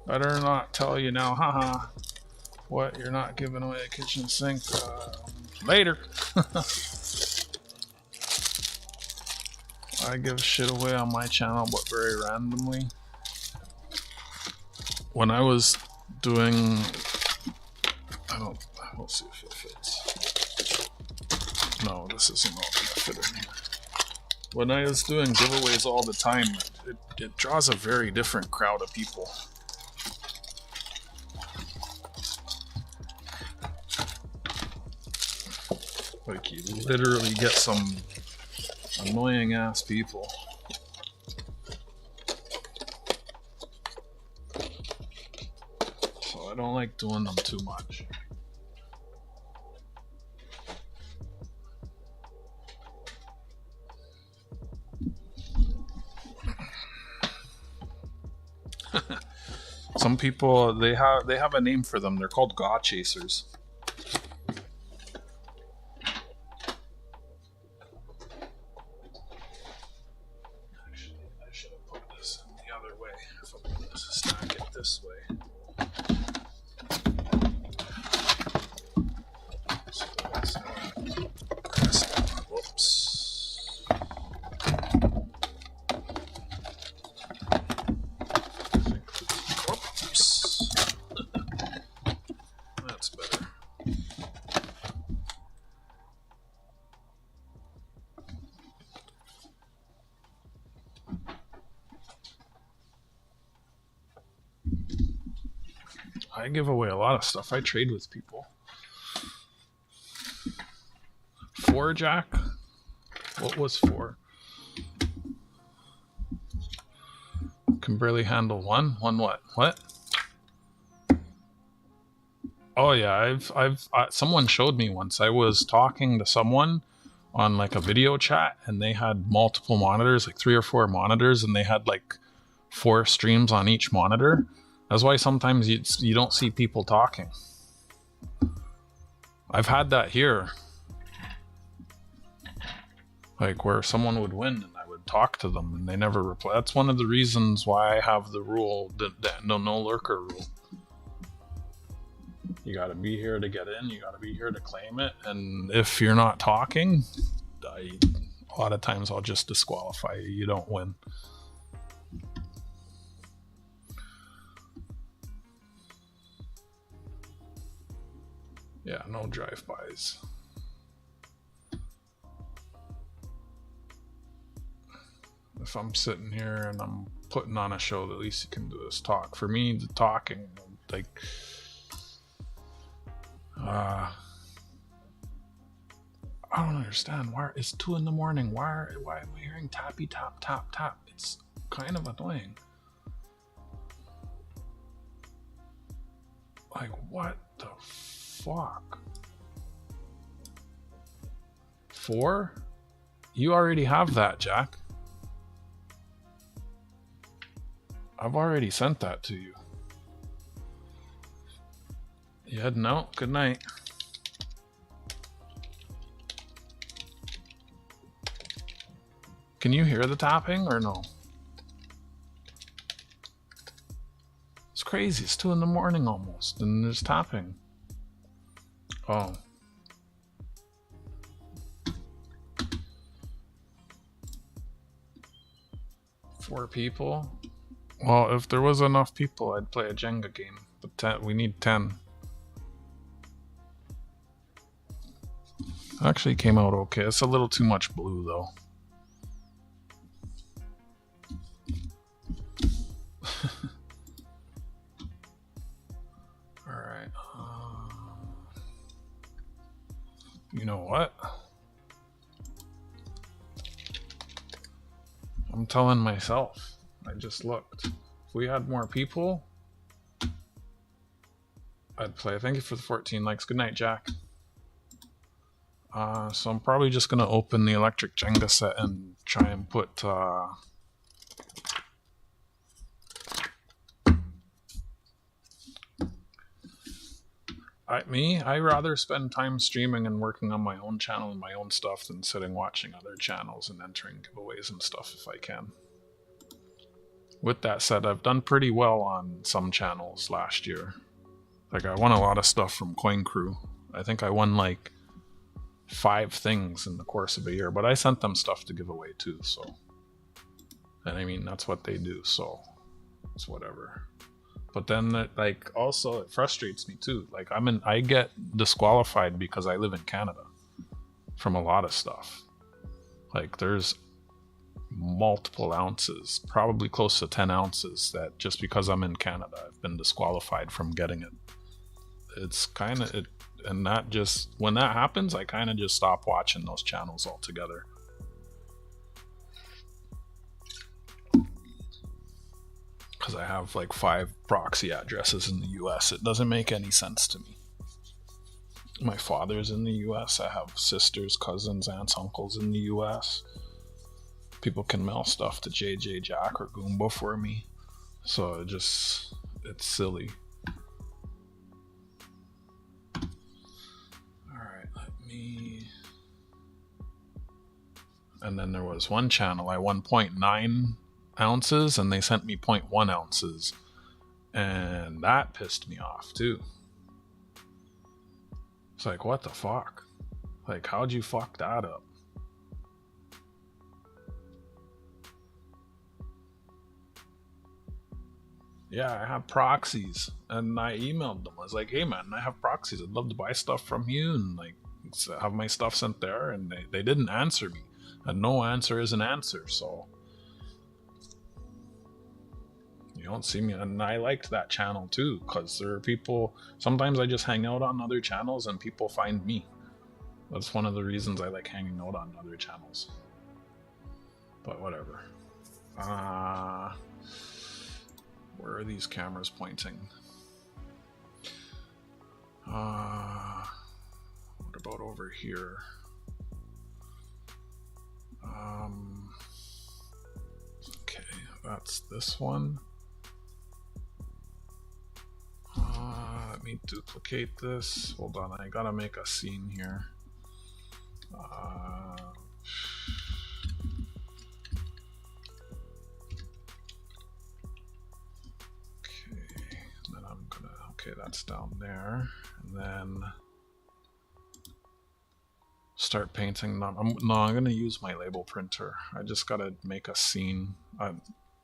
Better not tell you now, haha. What, you're not giving away a kitchen sink? Later. I give shit away on my channel, but very randomly. When I was doing, we'll see if it fits. No, this isn't all gonna fit in here. When I was doing giveaways all the time, it draws a very different crowd of people. Like, you literally get some annoying ass people. So I don't like doing them too much. Some people, they have a name for them. They're called gaw chasers. I give away a lot of stuff. I trade with people. 4, Jack? What was 4? Can barely handle 1. 1 what? What? Oh yeah, someone showed me once. I was talking to someone on like a video chat, and they had multiple monitors, like 3 or 4 monitors, and they had like 4 streams on each monitor. That's why sometimes you don't see people talking. I've had that here. Like where someone would win and I would talk to them and they never reply. That's one of the reasons why I have the rule, the no lurker rule. You gotta be here to get in, you gotta be here to claim it, and if you're not talking, a lot of times I'll just disqualify you. You don't win. Yeah, no drive-bys. If I'm sitting here and I'm putting on a show, the least you can do is talk. For me, the talking, like, I don't understand. Why it's 2 in the morning? Why am I hearing tappy tap tap tap? It's kind of annoying. Like, what the fuck? 4? You already have that, Jack. I've already sent that to you. You heading out? Good night. Can you hear the tapping or no? It's crazy. It's 2 in the morning almost, and there's tapping. Oh. Four people? Well, if there was enough people, I'd play a Jenga game. But we need 10. Actually came out okay. It's a little too much blue, though. Alright. You know what? I'm telling myself. I just looked. If we had more people, I'd play. Thank you for the 14 likes. Good night, Jack. So I'm probably just going to open the electric Jenga set and try and put... I rather spend time streaming and working on my own channel and my own stuff than sitting watching other channels and entering giveaways and stuff if I can. With that said, I've done pretty well on some channels last year. Like, I won a lot of stuff from Coin Crew. I think I won like 5 things in the course of a year, but I sent them stuff to give away too, so And I mean, that's what they do, so it's whatever. But then, like, also it frustrates me too. Like, I get disqualified because I live in Canada from a lot of stuff. Like, there's multiple ounces, probably close to 10 ounces, that just because I'm in Canada, I've been disqualified from getting it. It's kind of it, and that just, when that happens, I kind of just stop watching those channels altogether. Because I have like 5 proxy addresses in the US. It doesn't make any sense to me. My father's in the US. I have sisters, cousins, aunts, uncles in the US. People can mail stuff to JJ Jack or Goomba for me. So it's silly. Alright, let me... And then there was one channel, I won 0.9 ounces and they sent me 0.1 ounces. And that pissed me off too. It's like, what the fuck? Like, how'd you fuck that up? Yeah, I have proxies. And I emailed them. I was like, hey man, I have proxies. I'd love to buy stuff from you and like have my stuff sent there. And they didn't answer me. And no answer is an answer, so you don't see me. And I liked that channel too, because there are people, sometimes I just hang out on other channels and people find me. That's one of the reasons I like hanging out on other channels. But whatever. Where are these cameras pointing? What about over here? Okay, that's this one. Let me duplicate this. Hold on, I gotta make a scene here. Okay, that's down there, and then start painting them. I'm gonna use my label printer. I just gotta make a scene.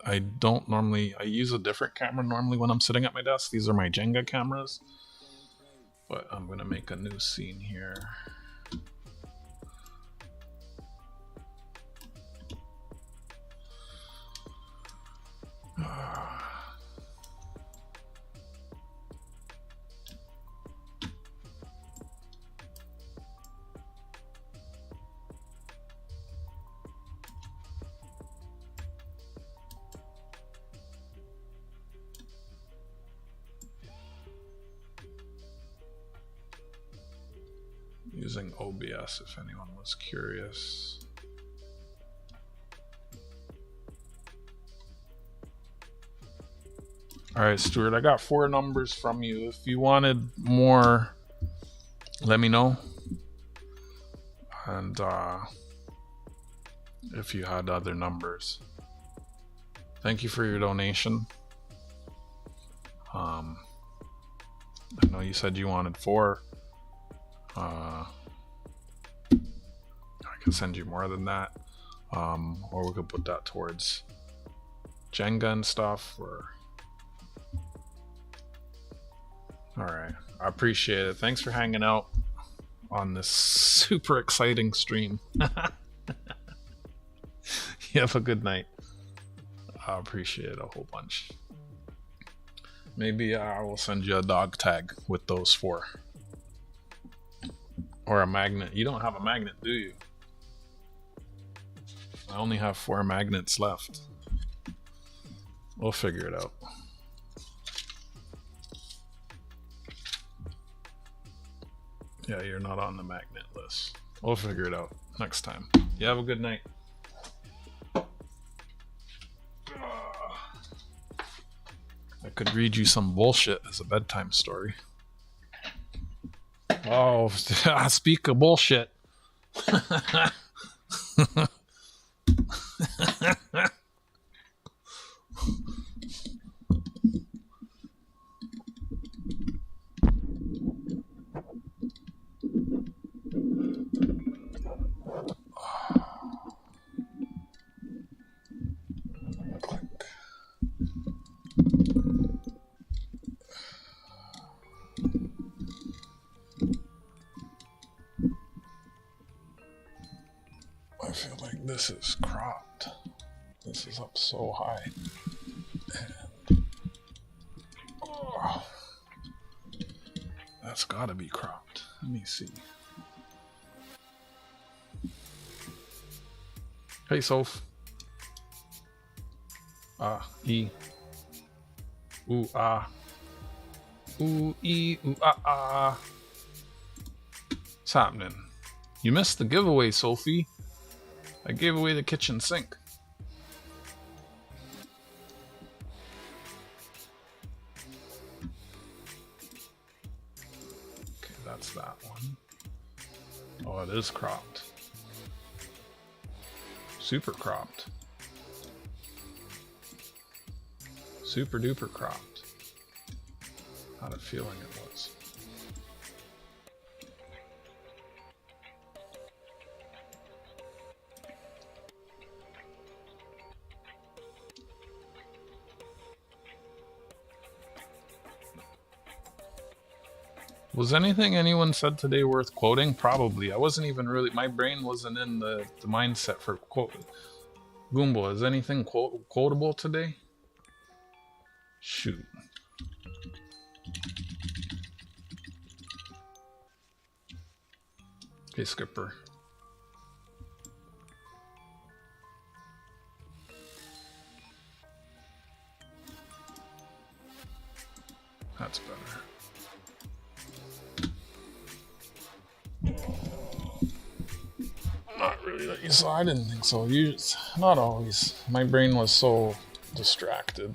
I don't normally, I use a different camera normally when I'm sitting at my desk. These are my Jenga cameras, but I'm gonna make a new scene here. Using OBS if anyone was curious. Alright, Stuart, I got 4 numbers from you. If you wanted more, let me know. And if you had other numbers. Thank you for your donation. I know you said you wanted 4. I can send you more than that, or we could put that towards Jenga and stuff. Or all right, I appreciate it. Thanks for hanging out on this super exciting stream. You have a good night. I appreciate it a whole bunch. Maybe I will send you a dog tag with those 4. Or a magnet. You don't have a magnet, do you? I only have 4 magnets left. We'll figure it out. Yeah, you're not on the magnet list. We'll figure it out next time. You have a good night. I could read you some bullshit as a bedtime story. Oh, speak of bullshit. This is cropped. This is up so high. And, oh, that's gotta be cropped. Let me see. Hey, Soph. E. Ooh, ah. Ooh, ee, ooh, ah. What's happening? You missed the giveaway, Sophie. I gave away the kitchen sink. Okay, that's that one. Oh, it is cropped. Super cropped. Super duper cropped. Had a feeling it was. Was anything anyone said today worth quoting? Probably. I wasn't even really, my brain wasn't in the mindset for quote. Goomba, is anything quotable today? Shoot. Okay, Skipper. That's better. Not really that you saw. I didn't think so. Not always. My brain was so distracted.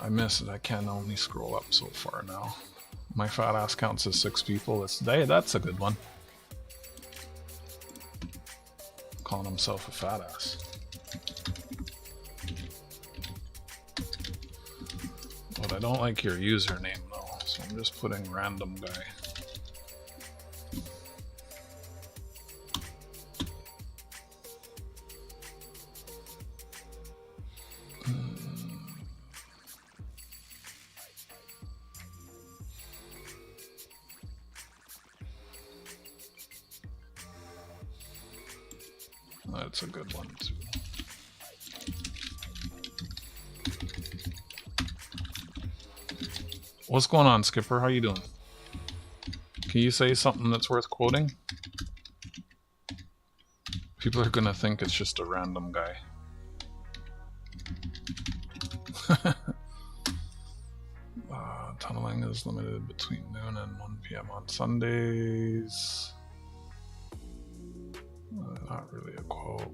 I missed it. I can only scroll up so far now. My fat ass counts as 6 people. That's a good one. Calling himself a fat ass. But I don't like your username though, so I'm just putting random guy. That's a good one too. What's going on, Skipper? How you doing? Can you say something that's worth quoting? People are gonna think it's just a random guy. Tunneling is limited between noon and 1 p.m. on Sundays. Not really a quote.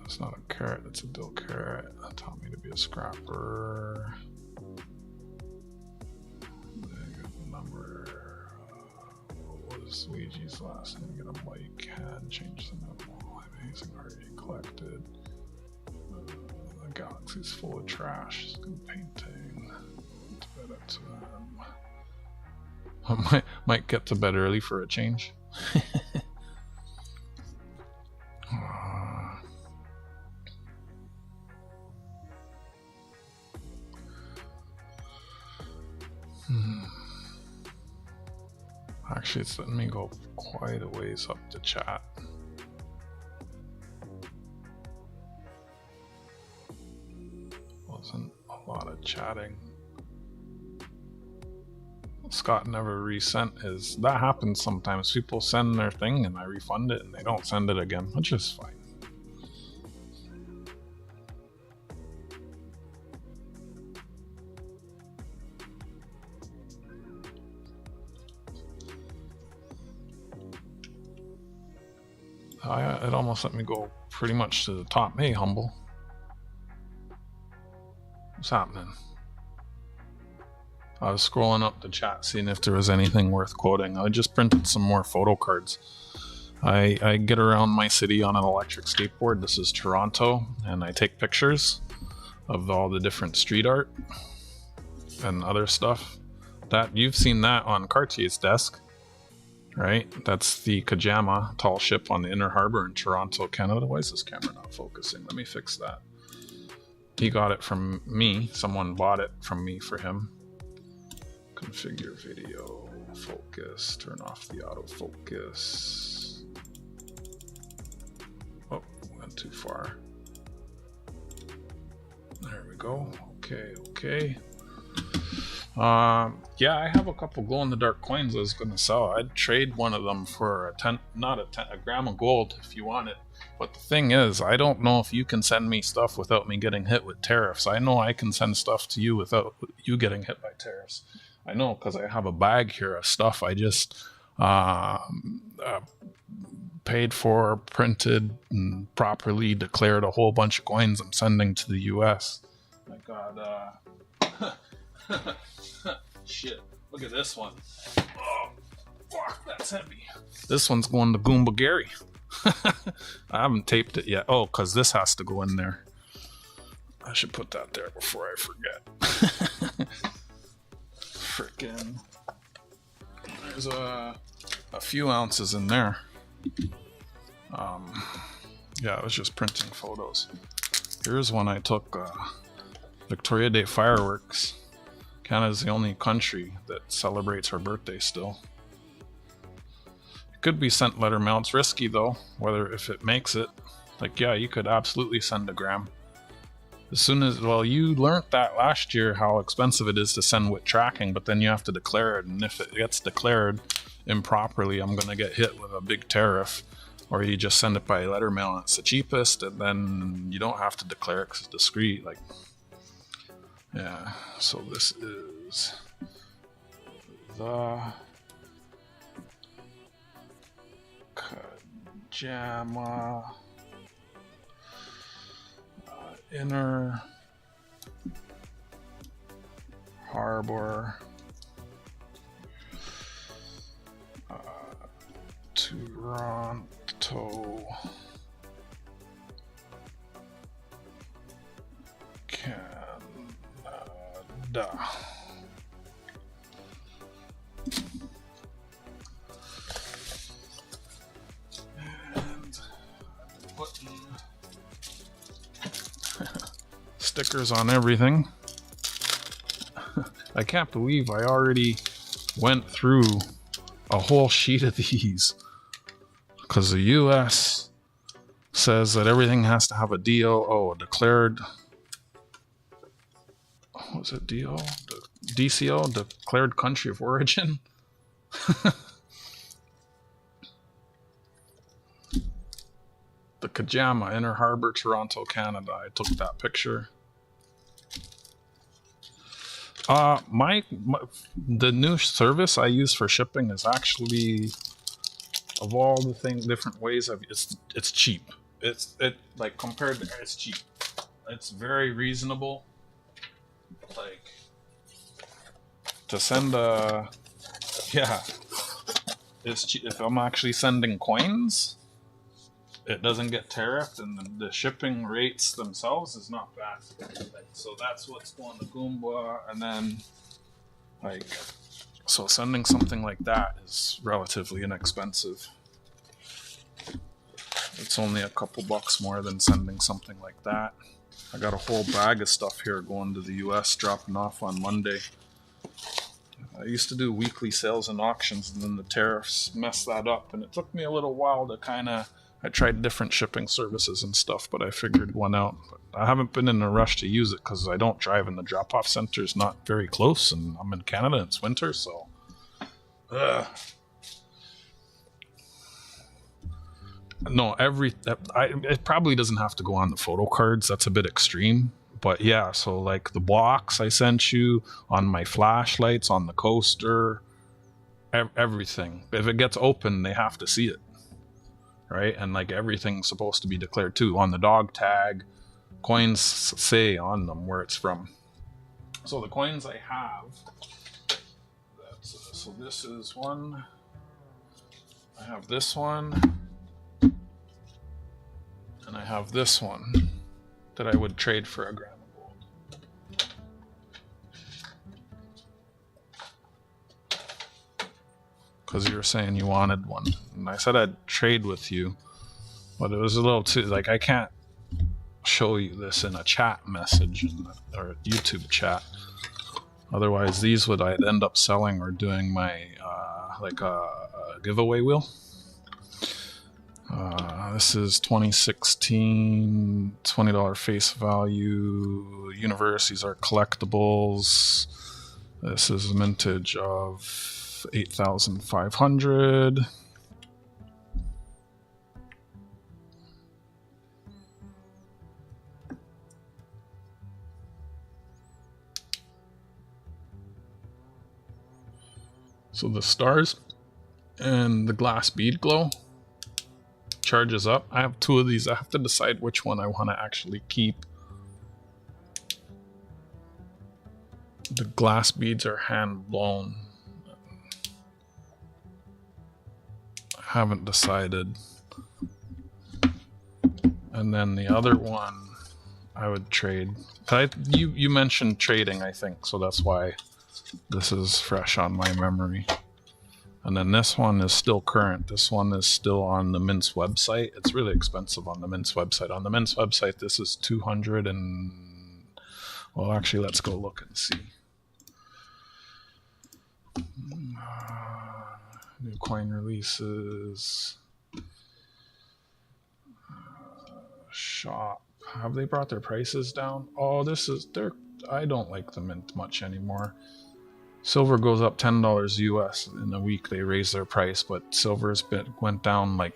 That's not a carrot, that's a dill carrot. That taught me to be a scrapper. Number. What was Luigi's last name? Get a mic, had change the number. Amazing already collected. The galaxy's full of trash. Good painting. To bed at 2 a.m. Might get to bed early for a change. Actually, it's letting me go quite a ways up the chat. Wasn't a lot of chatting. Scott never resent his. That happens sometimes. People send their thing and I refund it and they don't send it again, which is fine. It almost let me go pretty much to the top. Hey, Humble. What's happening? I was scrolling up the chat, seeing if there was anything worth quoting. I just printed some more photo cards. I get around my city on an electric skateboard. This is Toronto, and I take pictures of all the different street art and other stuff. That you've seen that on Cartier's desk, right? That's the Kajama tall ship on the Inner Harbor in Toronto, Canada. Why is this camera not focusing? Let me fix that. He got it from me. Someone bought it from me for him. Configure video. Focus, turn off the autofocus. Oh, went too far. There we go. Okay. Yeah, I have a couple glow-in-the-dark coins I was gonna sell. I'd trade one of them for a gram of gold if you want it. But the thing is, I don't know if you can send me stuff without me getting hit with tariffs. I know I can send stuff to you without you getting hit by tariffs. I know because I have a bag here of stuff I just paid for, printed, and properly declared a whole bunch of coins I'm sending to the US. I got, shit, look at this one. Oh, fuck, that's heavy. This one's going to Goomba Gary. I haven't taped it yet. Oh, because this has to go in there. I should put that there before I forget. Frickin'. There's a few ounces in there. Yeah, I was just printing photos. Here's one I took, Victoria Day fireworks. Canada's the only country that celebrates her birthday still. It could be sent letter mail. It's risky though, if it makes it. Like, yeah, you could absolutely send a gram. As soon as, well, you learned that last year how expensive it is to send with tracking, but then you have to declare it, and if it gets declared improperly, I'm gonna get hit with a big tariff. Or you just send it by letter mail and it's the cheapest, and then you don't have to declare it because it's discreet. Like, yeah, so this is the Kajama Inner Harbor Toronto Canada. And putting stickers on everything. I can't believe I already went through a whole sheet of these because the US says that everything has to have a DO, a declared, what was it, DO? DCO, declared country of origin. The Kajama, Inner Harbor, Toronto, Canada. I took that picture. The new service I use for shipping is actually, of all the different ways it's cheap. Like compared to, it's cheap. It's very reasonable. Like to send it's cheap. If I'm actually sending coins, it doesn't get tariffed, and the shipping rates themselves is not bad. So that's what's going to Goomba, and then so sending something like that is relatively inexpensive. It's only a couple bucks more than sending something like that. I got a whole bag of stuff here going to the US, dropping off on Monday. I used to do weekly sales and auctions, and then the tariffs messed that up, and it took me a little while to I tried different shipping services and stuff, but I figured one out. But I haven't been in a rush to use it because I don't drive, and the drop-off center is not very close, and I'm in Canada and it's winter, so. No, it probably doesn't have to go on the Photocards. That's a bit extreme. But yeah, so like the box I sent you, on my flashlights, on the coaster, everything. If it gets open, they have to see it. Right? And like everything's supposed to be declared too. On the dog tag, coins say on them where it's from. So the coins I have, so this is one. I have this one. And I have this one that I would trade for a gram of gold. Because you were saying you wanted one. And I said I'd trade with you. But it was a little too, like, I can't show you this in a chat message or a YouTube chat. Otherwise, these I'd end up selling or doing my like a giveaway wheel. This is 2016, $20 face value. Universities are collectibles. This is a mintage of 8,500. So the stars and the glass bead glow charges up. I have two of these. I have to decide which one I want to actually keep. The glass beads are hand blown. I haven't decided. And then the other one I would trade. You mentioned trading, I think, so that's why this is fresh on my memory. And then this one is still current. This one is still on the Mint's website. It's really expensive on the Mint's website. On the Mint's website, this is 200 and... Well, actually, let's go look and see. New coin releases. Shop. Have they brought their prices down? Oh, I don't like the Mint much anymore. Silver goes up $10 US in a week. They raise their price, but silver's went down like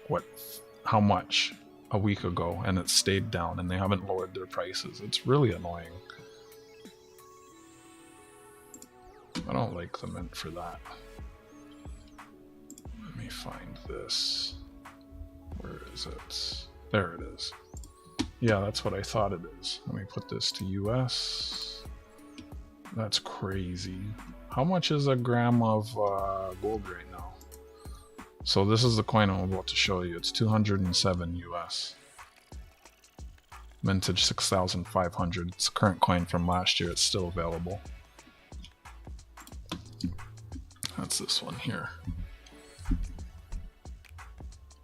how much a week ago, and it stayed down, and they haven't lowered their prices. It's really annoying. I don't like the Mint for that. Let me find this. Where is it? There it is. Yeah, that's what I thought it is. Let me put this to US. That's crazy. How much is a gram of gold right now? So this is the coin I'm about to show you. It's 207 US. Mintage 6,500. It's a current coin from last year. It's still available. That's this one here.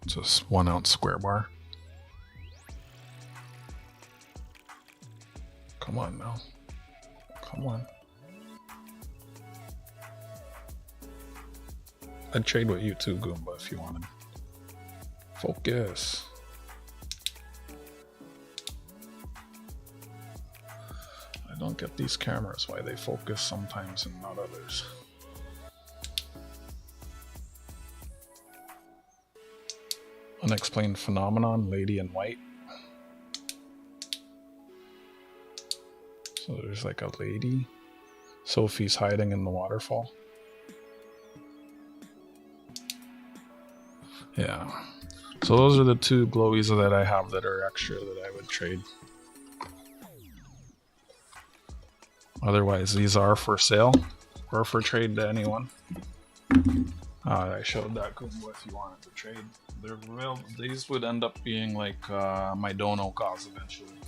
It's a 1 ounce square bar. Come on now. Come on. I'd trade with you too, Goomba, if you wanted. Focus. I don't get these cameras, why they focus sometimes and not others. Unexplained phenomenon, lady in white. So there's like a lady. Sophie's hiding in the waterfall. Yeah. So those are the two glowies that I have that are extra that I would trade. Otherwise, these are for sale or for trade to anyone. I showed that Goomba if you wanted to trade. These would end up being like my dono cause eventually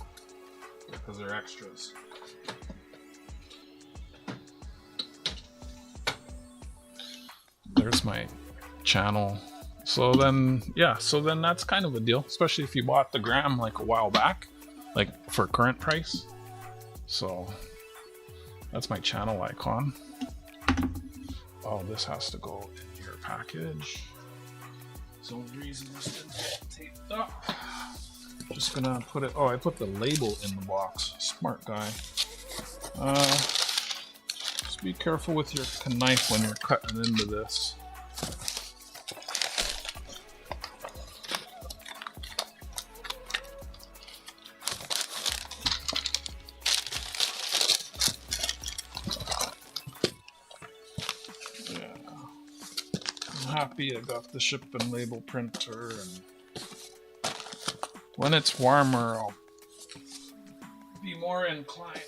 because they're extras. There's my channel. So then, yeah, so then that's kind of a deal, especially if you bought the gram like a while back, like for current price. So that's my channel icon. Oh, this has to go in your package. So the reason this didn't get taped up. Just gonna put it, oh, I put the label in the box. Smart guy. Just be careful with your knife when you're cutting into this. Happy I got the ship and label printer, and when it's warmer I'll be more inclined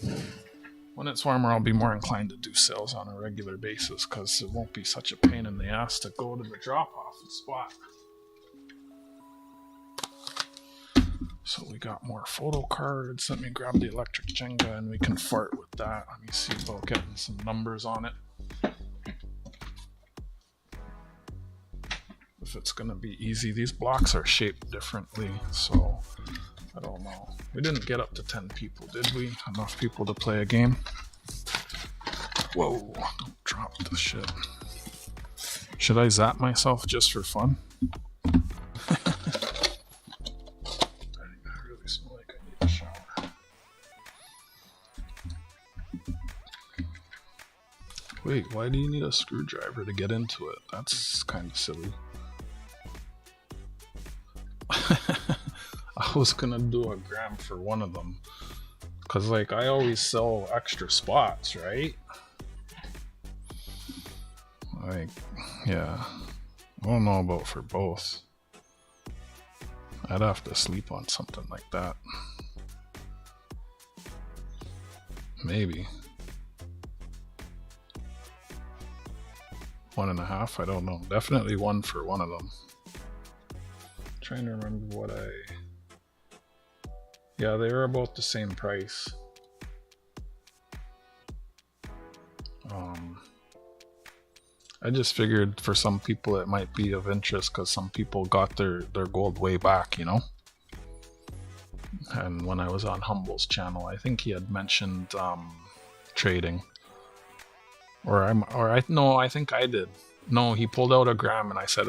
to do sales on a regular basis because it won't be such a pain in the ass to go to the drop-off spot. So we got more photocards. Let me grab the electric Jenga and we can fart with that. Let me see about getting some numbers on it. If it's gonna be easy. These blocks are shaped differently, so I don't know. We didn't get up to 10 people, did we? Enough people to play a game? Whoa, don't drop the shit. Should I zap myself just for fun? I really smell like I need a shower. Wait, why do you need a screwdriver to get into it? That's kind of silly. I was gonna do a gram for one of them. Cause like I always sell extra spots, right? Like, yeah. I don't know about for both. I'd have to sleep on something like that. Maybe. 1.5, I don't know. Definitely one for one of them. Trying to remember what I... Yeah, they were about the same price. I just figured for some people it might be of interest because some people got their gold way back, you know? And when I was on Humble's channel, I think he had mentioned trading. I think I did. No, he pulled out a gram and I said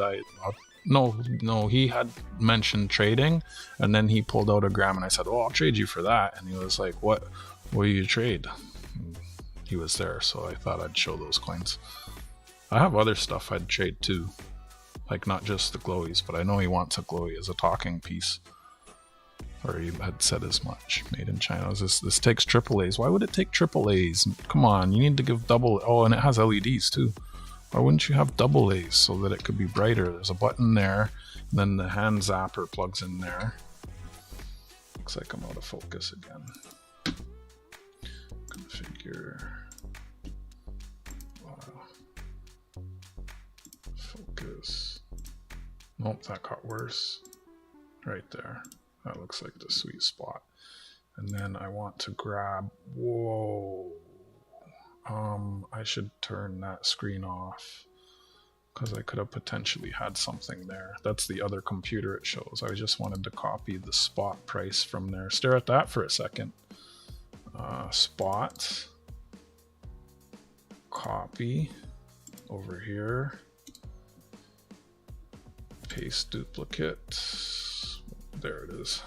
no, he had mentioned trading, and then he pulled out a gram and I said, oh, I'll trade you for that. And he was like, what will you trade? And he was there, so I thought I'd show those coins. I have other stuff I'd trade too, like not just the glowies, but I know he wants a glowy as a talking piece, or he had said as much. Made in China. This takes AAAs. Why would it take AAAs? Come on, you need to give double. Oh, and it has LEDs too. Why wouldn't you have double A's so that it could be brighter? There's a button there, and then the hand zapper plugs in there. Looks like I'm out of focus again. Configure. Focus. Nope, that got worse. Right there. That looks like the sweet spot. And then I want to grab... Whoa. I should turn that screen off because I could have potentially had something there. That's the other computer it shows. I just wanted to copy the spot price from there. Stare at that for a second. Spot. Copy. Over here. Paste duplicate. There it is.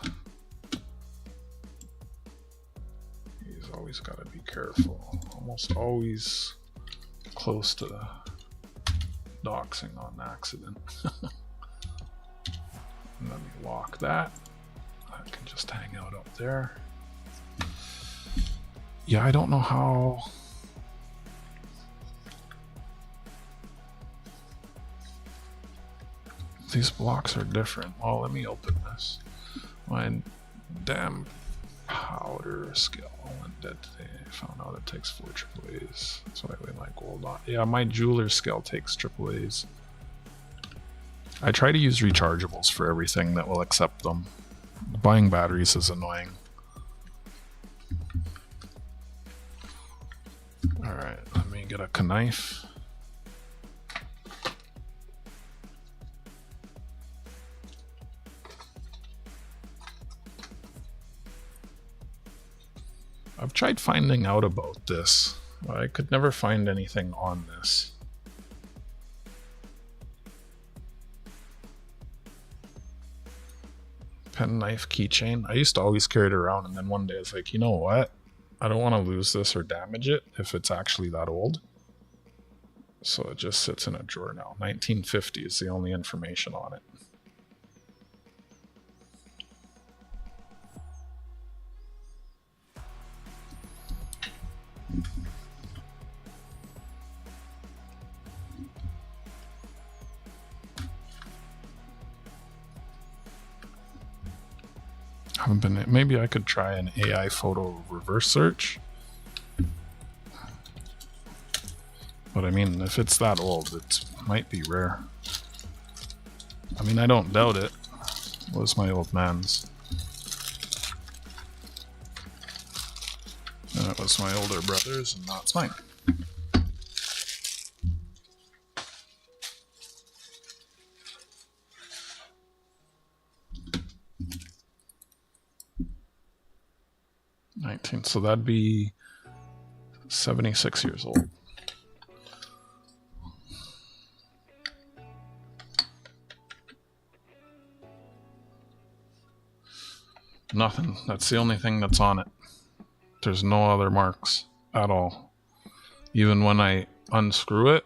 He's always got to be careful. Almost always close to doxing on accident. Let me lock that. I can just hang out up there. Yeah, I don't know how... These blocks are different. Well, let me open this. My damn powder scale went dead today. I found out it takes 4 AAAs. That's what I weigh my gold on. Yeah, my jeweler's scale takes AAAs. I try to use rechargeables for everything that will accept them. Buying batteries is annoying. Alright, let me get a knife. I've tried finding out about this, but I could never find anything on this. Pen knife keychain. I used to always carry it around, and then one day I was like, you know what? I don't want to lose this or damage it if it's actually that old. So it just sits in a drawer now. 1950 is the only information on it. Haven't been. Maybe I could try an AI photo reverse search. But I mean, if it's that old, it might be rare. I mean, I don't doubt it. It was my old man's. And it was my older brother's, and now it's mine. So that'd be 76 years old. Nothing. That's the only thing that's on it. There's no other marks at all. Even when I unscrew it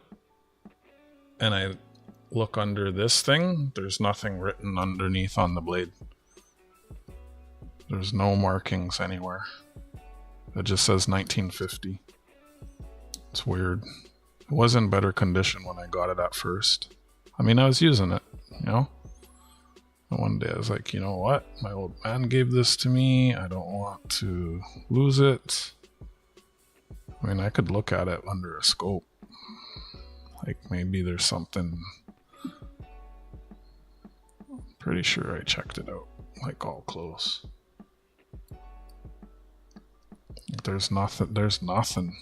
and I look under this thing, there's nothing written underneath on the blade. There's no markings anywhere. It just says 1950. It's weird. It was in better condition when I got it at first. I mean, I was using it, you know? And one day I was like, you know what? My old man gave this to me. I don't want to lose it. I mean, I could look at it under a scope. Like maybe there's something. Pretty sure I checked it out, like all close. There's nothing.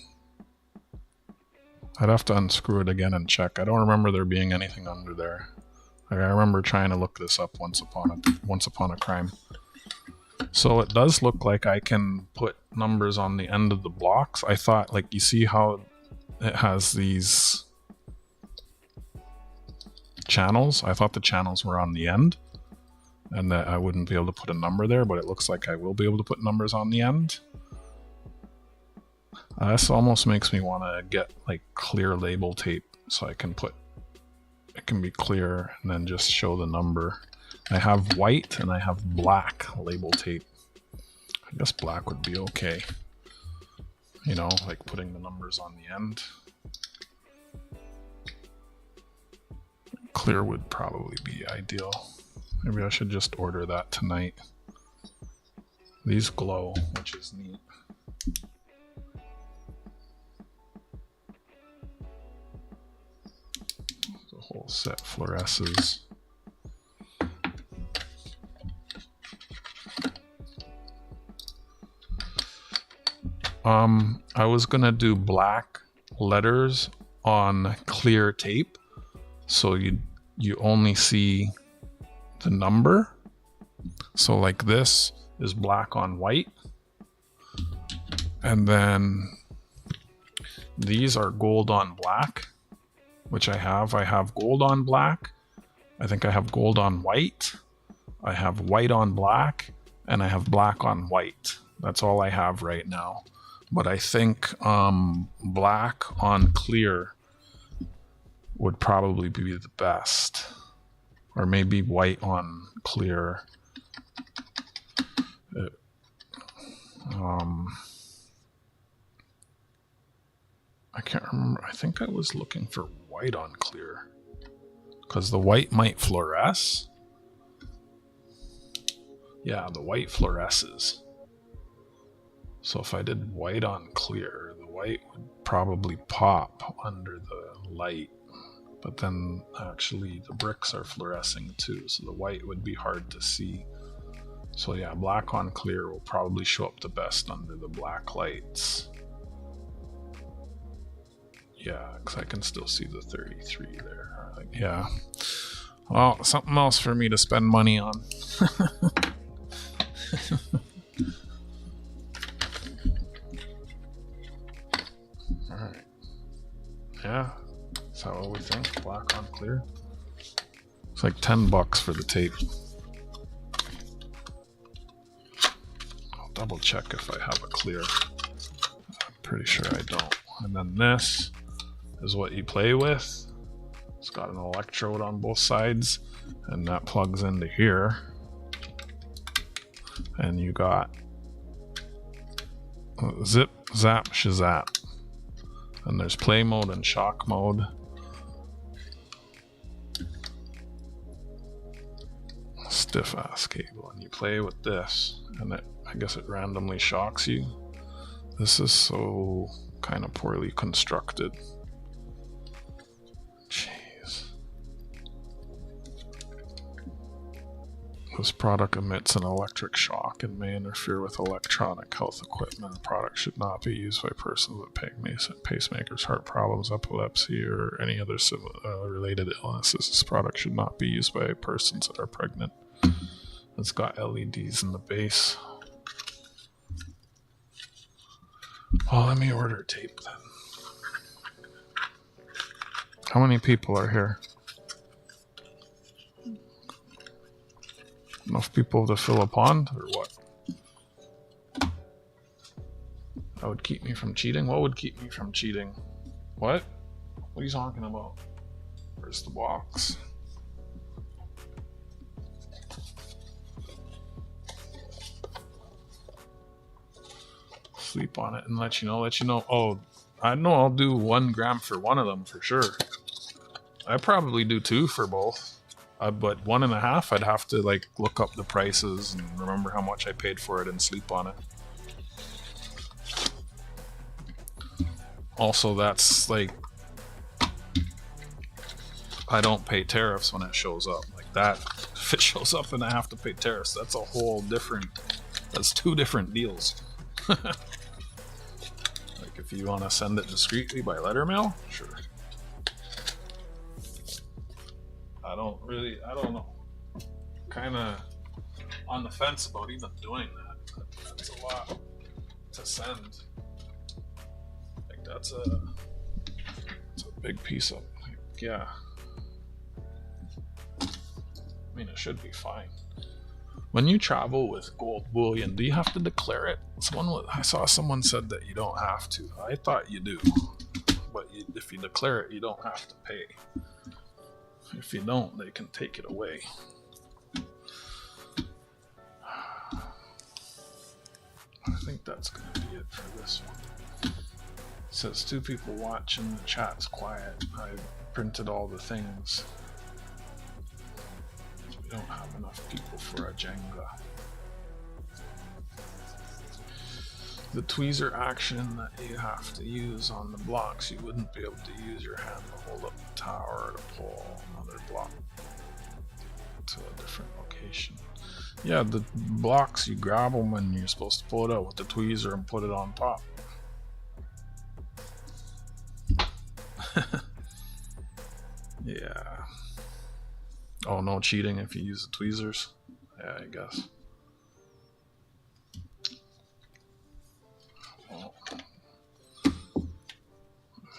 I'd have to unscrew it again and check. I don't remember there being anything under there. Like, I remember trying to look this up once upon a crime. So it does look like I can put numbers on the end of the blocks. I thought, like, you see how it has these channels? I thought the channels were on the end and that I wouldn't be able to put a number there, but it looks like I will be able to put numbers on the end. This almost makes me want to get like clear label tape so I can put, it can be clear and then just show the number. I have white and I have black label tape. I guess black would be okay. You know, like putting the numbers on the end. Clear would probably be ideal. Maybe I should just order that tonight. These glow, which is neat. The whole set fluoresces. I was gonna do black letters on clear tape, so you only see the number. So like this is black on white, and then these are gold on black, which I have. I have gold on black. I think I have gold on white. I have white on black, and I have black on white. That's all I have right now. But I think black on clear would probably be the best. Or maybe white on clear. I can't remember. I think I was looking for white on clear. Because the white might fluoresce. Yeah, the white fluoresces. So if I did white on clear, the white would probably pop under the light. But then actually the bricks are fluorescing too, so the white would be hard to see. So yeah, black on clear will probably show up the best under the black lights. Yeah, because I can still see the 33 there. Yeah. Well, something else for me to spend money on. Alright. Yeah. Is that what we think? Black on clear? It's like $10 for the tape. I'll double check if I have a clear. I'm pretty sure I don't. And then this is what you play with. It's got an electrode on both sides, and that plugs into here. And you got zip, zap, shazap. And there's play mode and shock mode. Stiff ass cable, and you play with this, and I guess it randomly shocks you. This is so kind of poorly constructed. Jeez. This product emits an electric shock and may interfere with electronic health equipment. The product should not be used by persons with pacemakers, heart problems, epilepsy, or any other related illnesses. This product should not be used by persons that are pregnant. It's got LEDs in the base. Well, let me order tape then. How many people are here? Enough people to fill a pond, or what? That would keep me from cheating? What would keep me from cheating? What? What are you talking about? Where's the box? Sleep on it and let you know. Oh, I know I'll do 1 gram for one of them for sure. I probably do 2 for both. But 1.5, I'd have to like look up the prices and remember how much I paid for it and sleep on it. Also, that's like, I don't pay tariffs when it shows up like that. If it shows up and I have to pay tariffs, that's a whole different, that's 2 different deals. Like if you want to send it discreetly by letter mail, sure. I don't know. Kind of on the fence about even doing that. That's a lot to send. Like that's a big piece of, like, yeah. I mean, it should be fine. When you travel with gold bullion, do you have to declare it? I saw someone said that you don't have to. I thought you do, but if you declare it, you don't have to pay. If you don't, they can take it away. I think that's going to be it for this one. It says 2 people watching, the chat's quiet. I printed all the things. We don't have enough people for a Jenga. The tweezer action that you have to use on the blocks, you wouldn't be able to use your hand to hold up the tower to pull another block to a different location. Yeah, the blocks, you grab them and you're supposed to pull it out with the tweezer and put it on top. Yeah. Oh, no cheating if you use the tweezers? Yeah, I guess. Well, I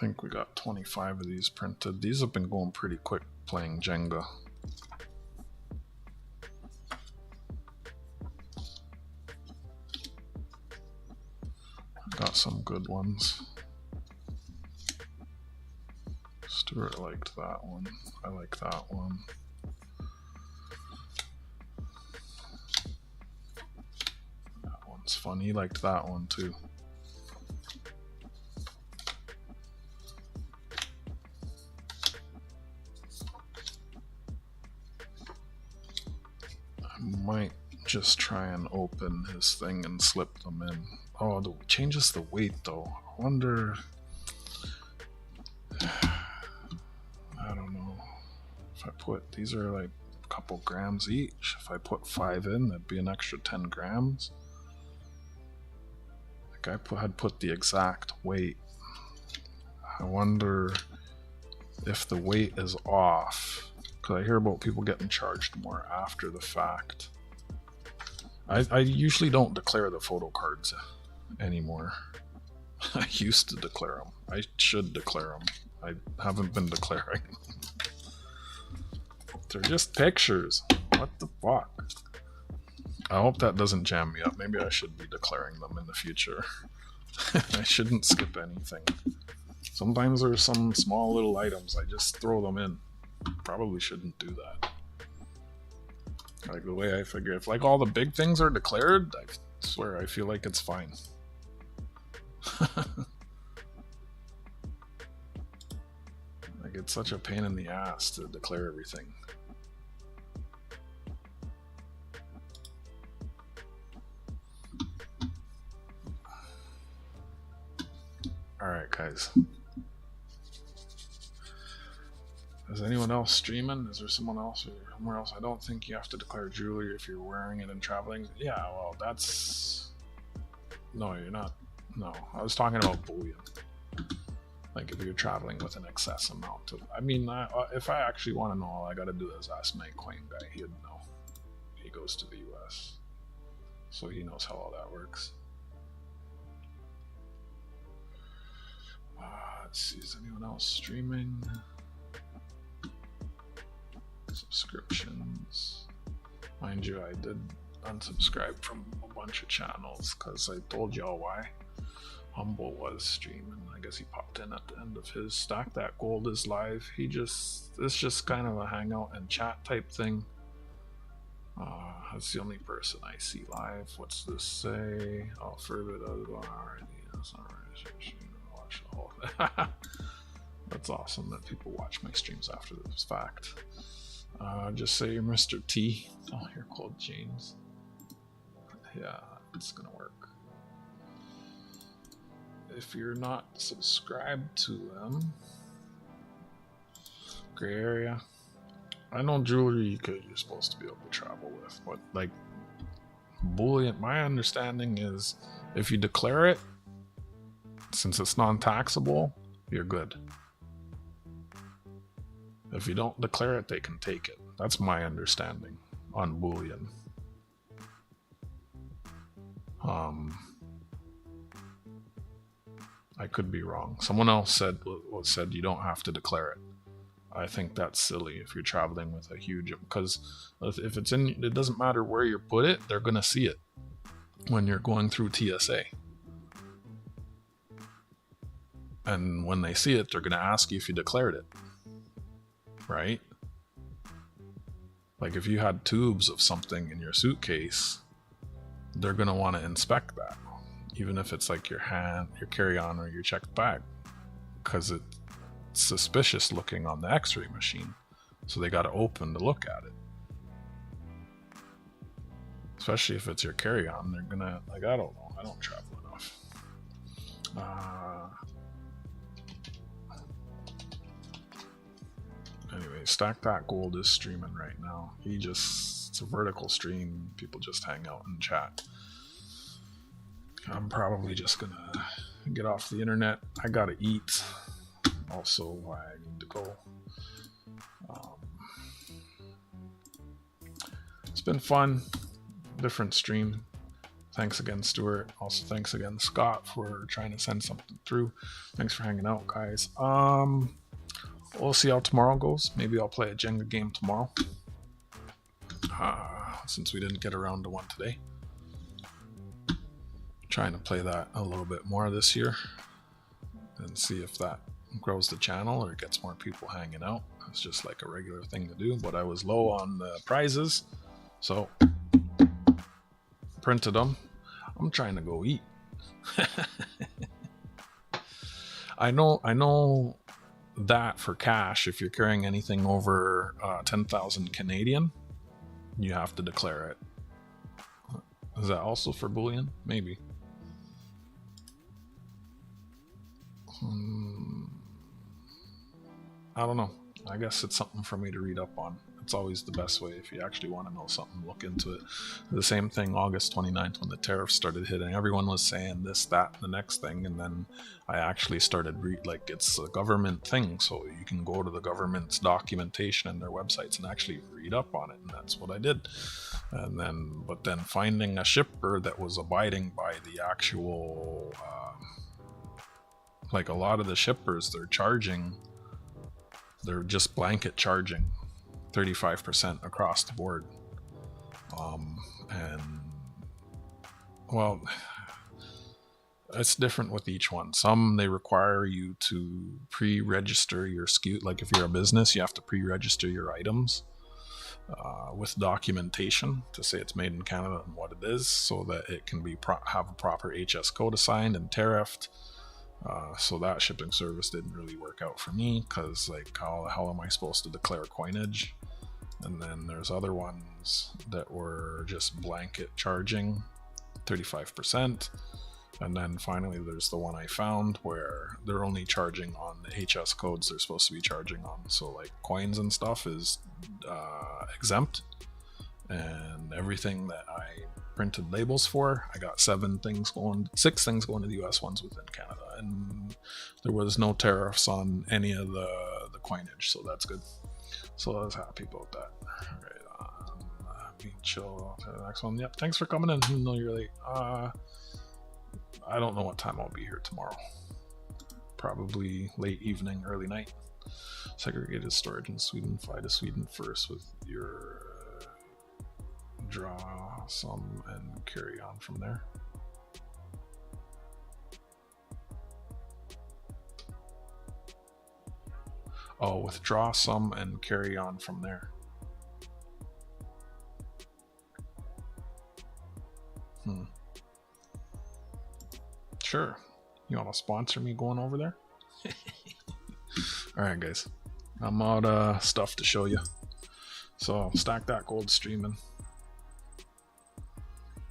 think we got 25 of these printed. These have been going pretty quick playing Jenga. Got some good ones. Stuart liked that one. I like that one. That one's fun. He liked that one too. I might just try and open his thing and slip them in. Oh, it changes the weight though. I wonder. I don't know. If I put, these are like a couple grams each. If I put 5 in, that'd be an extra 10 grams. Like I had put the exact weight. I wonder if the weight is off. Because I hear about people getting charged more after the fact. I usually don't declare the photocards anymore. I used to declare them. I should declare them. I haven't been declaring. They're just pictures. What the fuck? I hope that doesn't jam me up. Maybe I should be declaring them in the future. I shouldn't skip anything. Sometimes there's some small little items, I just throw them in. Probably shouldn't do that. Like the way I figure, if like all the big things are declared, I swear I feel like it's fine. Like it's such a pain in the ass to declare everything. Alright guys. Is anyone else streaming? Is there someone else or somewhere else? I don't think you have to declare jewelry if you're wearing it and traveling. Yeah, well, that's... No, you're not. No, I was talking about bullion. Like if you're traveling with an excess amount of... I mean, if I actually want to know, all I gotta do is ask my coin guy. He'd know. He goes to the US. So he knows how all that works. Let's see, is anyone else streaming? Subscriptions. Mind you, I did unsubscribe from a bunch of channels because I told y'all why. Humble was streaming. I guess he popped in at the end of his Stack That Gold is live. It's just kind of a hangout and chat type thing. That's the only person I see live. What's this say? Oh, for a bit of already. That's not right. Watch the whole thing. That's awesome that people watch my streams after this fact. Just say you're Mr. T. Oh, you're called James. Yeah, it's gonna work. If you're not subscribed to them, gray area. I know jewelry you're supposed to be able to travel with, but like bullion, my understanding is if you declare it, since it's non-taxable, you're good. If you don't declare it, they can take it. That's my understanding on bullion. I could be wrong. Someone else said you don't have to declare it. I think that's silly if you're traveling with a huge, because if it's in, it doesn't matter where you put it, they're gonna see it when you're going through TSA. And when they see it, they're gonna ask you if you declared it, right? Like if you had tubes of something in your suitcase, they're gonna want to inspect that, even if it's like your hand, your carry-on, or your checked bag, because it's suspicious looking on the x-ray machine, so they got to open to look at it. Especially if it's your carry-on, they're gonna, like, I don't know, I don't travel enough. Anyway, Stack That Gold is streaming right now. It's a vertical stream, people just hang out and chat. I'm probably just gonna get off the internet. I gotta eat. Also, I need to go. It's been fun. Different stream. Thanks again, Stuart. Also, thanks again, Scott, for trying to send something through. Thanks for hanging out, guys. We'll see how tomorrow goes. Maybe I'll play a Jenga game tomorrow. Since we didn't get around to one today. Trying to play that a little bit more this year and see if that grows the channel or gets more people hanging out. It's just like a regular thing to do, but I was low on the prizes, so printed them. I'm trying to go eat. I know that for cash, if you're carrying anything over 10,000 Canadian, you have to declare it. Is that also for bullion? Maybe. I don't know. I guess it's something for me to read up on. It's always the best way. If you actually want to know something, look into it. The same thing August 29th when the tariffs started hitting. Everyone was saying this, that, the next thing, and then I actually started like it's a government thing, so you can go to the government's documentation and their websites and actually read up on it, and that's what I did. And then finding a shipper that was abiding by the actual like a lot of the shippers, they're just blanket charging 35% across the board. And well, it's different with each one. Some, they require you to pre-register your SKU. Like if you're a business, you have to pre-register your items with documentation to say it's made in Canada and what it is, so that it can be have a proper HS code assigned and tariffed. So that shipping service didn't really work out for me, because like how the hell am I supposed to declare coinage? And then there's other ones that were just blanket charging 35%. And then finally there's the one I found where they're only charging on the HS codes they're supposed to be charging on. So like coins and stuff is exempt, and everything that I printed labels for, I got 6 things going to the US, ones within Canada, and there was no tariffs on any of the coinage, so that's good. So I was happy about that. Alright, being chill to the next one. Yep, thanks for coming in, even though you're late. I don't know what time I'll be here tomorrow. Probably late evening, early night. Segregated storage in Sweden. Fly to Sweden first with your draw some and carry on from there. I'll withdraw some and carry on from there. Sure. You want to sponsor me going over there? Alright guys, I'm out of stuff to show you. So Stack That Gold streaming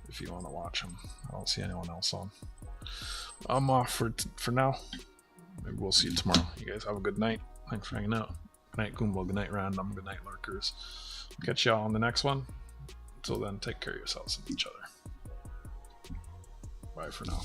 if you want to watch them. I don't see anyone else on. I'm off for now. Maybe we'll see you tomorrow. You guys have a good night. Thanks for hanging out. Good night Goomba, good night Random, good night Lurkers. Catch y'all on the next one. Until then, take care of yourselves and each other. Bye for now.